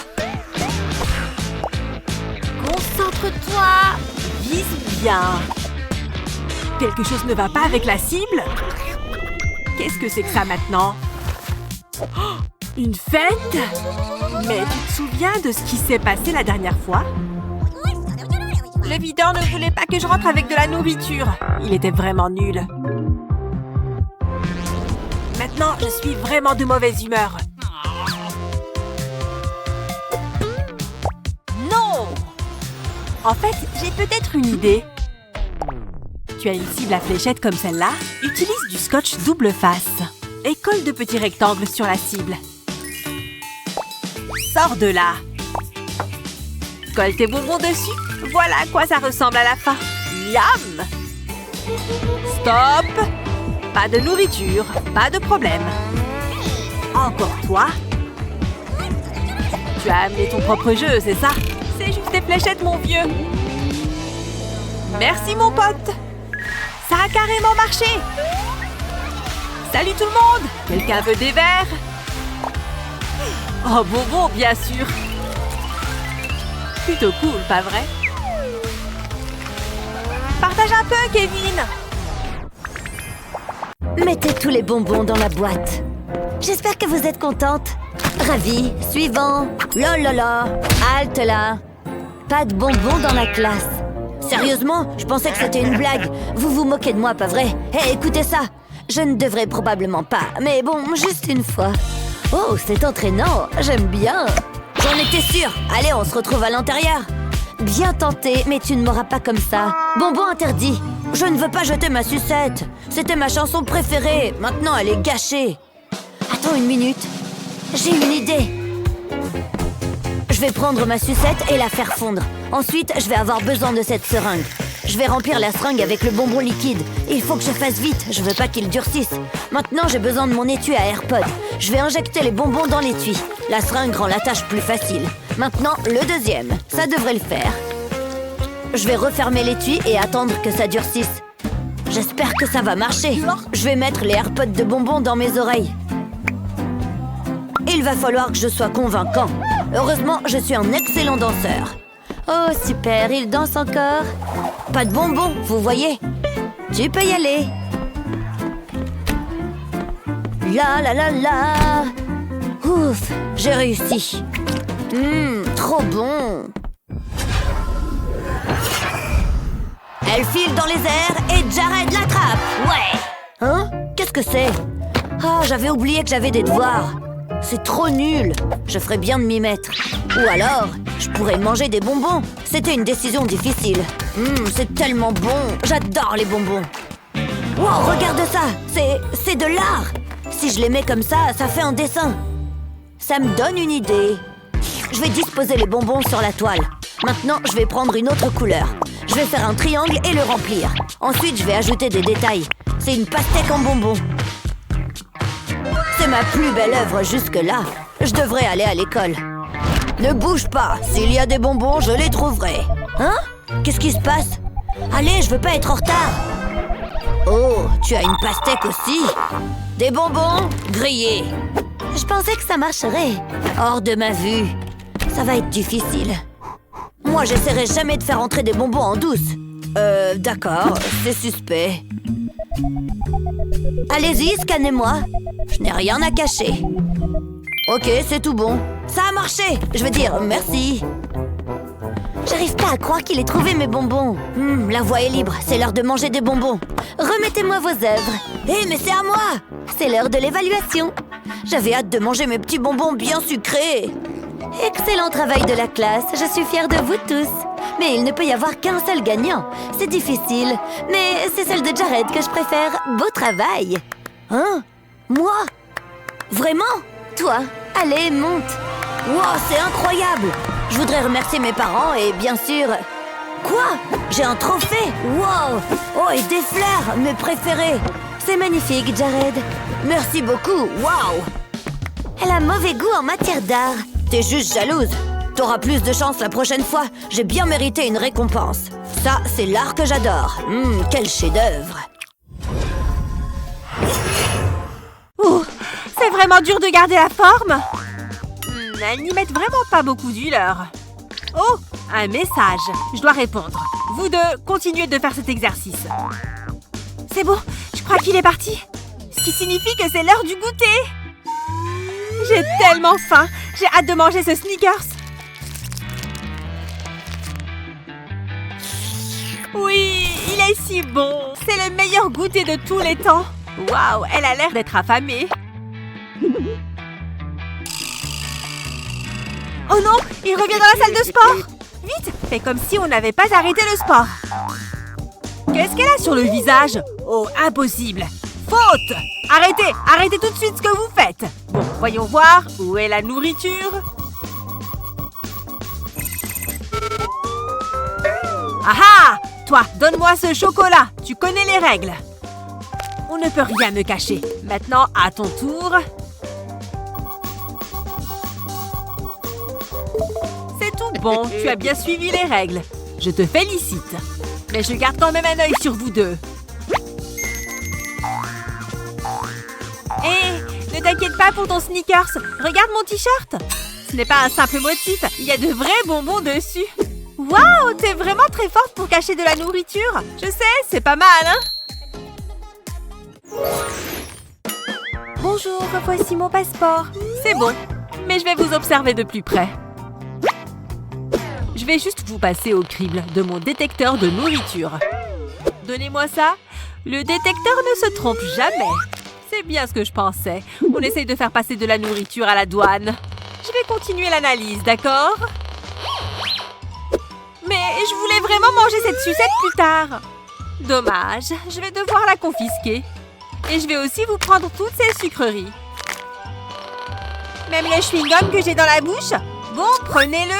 Concentre-toi. Vise bien. Quelque chose ne va pas avec la cible? Qu'est-ce que c'est que ça maintenant? Oh, une fête? Mais tu te souviens de ce qui s'est passé la dernière fois? Le videur ne voulait pas que je rentre avec de la nourriture. Il était vraiment nul. Maintenant, je suis vraiment de mauvaise humeur. Non! En fait, j'ai peut-être une idée. Tu as une cible à fléchette comme celle-là? Utilise du scotch double face et colle de petits rectangles sur la cible. Sors de là. Colle tes bonbons dessus. Voilà à quoi ça ressemble à la fin. Miam! Stop! Pas de nourriture, pas de problème. Encore toi. Tu as amené ton propre jeu, c'est ça? C'est juste des fléchettes, mon vieux. Merci, mon pote. Ça a carrément marché. Salut tout le monde. Quelqu'un veut des verres? Oh, bonbon, bien sûr. Plutôt cool, pas vrai? Partage un peu, Kevin. Mettez tous les bonbons dans la boîte. J'espère que vous êtes contente. Ravie. Suivant. Lolala. Halte là. Pas de bonbons dans la classe. Sérieusement, je pensais que c'était une blague. Vous vous moquez de moi, pas vrai? Hé, écoutez ça. Je ne devrais probablement pas, mais bon, juste une fois. Oh, c'est entraînant. J'aime bien. J'en étais sûre. Allez, on se retrouve à l'intérieur. Bien tenté, mais tu ne m'auras pas comme ça. Bonbon interdit. Je ne veux pas jeter ma sucette. C'était ma chanson préférée. Maintenant, elle est gâchée. Attends une minute. J'ai une idée. Je vais prendre ma sucette et la faire fondre. Ensuite, je vais avoir besoin de cette seringue. Je vais remplir la seringue avec le bonbon liquide. Il faut que je fasse vite, je veux pas qu'il durcisse. Maintenant, j'ai besoin de mon étui à AirPod. Je vais injecter les bonbons dans l'étui. La seringue rend la tâche plus facile. Maintenant, le deuxième. Ça devrait le faire. Je vais refermer l'étui et attendre que ça durcisse. J'espère que ça va marcher. Je vais mettre les AirPods de bonbons dans mes oreilles. Il va falloir que je sois convaincant. Heureusement, je suis un excellent danseur. Oh, super, il danse encore. Pas de bonbons, vous voyez? Tu peux y aller. La la la la. Ouf, j'ai réussi. Trop bon. Elle file dans les airs et Jared l'attrape. Ouais. Hein? Qu'est-ce que c'est? Ah, j'avais oublié que j'avais des devoirs. C'est trop nul. Je ferais bien de m'y mettre. Ou alors, je pourrais manger des bonbons. C'était une décision difficile. C'est tellement bon. J'adore les bonbons. Wow, regarde ça. C'est de l'art. Si je les mets comme ça, ça fait un dessin. Ça me donne une idée. Je vais disposer les bonbons sur la toile. Maintenant, je vais prendre une autre couleur. Je vais faire un triangle et le remplir. Ensuite, je vais ajouter des détails. C'est une pastèque en bonbons. C'est ma plus belle œuvre jusque-là. Je devrais aller à l'école. Ne bouge pas. S'il y a des bonbons, je les trouverai. Hein? Qu'est-ce qui se passe? Allez, je veux pas être en retard. Oh, tu as une pastèque aussi? Des bonbons grillés. Je pensais que ça marcherait. Hors de ma vue. Ça va être difficile. Moi, j'essaierai jamais de faire entrer des bonbons en douce. D'accord, c'est suspect. Allez-y, scannez-moi. Je n'ai rien à cacher. Ok, c'est tout bon. Ça a marché. Je veux dire, merci. J'arrive pas à croire qu'il ait trouvé mes bonbons. La voie est libre, c'est l'heure de manger des bonbons. Remettez-moi vos œuvres. Hé, mais c'est à moi. C'est l'heure de l'évaluation. J'avais hâte de manger mes petits bonbons bien sucrés. Excellent travail de la classe, je suis fière de vous tous. Mais il ne peut y avoir qu'un seul gagnant. C'est difficile, mais c'est celle de Jared que je préfère. Beau travail. Hein? Moi? Vraiment? Toi? Allez, monte. Wow, c'est incroyable. Je voudrais remercier mes parents et bien sûr... Quoi? J'ai un trophée? Wow! Oh, et des fleurs, mes préférés. C'est magnifique, Jared. Merci beaucoup, wow! Elle a mauvais goût en matière d'art. T'es juste jalouse. T'auras plus de chance la prochaine fois. J'ai bien mérité une récompense. Ça, c'est l'art que j'adore. Quel chef-d'œuvre. Ouh, c'est vraiment dur de garder la forme. Elles n'y mettent vraiment pas beaucoup d'huile. Oh, un message. Je dois répondre. Vous deux, continuez de faire cet exercice. C'est bon, je crois qu'il est parti. Ce qui signifie que c'est l'heure du goûter. J'ai tellement faim. J'ai hâte de manger ce Snickers. Oui, il est si bon. C'est le meilleur goûter de tous les temps. Waouh, elle a l'air d'être affamée. Oh non, il revient dans la salle de sport. Vite, fais comme si on n'avait pas arrêté le sport. Qu'est-ce qu'elle a sur le visage? Oh, impossible. Faute! Arrêtez, arrêtez tout de suite ce que vous faites. Bon, voyons voir, où est la nourriture? Ah! Toi, donne-moi ce chocolat. Tu connais les règles. On ne peut rien me cacher. Maintenant, à ton tour. C'est tout bon. Tu as bien suivi les règles. Je te félicite. Mais je garde quand même un œil sur vous deux. Hé, ne t'inquiète pas pour ton Snickers. Regarde mon t-shirt. Ce n'est pas un simple motif. Il y a de vrais bonbons dessus. Waouh, t'es vraiment très forte pour cacher de la nourriture. Je sais, c'est pas mal, hein? Bonjour, voici mon passeport. C'est bon, mais je vais vous observer de plus près. Je vais juste vous passer au crible de mon détecteur de nourriture. Donnez-moi ça. Le détecteur ne se trompe jamais. C'est bien ce que je pensais. On essaye de faire passer de la nourriture à la douane. Je vais continuer l'analyse, d'accord? Mais je voulais vraiment manger cette sucette plus tard. Dommage, je vais devoir la confisquer. Et je vais aussi vous prendre toutes ces sucreries. Même le chewing-gum que j'ai dans la bouche? Bon, prenez-le.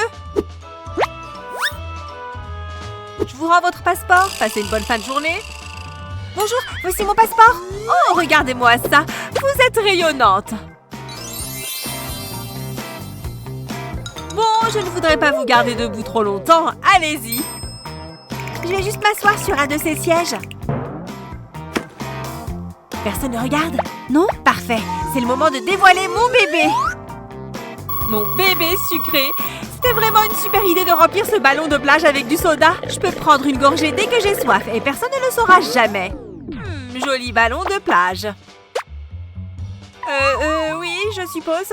Je vous rends votre passeport. Passez une bonne fin de journée. Bonjour, voici mon passeport. Oh, regardez-moi ça. Vous êtes rayonnante. Bon, je ne voudrais pas vous garder debout trop longtemps. Allez-y. Je vais juste m'asseoir sur un de ces sièges. Personne ne regarde? Non? Parfait. C'est le moment de dévoiler mon bébé. Mon bébé sucré. C'était vraiment une super idée de remplir ce ballon de plage avec du soda. Je peux prendre une gorgée dès que j'ai soif et personne ne le saura jamais. Joli ballon de plage. Oui, je suppose.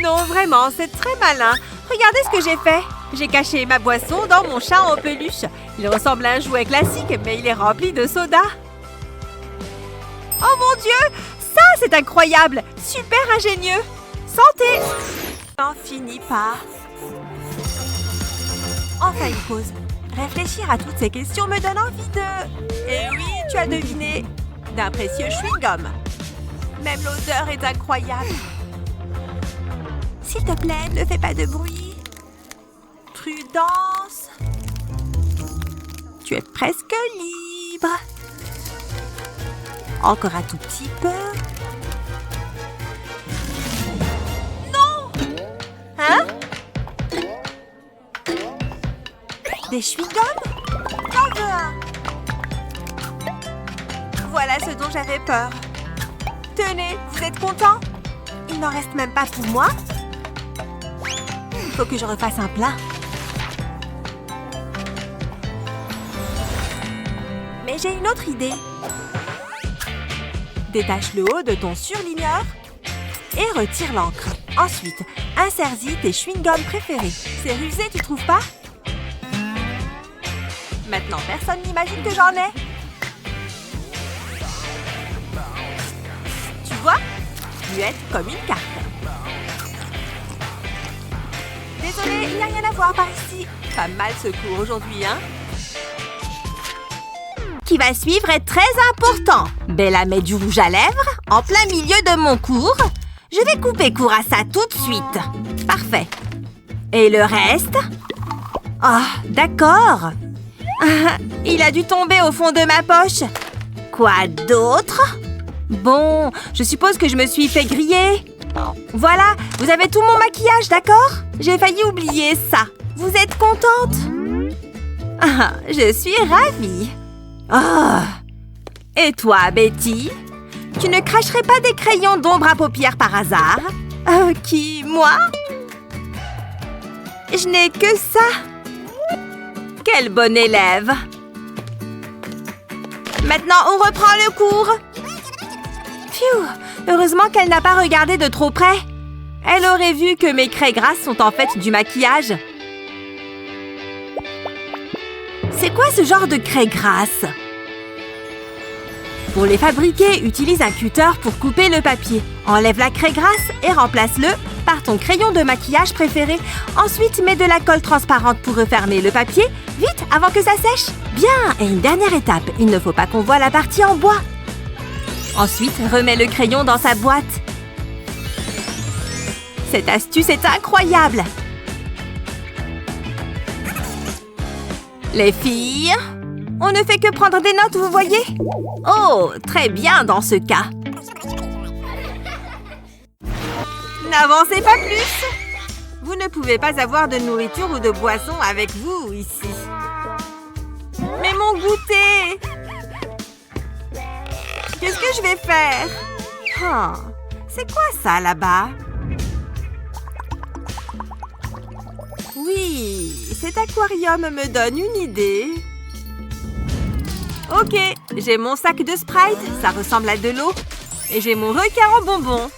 Non, vraiment, c'est très malin. Regardez ce que j'ai fait. J'ai caché ma boisson dans mon chat en peluche. Il ressemble à un jouet classique, mais il est rempli de soda. Oh mon Dieu! Ça, c'est incroyable! Super ingénieux! Santé! N'en finis pas. Enfin une pause. Réfléchir à toutes ces questions me donne envie de... Eh oui, tu as deviné. D'un précieux chewing-gum. Même l'odeur est incroyable. S'il te plaît, ne fais pas de bruit. Prudence. Tu es presque libre. Encore un tout petit peu. Non! Hein? Des chewing-gums? J'en veux un. Voilà ce dont j'avais peur. Tenez, vous êtes contents? Il n'en reste même pas pour moi. Il faut que je refasse un plat. Mais j'ai une autre idée. Détache le haut de ton surligneur et retire l'encre. Ensuite, insère-y tes chewing-gums préférés. C'est rusé, tu trouves pas? Maintenant, personne n'imagine que j'en ai. Tu vois? Muette comme une carte. Désolée, il n'y a rien à voir par ici. Pas mal ce cours aujourd'hui, hein? Qui va suivre est très important. Bella met du rouge à lèvres en plein milieu de mon cours. Je vais couper court à ça tout de suite. Parfait. Et le reste? Oh, d'accord. Il a dû tomber au fond de ma poche. Quoi d'autre? Bon, je suppose que je me suis fait griller. Voilà, vous avez tout mon maquillage, d'accord? J'ai failli oublier ça. Vous êtes contente? Ah, je suis ravie. Oh. Et toi, Betty? Tu ne cracherais pas des crayons d'ombre à paupières par hasard? Qui, moi? Je n'ai que ça. Quelle bonne élève! Maintenant, on reprend le cours. Phew! Heureusement qu'elle n'a pas regardé de trop près. Elle aurait vu que mes craies grasses sont en fait du maquillage. C'est quoi ce genre de craie grasse? Pour les fabriquer, utilise un cutter pour couper le papier. Enlève la craie grasse et remplace-le par ton crayon de maquillage préféré. Ensuite, mets de la colle transparente pour refermer le papier. Vite, avant que ça sèche. Bien, et une dernière étape, il ne faut pas qu'on voie la partie en bois. Ensuite, remets le crayon dans sa boîte. Cette astuce est incroyable. Les filles, on ne fait que prendre des notes, vous voyez? Oh, très bien dans ce cas. N'avancez pas plus. Vous ne pouvez pas avoir de nourriture ou de boisson avec vous ici. Mais mon goûter! Qu'est-ce que je vais faire? Oh, c'est quoi ça là-bas? Oui, cet aquarium me donne une idée. Ok, j'ai mon sac de Sprite, ça ressemble à de l'eau. Et j'ai mon requin en bonbons.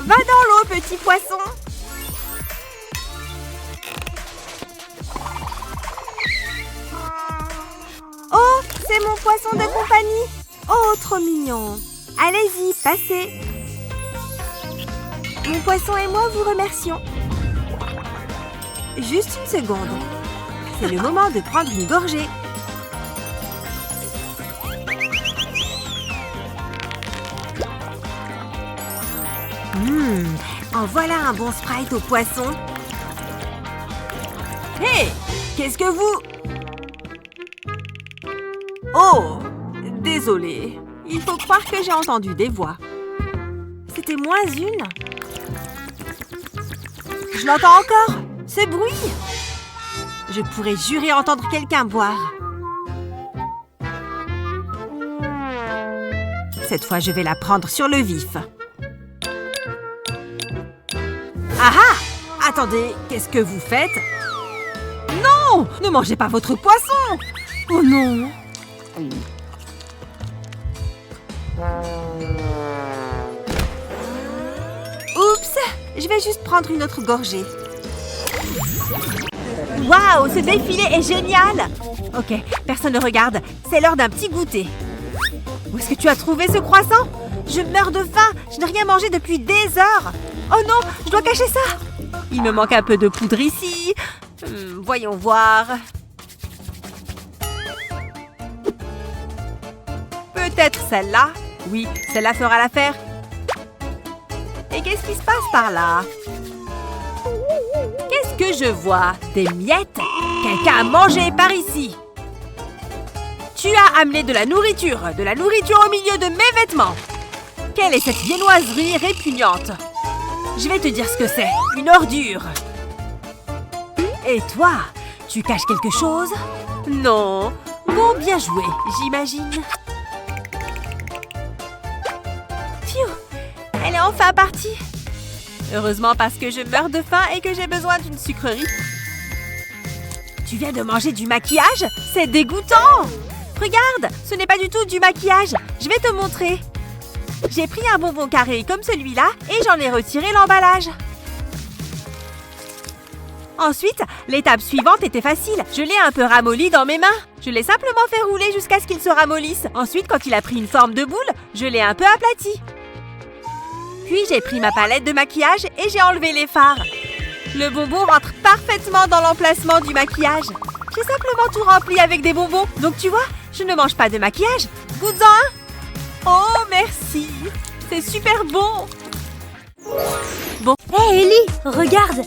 Va dans l'eau, petit poisson. Oh, c'est mon poisson de compagnie. Oh, trop mignon. Allez-y, passez. Mon poisson et moi vous remercions. Juste une seconde. C'est le moment de prendre une gorgée. En voilà un bon Sprite au poisson. Hé, qu'est-ce que vous... Oh, désolée. Il faut croire que j'ai entendu des voix. C'était moins une. Je l'entends encore, ce bruit. Je pourrais jurer entendre quelqu'un boire. Cette fois, je vais la prendre sur le vif. Ah ah! Attendez, qu'est-ce que vous faites? Non! Ne mangez pas votre poisson! Oh non! Oups! Je vais juste prendre une autre gorgée. Waouh! Ce défilé est génial! Ok, personne ne regarde. C'est l'heure d'un petit goûter. Où est-ce que tu as trouvé ce croissant? Je meurs de faim! Je n'ai rien mangé depuis des heures! Oh non! Je dois cacher ça! Il me manque un peu de poudre ici. Voyons voir. Peut-être celle-là. Oui, celle-là fera l'affaire. Et qu'est-ce qui se passe par là? Qu'est-ce que je vois? Des miettes? Quelqu'un a mangé par ici. Tu as amené de la nourriture au milieu de mes vêtements. Quelle est cette viennoiserie répugnante? Je vais te dire ce que c'est. Une ordure. Et toi, Tu caches quelque chose? Non. Bon, bien joué, j'imagine. Phew, elle est enfin partie. Heureusement parce que je meurs de faim et que j'ai besoin d'une sucrerie. Tu viens de manger du maquillage? C'est dégoûtant! Regarde, ce n'est pas du tout du maquillage. Je vais te montrer. J'ai pris un bonbon carré comme celui-là et j'en ai retiré l'emballage. Ensuite, l'étape suivante était facile. Je l'ai un peu ramolli dans mes mains. Je l'ai simplement fait rouler jusqu'à ce qu'il se ramollisse. Ensuite, quand il a pris une forme de boule, je l'ai un peu aplati. Puis, j'ai pris ma palette de maquillage et j'ai enlevé les fards. Le bonbon rentre parfaitement dans l'emplacement du maquillage. J'ai simplement tout rempli avec des bonbons. Donc, tu vois, je ne mange pas de maquillage. Goûte-en un. Oh, merci. C'est super bon. Bon. Hé, Ellie, regarde.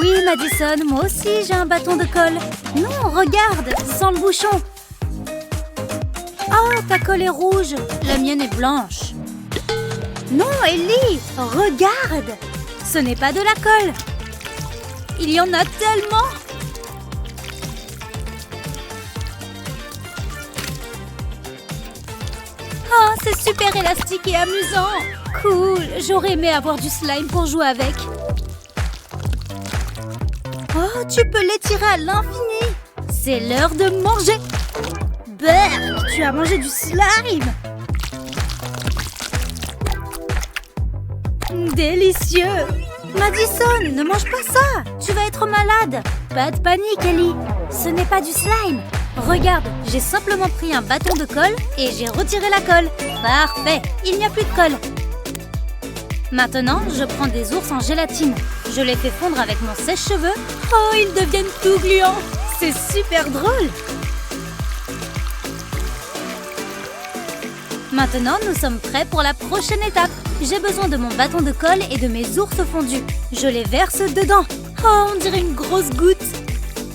Oui, Madison, moi aussi j'ai un bâton de colle. Non, regarde, sans le bouchon. Oh, ta colle est rouge. La mienne est blanche. Non, Ellie, regarde. Ce n'est pas de la colle. Il y en a tellement. Oh, c'est super élastique et amusant. Cool, j'aurais aimé avoir du slime pour jouer avec. Oh, tu peux l'étirer à l'infini. C'est l'heure de manger. Berk, tu as mangé du slime. Délicieux. Madison, ne mange pas ça. Tu vas être malade. Pas de panique, Ellie. Ce n'est pas du slime. Regarde, j'ai simplement pris un bâton de colle et j'ai retiré la colle. Parfait, il n'y a plus de colle. Maintenant, je prends des ours en gélatine. Je les fais fondre avec mon sèche-cheveux. Oh, ils deviennent tout gluants. C'est super drôle. Maintenant, nous sommes prêts pour la prochaine étape. J'ai besoin de mon bâton de colle et de mes ours fondus. Je les verse dedans. Oh, on dirait une grosse goutte.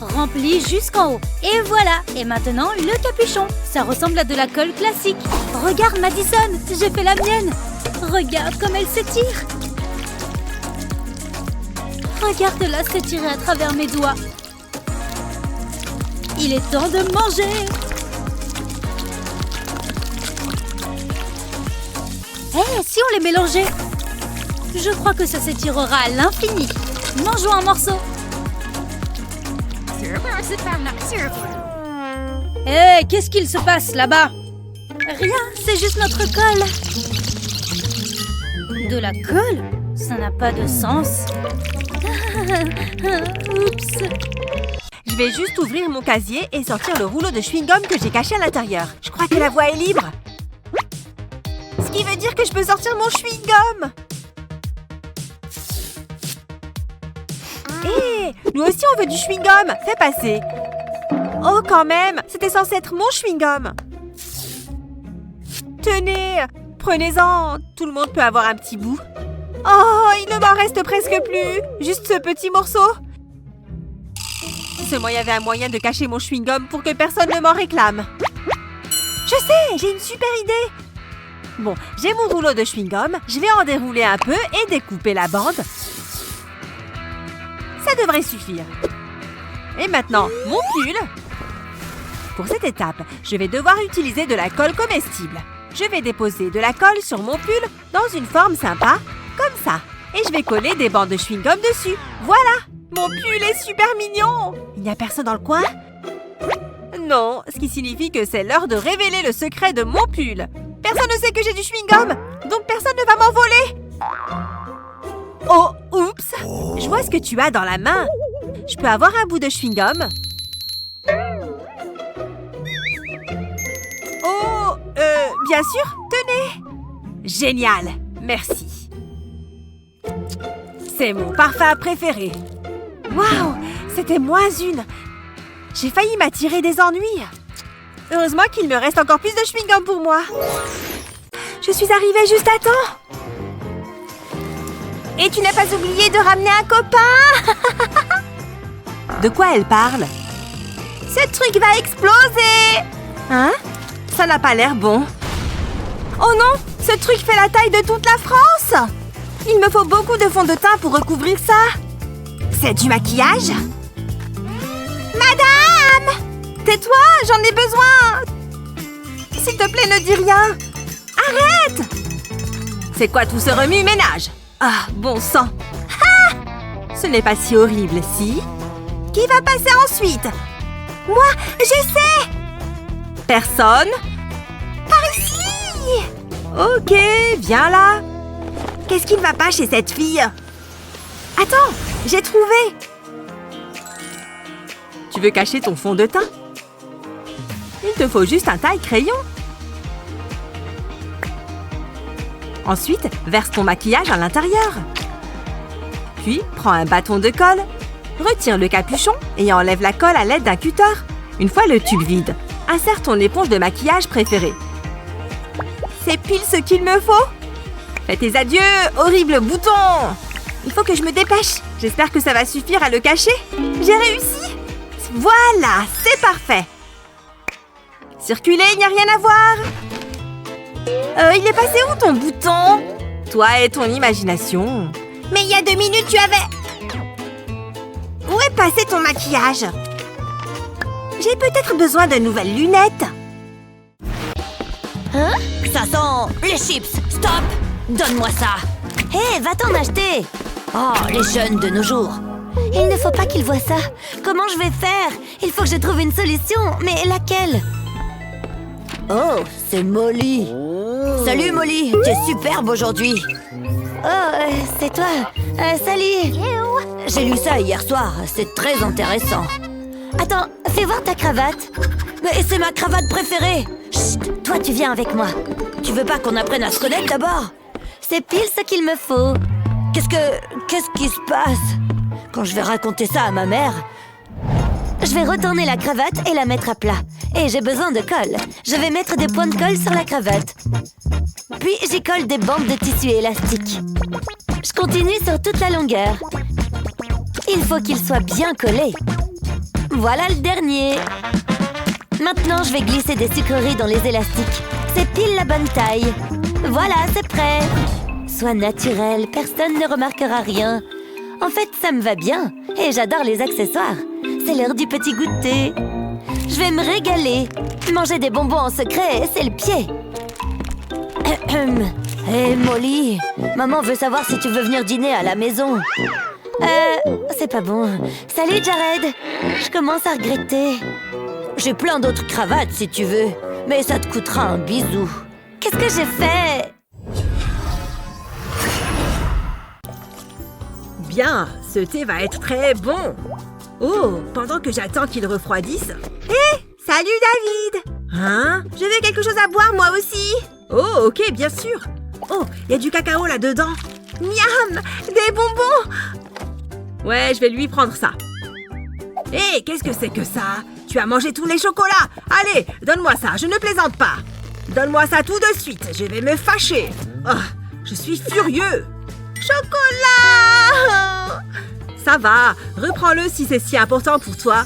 Remplie jusqu'en haut. Et voilà. Et maintenant, le capuchon. Ça ressemble à de la colle classique. Regarde, Madison, j'ai fait la mienne. Regarde comme elle s'étire. Regarde-la s'étirer à travers mes doigts. Il est temps de manger. Hé, si on les mélangeait? Je crois que ça s'étirera à l'infini. Mangeons un morceau. Hé, qu'est-ce qu'il se passe là-bas? Rien, c'est juste notre colle. De la colle? Ça n'a pas de sens. Oups. Je vais juste ouvrir mon casier et sortir le rouleau de chewing-gum que j'ai caché à l'intérieur. Je crois que la voie est libre. Ce qui veut dire que je peux sortir mon chewing-gum. Hé, nous aussi on veut du chewing-gum. Fais passer. Oh, quand même, c'était censé être mon chewing-gum. Tenez, prenez-en. Tout le monde peut avoir un petit bout. Oh, il ne m'en reste presque plus. Juste ce petit morceau. Seulement, il y avait un moyen de cacher mon chewing-gum pour que personne ne m'en réclame. Je sais, j'ai une super idée. Bon, j'ai mon rouleau de chewing-gum. Je vais en dérouler un peu et découper la bande. Ça devrait suffire. Et maintenant, mon pull. Pour cette étape, je vais devoir utiliser de la colle comestible. Je vais déposer de la colle sur mon pull dans une forme sympa, comme ça. Et je vais coller des bandes de chewing-gum dessus. Voilà! Mon pull est super mignon! Il n'y a personne dans le coin? Non, ce qui signifie que c'est l'heure de révéler le secret de mon pull. Personne ne sait que j'ai du chewing-gum, donc personne ne va m'en voler. Oh, oups! Je vois ce que tu as dans la main. Je peux avoir un bout de chewing-gum? Oh, bien sûr, tenez! Génial, merci. C'est mon parfum préféré. Waouh, c'était moins une. J'ai failli m'attirer des ennuis. Heureusement qu'il me reste encore plus de chewing-gum pour moi. Je suis arrivée juste à temps. Et tu n'as pas oublié de ramener un copain. De quoi elle parle? Ce truc va exploser. Hein? Ça n'a pas l'air bon. Oh non, ce truc fait la taille de toute la France. Il me faut beaucoup de fond de teint pour recouvrir ça. C'est du maquillage? Tais-toi, j'en ai besoin. S'il te plaît, ne dis rien. Arrête. C'est quoi tout ce remue-ménage? Ah, bon sang. Ah! Ce n'est pas si horrible, si? Qui va passer ensuite? Moi, je sais. Personne? Par ici. Ok, viens là. Qu'est-ce qui ne va pas chez cette fille? Attends, j'ai trouvé. Tu veux cacher ton fond de teint? Il te faut juste un taille-crayon. Ensuite, verse ton maquillage à l'intérieur. Puis, prends un bâton de colle, retire le capuchon et enlève la colle à l'aide d'un cutter. Une fois le tube vide, insère ton éponge de maquillage préférée. C'est pile ce qu'il me faut. Fais tes adieux, horrible bouton. Il faut que je me dépêche. J'espère que ça va suffire à le cacher. J'ai réussi. Voilà, c'est parfait. Circuler, il n'y a rien à voir. Il est passé où ton bouton? Toi et ton imagination. Mais il y a 2 minutes, tu avais... Où est passé ton maquillage? J'ai peut-être besoin de nouvelles lunettes. Hein? Ça sent les chips. Stop! Donne-moi ça. Hé, va t'en acheter. Oh, les jeunes de nos jours. Il ne faut pas qu'ils voient ça. Comment je vais faire? Il faut que je trouve une solution. Mais laquelle? Oh, c'est Molly. Salut Molly, tu es superbe aujourd'hui. Oh, c'est toi. Salut. J'ai lu ça hier soir, c'est très intéressant. Attends, fais voir ta cravate. Mais c'est ma cravate préférée. Chut, toi tu viens avec moi. Tu veux pas qu'on apprenne à se connaître d'abord? C'est pile ce qu'il me faut. Qu'est-ce qui se passe? Quand je vais raconter ça à ma mère... Je vais retourner la cravate et la mettre à plat. Et j'ai besoin de colle. Je vais mettre des points de colle sur la cravate. Puis j'y colle des bandes de tissu élastique. Je continue sur toute la longueur. Il faut qu'il soit bien collé. Voilà le dernier. Maintenant, je vais glisser des sucreries dans les élastiques. C'est pile la bonne taille. Voilà, c'est prêt. Sois naturel, personne ne remarquera rien. En fait, ça me va bien. Et j'adore les accessoires. C'est l'heure du petit goûter. Je vais me régaler. Manger des bonbons en secret, c'est le pied. Hé, Molly, maman veut savoir si tu veux venir dîner à la maison. C'est pas bon. Salut, Jared. Je commence à regretter. J'ai plein d'autres cravates si tu veux, mais ça te coûtera un bisou. Qu'est-ce que j'ai fait? Bien, ce thé va être très bon. Oh, pendant que j'attends qu'il refroidisse... Hé, salut David! Hein? Je veux quelque chose à boire moi aussi. Oh, ok, bien sûr. Oh, il y a du cacao là-dedans. Miam! Des bonbons! Ouais, je vais lui prendre ça. Hé, qu'est-ce que c'est que ça? Tu as mangé tous les chocolats! Allez, donne-moi ça, je ne plaisante pas. Donne-moi ça tout de suite, je vais me fâcher. Oh, je suis furieux. Chocolat! Ça va, reprends-le si c'est si important pour toi.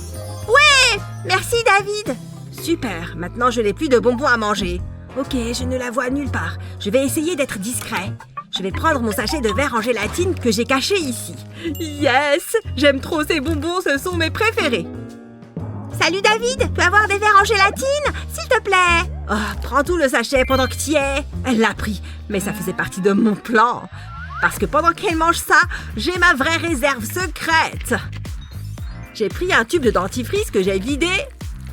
Ouais, merci David. Super, maintenant je n'ai plus de bonbons à manger. Ok, je ne la vois nulle part. Je vais essayer d'être discret. Je vais prendre mon sachet de verre en gélatine que j'ai caché ici. Yes! J'aime trop ces bonbons, ce sont mes préférés. Salut David, tu peux avoir des verres en gélatine, s'il te plaît? Oh, prends tout le sachet pendant que tu y es. Elle l'a pris, mais ça faisait partie de mon plan. Parce que pendant qu'elle mange ça, j'ai ma vraie réserve secrète. J'ai pris un tube de dentifrice que j'ai vidé.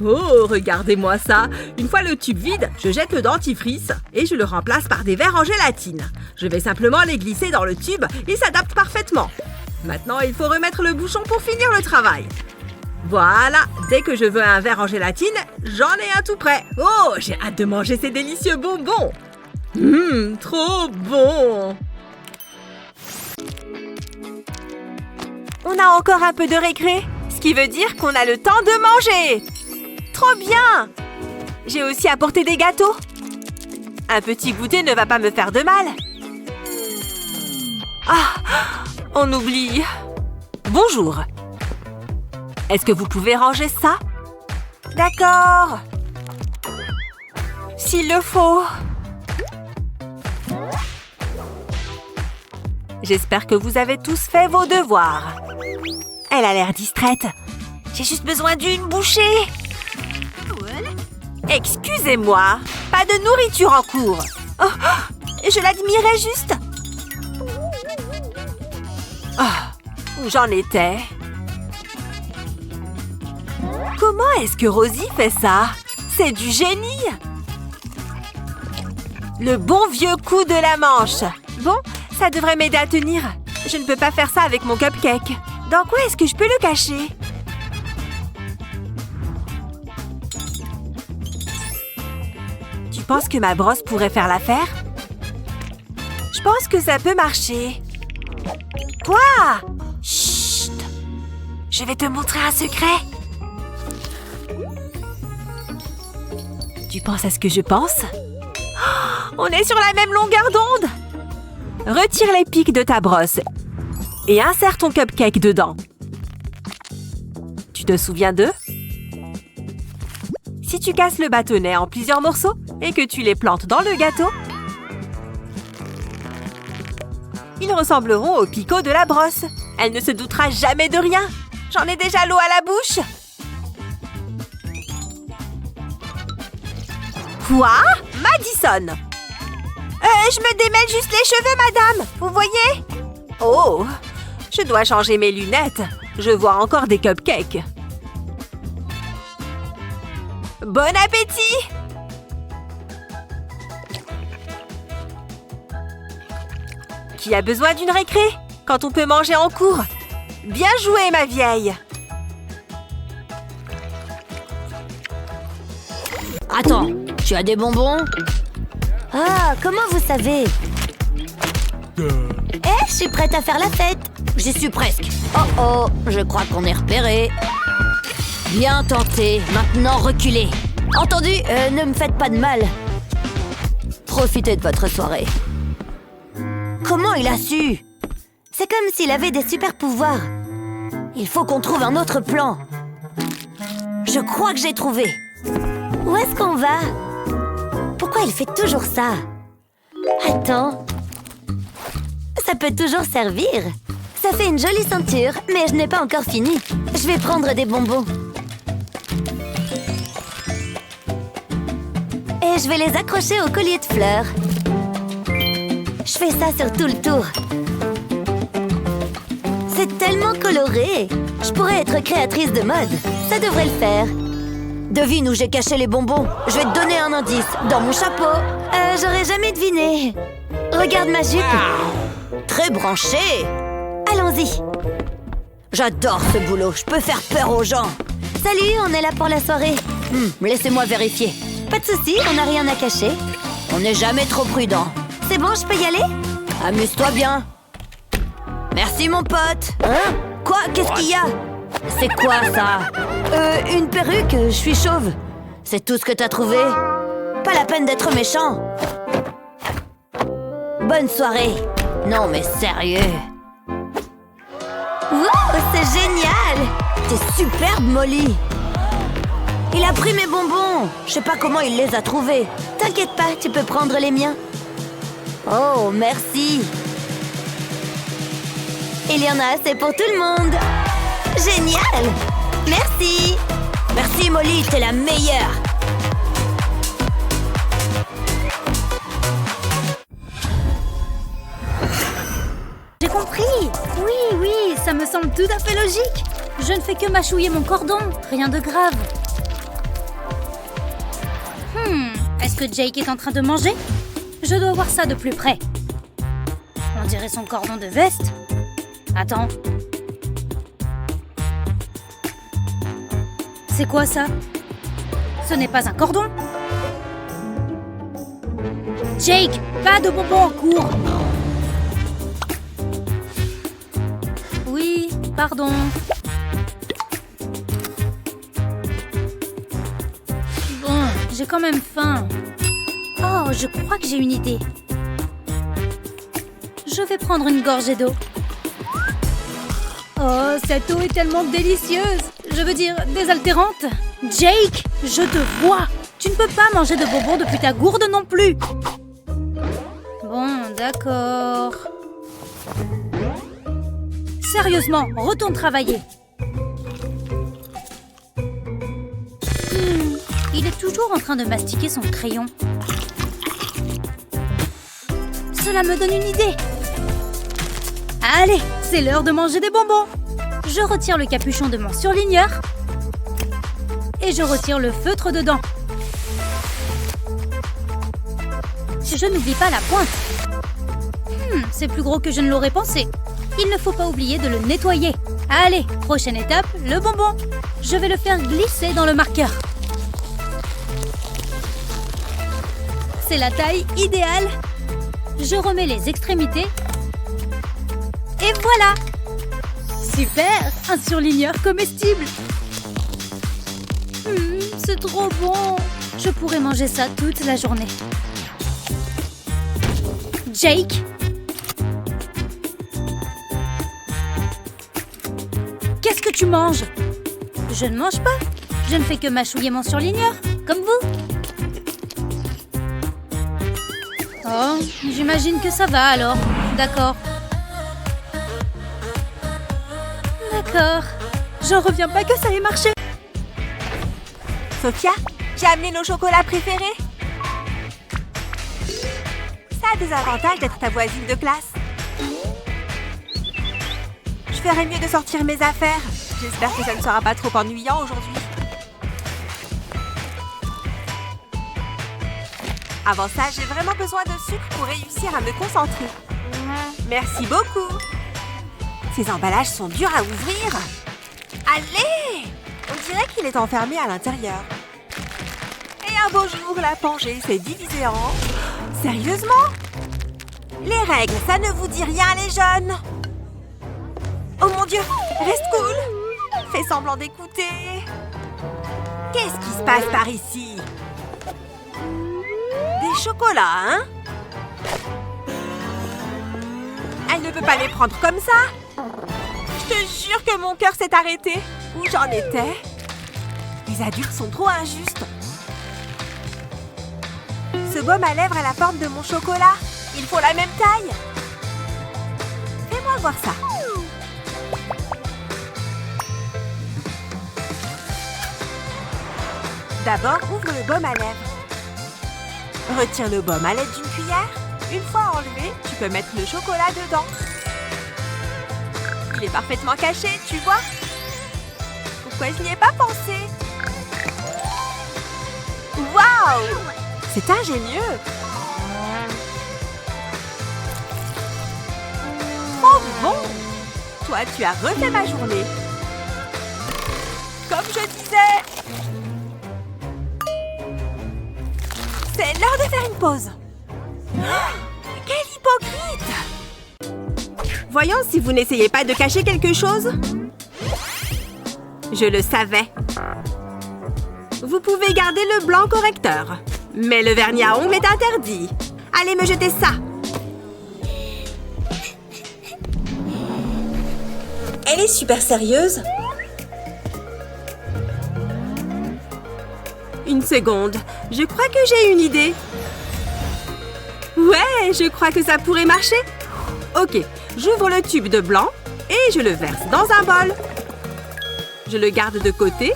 Oh, regardez-moi ça. Une fois le tube vide, je jette le dentifrice et je le remplace par des verres en gélatine. Je vais simplement les glisser dans le tube, ils s'adaptent parfaitement. Maintenant, il faut remettre le bouchon pour finir le travail. Voilà, dès que je veux un verre en gélatine, j'en ai un tout prêt. Oh, j'ai hâte de manger ces délicieux bonbons. Trop bon. On a encore un peu de récré, ce qui veut dire qu'on a le temps de manger. Trop bien! J'ai aussi apporté des gâteaux. Un petit goûter ne va pas me faire de mal. Ah, on oublie. Bonjour. Est-ce que vous pouvez ranger ça? D'accord. S'il le faut. J'espère que vous avez tous fait vos devoirs. Elle a l'air distraite. J'ai juste besoin d'une bouchée. Excusez-moi, pas de nourriture en cours. Oh, je l'admirais juste. Oh, où j'en étais? Comment est-ce que Rosie fait ça? C'est du génie! Le bon vieux coup de la manche. Bon, ça devrait m'aider à tenir. Je ne peux pas faire ça avec mon cupcake. Dans quoi est-ce que je peux le cacher? Tu penses que ma brosse pourrait faire l'affaire? Je pense que ça peut marcher. Quoi? Chut! Je vais te montrer un secret. Tu penses à ce que je pense? Oh, on est sur la même longueur d'onde! Retire les pics de ta brosse et insère ton cupcake dedans. Tu te souviens d'eux? Si tu casses le bâtonnet en plusieurs morceaux et que tu les plantes dans le gâteau, ils ressembleront aux picots de la brosse. Elle ne se doutera jamais de rien. J'en ai déjà l'eau à la bouche. Quoi? Madison! Je me démêle juste les cheveux, madame. Vous voyez? Oh! Je dois changer mes lunettes. Je vois encore des cupcakes. Bon appétit! Qui a besoin d'une récré quand on peut manger en cours? Bien joué, ma vieille! Attends, tu as des bonbons? Ah, comment vous savez? Je suis prête à faire la fête. J'y suis presque. Oh, je crois qu'on est repéré. Bien tenté, maintenant reculez. Entendu, ne me faites pas de mal. Profitez de votre soirée. Comment il a su? C'est comme s'il avait des super pouvoirs. Il faut qu'on trouve un autre plan. Je crois que j'ai trouvé. Où est-ce qu'on va? Pourquoi il fait toujours ça? Attends. Ça peut toujours servir. Ça fait une jolie ceinture, mais je n'ai pas encore fini. Je vais prendre des bonbons. Et je vais les accrocher au collier de fleurs. Je fais ça sur tout le tour. C'est tellement coloré. Je pourrais être créatrice de mode. Ça devrait le faire. Devine où j'ai caché les bonbons. Je vais te donner un indice. Dans mon chapeau. J'aurais jamais deviné. Regarde ma jupe. Très branchée. Allons-y. J'adore ce boulot. Je peux faire peur aux gens. Salut, on est là pour la soirée. Laissez-moi vérifier. Pas de souci, on n'a rien à cacher. On n'est jamais trop prudent. C'est bon, je peux y aller? Amuse-toi bien. Merci, mon pote. Hein? Quoi? Qu'est-ce qu'il y a? C'est quoi, ça? Une perruque, je suis chauve. C'est tout ce que t'as trouvé? Pas la peine d'être méchant. Bonne soirée. Non, mais sérieux. Wow, c'est génial! T'es superbe, Molly. Il a pris mes bonbons. Je sais pas comment il les a trouvés. T'inquiète pas, tu peux prendre les miens. Oh, merci. Il y en a assez pour tout le monde. Génial! Merci! Merci, Molly, t'es la meilleure! J'ai compris. Oui, ça me semble tout à fait logique. Je ne fais que mâchouiller mon cordon. Rien de grave. Est-ce que Jake est en train de manger? Je dois voir ça de plus près. On dirait son cordon de veste. Attends. C'est quoi ça? Ce n'est pas un cordon. Jake, pas de bonbons en cours. Oui, pardon. Bon, j'ai quand même faim. Oh, je crois que j'ai une idée. Je vais prendre une gorgée d'eau. Oh, cette eau est tellement délicieuse. Je veux dire, désaltérante. Jake, je te vois. Tu ne peux pas manger de bonbons depuis ta gourde non plus. Bon, d'accord. Sérieusement, retourne travailler. Il est toujours en train de mastiquer son crayon. Cela me donne une idée. Allez, c'est l'heure de manger des bonbons. Je retire le capuchon de mon surligneur. Et je retire le feutre dedans. Je n'oublie pas la pointe. C'est plus gros que je ne l'aurais pensé. Il ne faut pas oublier de le nettoyer. Allez, prochaine étape, le bonbon. Je vais le faire glisser dans le marqueur. C'est la taille idéale. Je remets les extrémités. Et voilà! Super! Un surligneur comestible. C'est trop bon. Je pourrais manger ça toute la journée. Jake? Qu'est-ce que tu manges? Je ne mange pas. Je ne fais que mâchouiller mon surligneur, comme vous. Oh, j'imagine que ça va alors. D'accord. D'accord. J'en reviens pas que ça ait marché. Sophia, j'ai amené nos chocolats préférés. Ça a des avantages d'être ta voisine de classe. Je ferais mieux de sortir mes affaires. J'espère que ça ne sera pas trop ennuyant aujourd'hui. Avant ça, j'ai vraiment besoin de sucre pour réussir à me concentrer. Merci beaucoup. Ces emballages sont durs à ouvrir. Allez! On dirait qu'il est enfermé à l'intérieur. Et un beau jour, la Pangée s'est divisée en... Sérieusement? Les règles, ça ne vous dit rien, les jeunes? Oh mon Dieu! Reste cool! Fais semblant d'écouter. Qu'est-ce qui se passe par ici? Des chocolats, hein? Elle ne peut pas les prendre comme ça. Je te jure que mon cœur s'est arrêté. Où j'en étais? Les adultes sont trop injustes. Ce baume à lèvres a la forme de mon chocolat. Ils font la même taille. Fais-moi voir ça. D'abord, ouvre le baume à lèvres. Retire le baume à l'aide d'une cuillère. Une fois enlevé, tu peux mettre le chocolat dedans. Il est parfaitement caché, tu vois? Pourquoi je n'y ai pas pensé? Waouh! C'est ingénieux! Trop bon! Toi, tu as refait ma journée. Comme je disais... C'est l'heure de faire une pause. Quel hypocrite! Voyons si vous n'essayez pas de cacher quelque chose. Je le savais. Vous pouvez garder le blanc correcteur. Mais le vernis à ongles est interdit. Allez me jeter ça. Elle est super sérieuse. Une seconde. Je crois que j'ai une idée. Ouais, je crois que ça pourrait marcher. Ok, j'ouvre le tube de blanc et je le verse dans un bol. Je le garde de côté.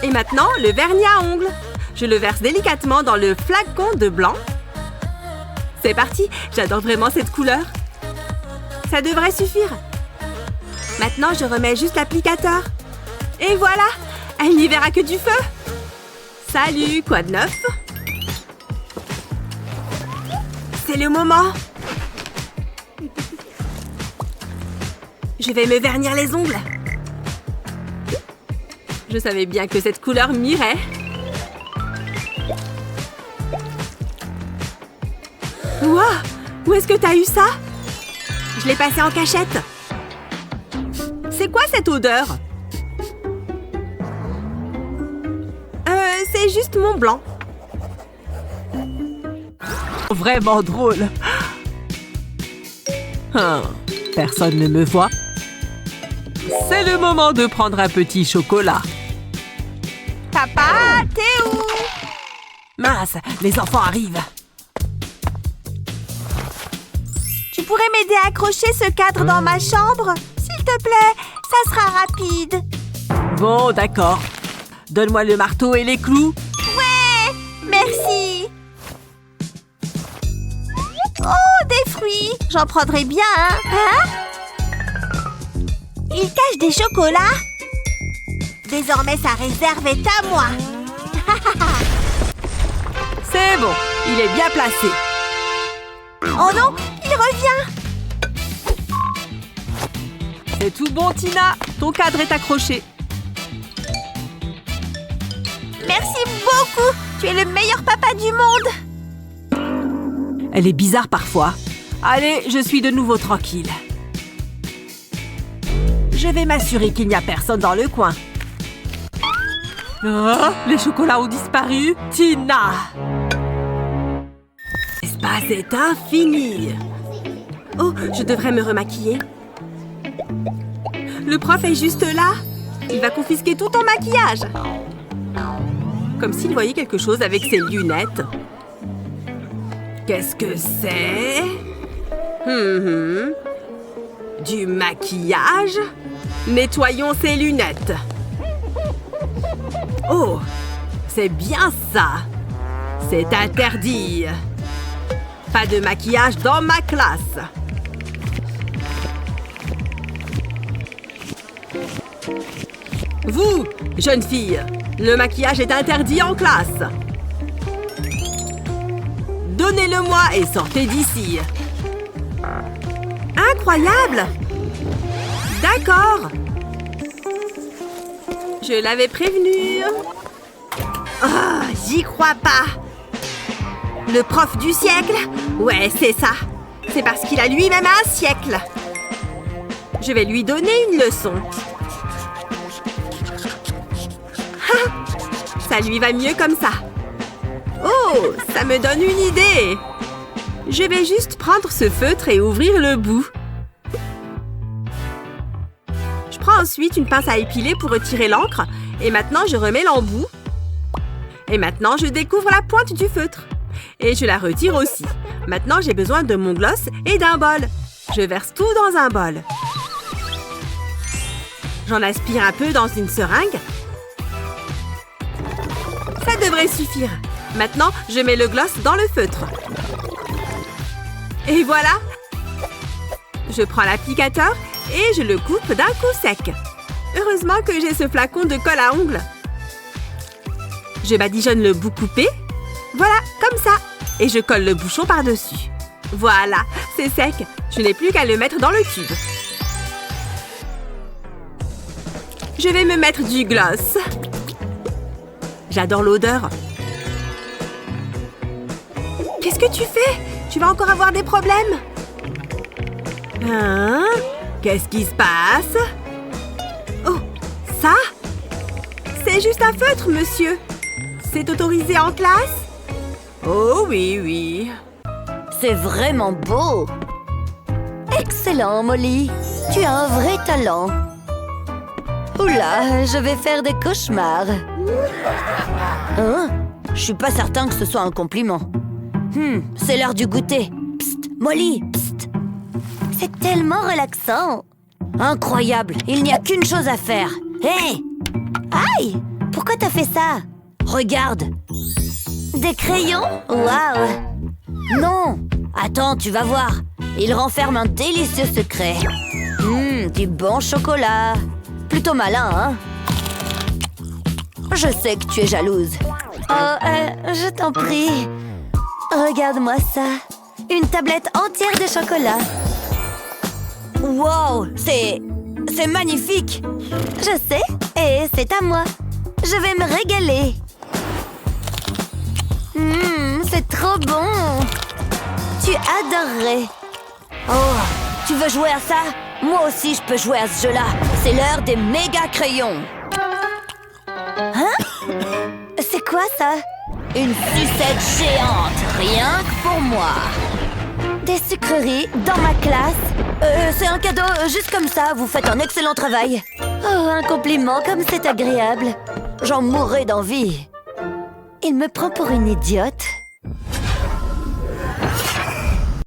Et maintenant, le vernis à ongles. Je le verse délicatement dans le flacon de blanc. C'est parti, j'adore vraiment cette couleur. Ça devrait suffire. Maintenant, je remets juste l'applicateur. Et voilà, elle n'y verra que du feu. Salut, quoi de neuf? C'est le moment. Je vais me vernir les ongles. Je savais bien que cette couleur m'irait. Wow! Où est-ce que t'as eu ça? Je l'ai passé en cachette. C'est quoi cette odeur? C'est juste mon blanc. Vraiment drôle. Personne ne me voit. C'est le moment de prendre un petit chocolat. Papa, t'es où? Mince, les enfants arrivent. Tu pourrais m'aider à accrocher ce cadre dans ma chambre? S'il te plaît, ça sera rapide. Bon, d'accord. Donne-moi le marteau et les clous. j'en prendrai bien, hein? Il cache des chocolats? Désormais, sa réserve est à moi. C'est bon, il est bien placé. Oh non, il revient! C'est tout bon, Tina. Ton cadre est accroché. Merci beaucoup! Tu es le meilleur papa du monde! Elle est bizarre parfois. Allez, je suis de nouveau tranquille. Je vais m'assurer qu'il n'y a personne dans le coin. Oh, les chocolats ont disparu. Tina! L'espace est infini. Oh, je devrais me remaquiller. Le prof est juste là. Il va confisquer tout ton maquillage. Comme s'il voyait quelque chose avec ses lunettes. Qu'est-ce que c'est? Du maquillage? Nettoyons ses lunettes. Oh, c'est bien ça. C'est interdit. Pas de maquillage dans ma classe. Vous, jeune fille, le maquillage est interdit en classe. Donnez-le-moi et sortez d'ici. Incroyable! D'accord. Je l'avais prévenu. Oh, j'y crois pas. Le prof du siècle? Ouais, c'est ça. C'est parce qu'il a lui-même un siècle. Je vais lui donner une leçon. Ah, ça lui va mieux comme ça. Oh, ça me donne une idée. Je vais juste prendre ce feutre et ouvrir le bout. Je prends ensuite une pince à épiler pour retirer l'encre. Et maintenant, je remets l'embout. Et maintenant, je découvre la pointe du feutre. Et je la retire aussi. Maintenant, j'ai besoin de mon gloss et d'un bol. Je verse tout dans un bol. J'en aspire un peu dans une seringue. Ça devrait suffire. Maintenant, je mets le gloss dans le feutre. Et voilà! Je prends l'applicateur et je le coupe d'un coup sec. Heureusement que j'ai ce flacon de colle à ongles. Je badigeonne le bout coupé. Voilà, comme ça. Et je colle le bouchon par-dessus. Voilà, c'est sec. Je n'ai plus qu'à le mettre dans le tube. Je vais me mettre du gloss. J'adore l'odeur. Qu'est-ce que tu fais? Tu vas encore avoir des problèmes. Hein? Qu'est-ce qui se passe? Oh, ça? C'est juste un feutre, monsieur. C'est autorisé en classe? Oh oui, oui. C'est vraiment beau. Excellent, Molly. Tu as un vrai talent. Oula, je vais faire des cauchemars. Hein? Je suis pas certain que ce soit un compliment. C'est l'heure du goûter. Psst, Molly, psst. C'est tellement relaxant. Incroyable, il n'y a qu'une chose à faire. Hé! Aïe! Pourquoi t'as fait ça? Regarde. Des crayons? Waouh! Non! Attends, tu vas voir. Il renferme un délicieux secret. Du bon chocolat. Plutôt malin, hein? Je sais que tu es jalouse. Oh, je t'en prie. Regarde-moi ça. Une tablette entière de chocolat. Wow, c'est magnifique. Je sais, et c'est à moi. Je vais me régaler. C'est trop bon. Tu adorerais. Oh, tu veux jouer à ça? Moi aussi, je peux jouer à ce jeu-là. C'est l'heure des méga crayons. Hein? C'est quoi ça? Une sucette géante, rien que pour moi. Des sucreries dans ma classe. C'est un cadeau, juste comme ça. Vous faites un excellent travail. Oh, un compliment, comme c'est agréable. J'en mourrais d'envie. Il me prend pour une idiote.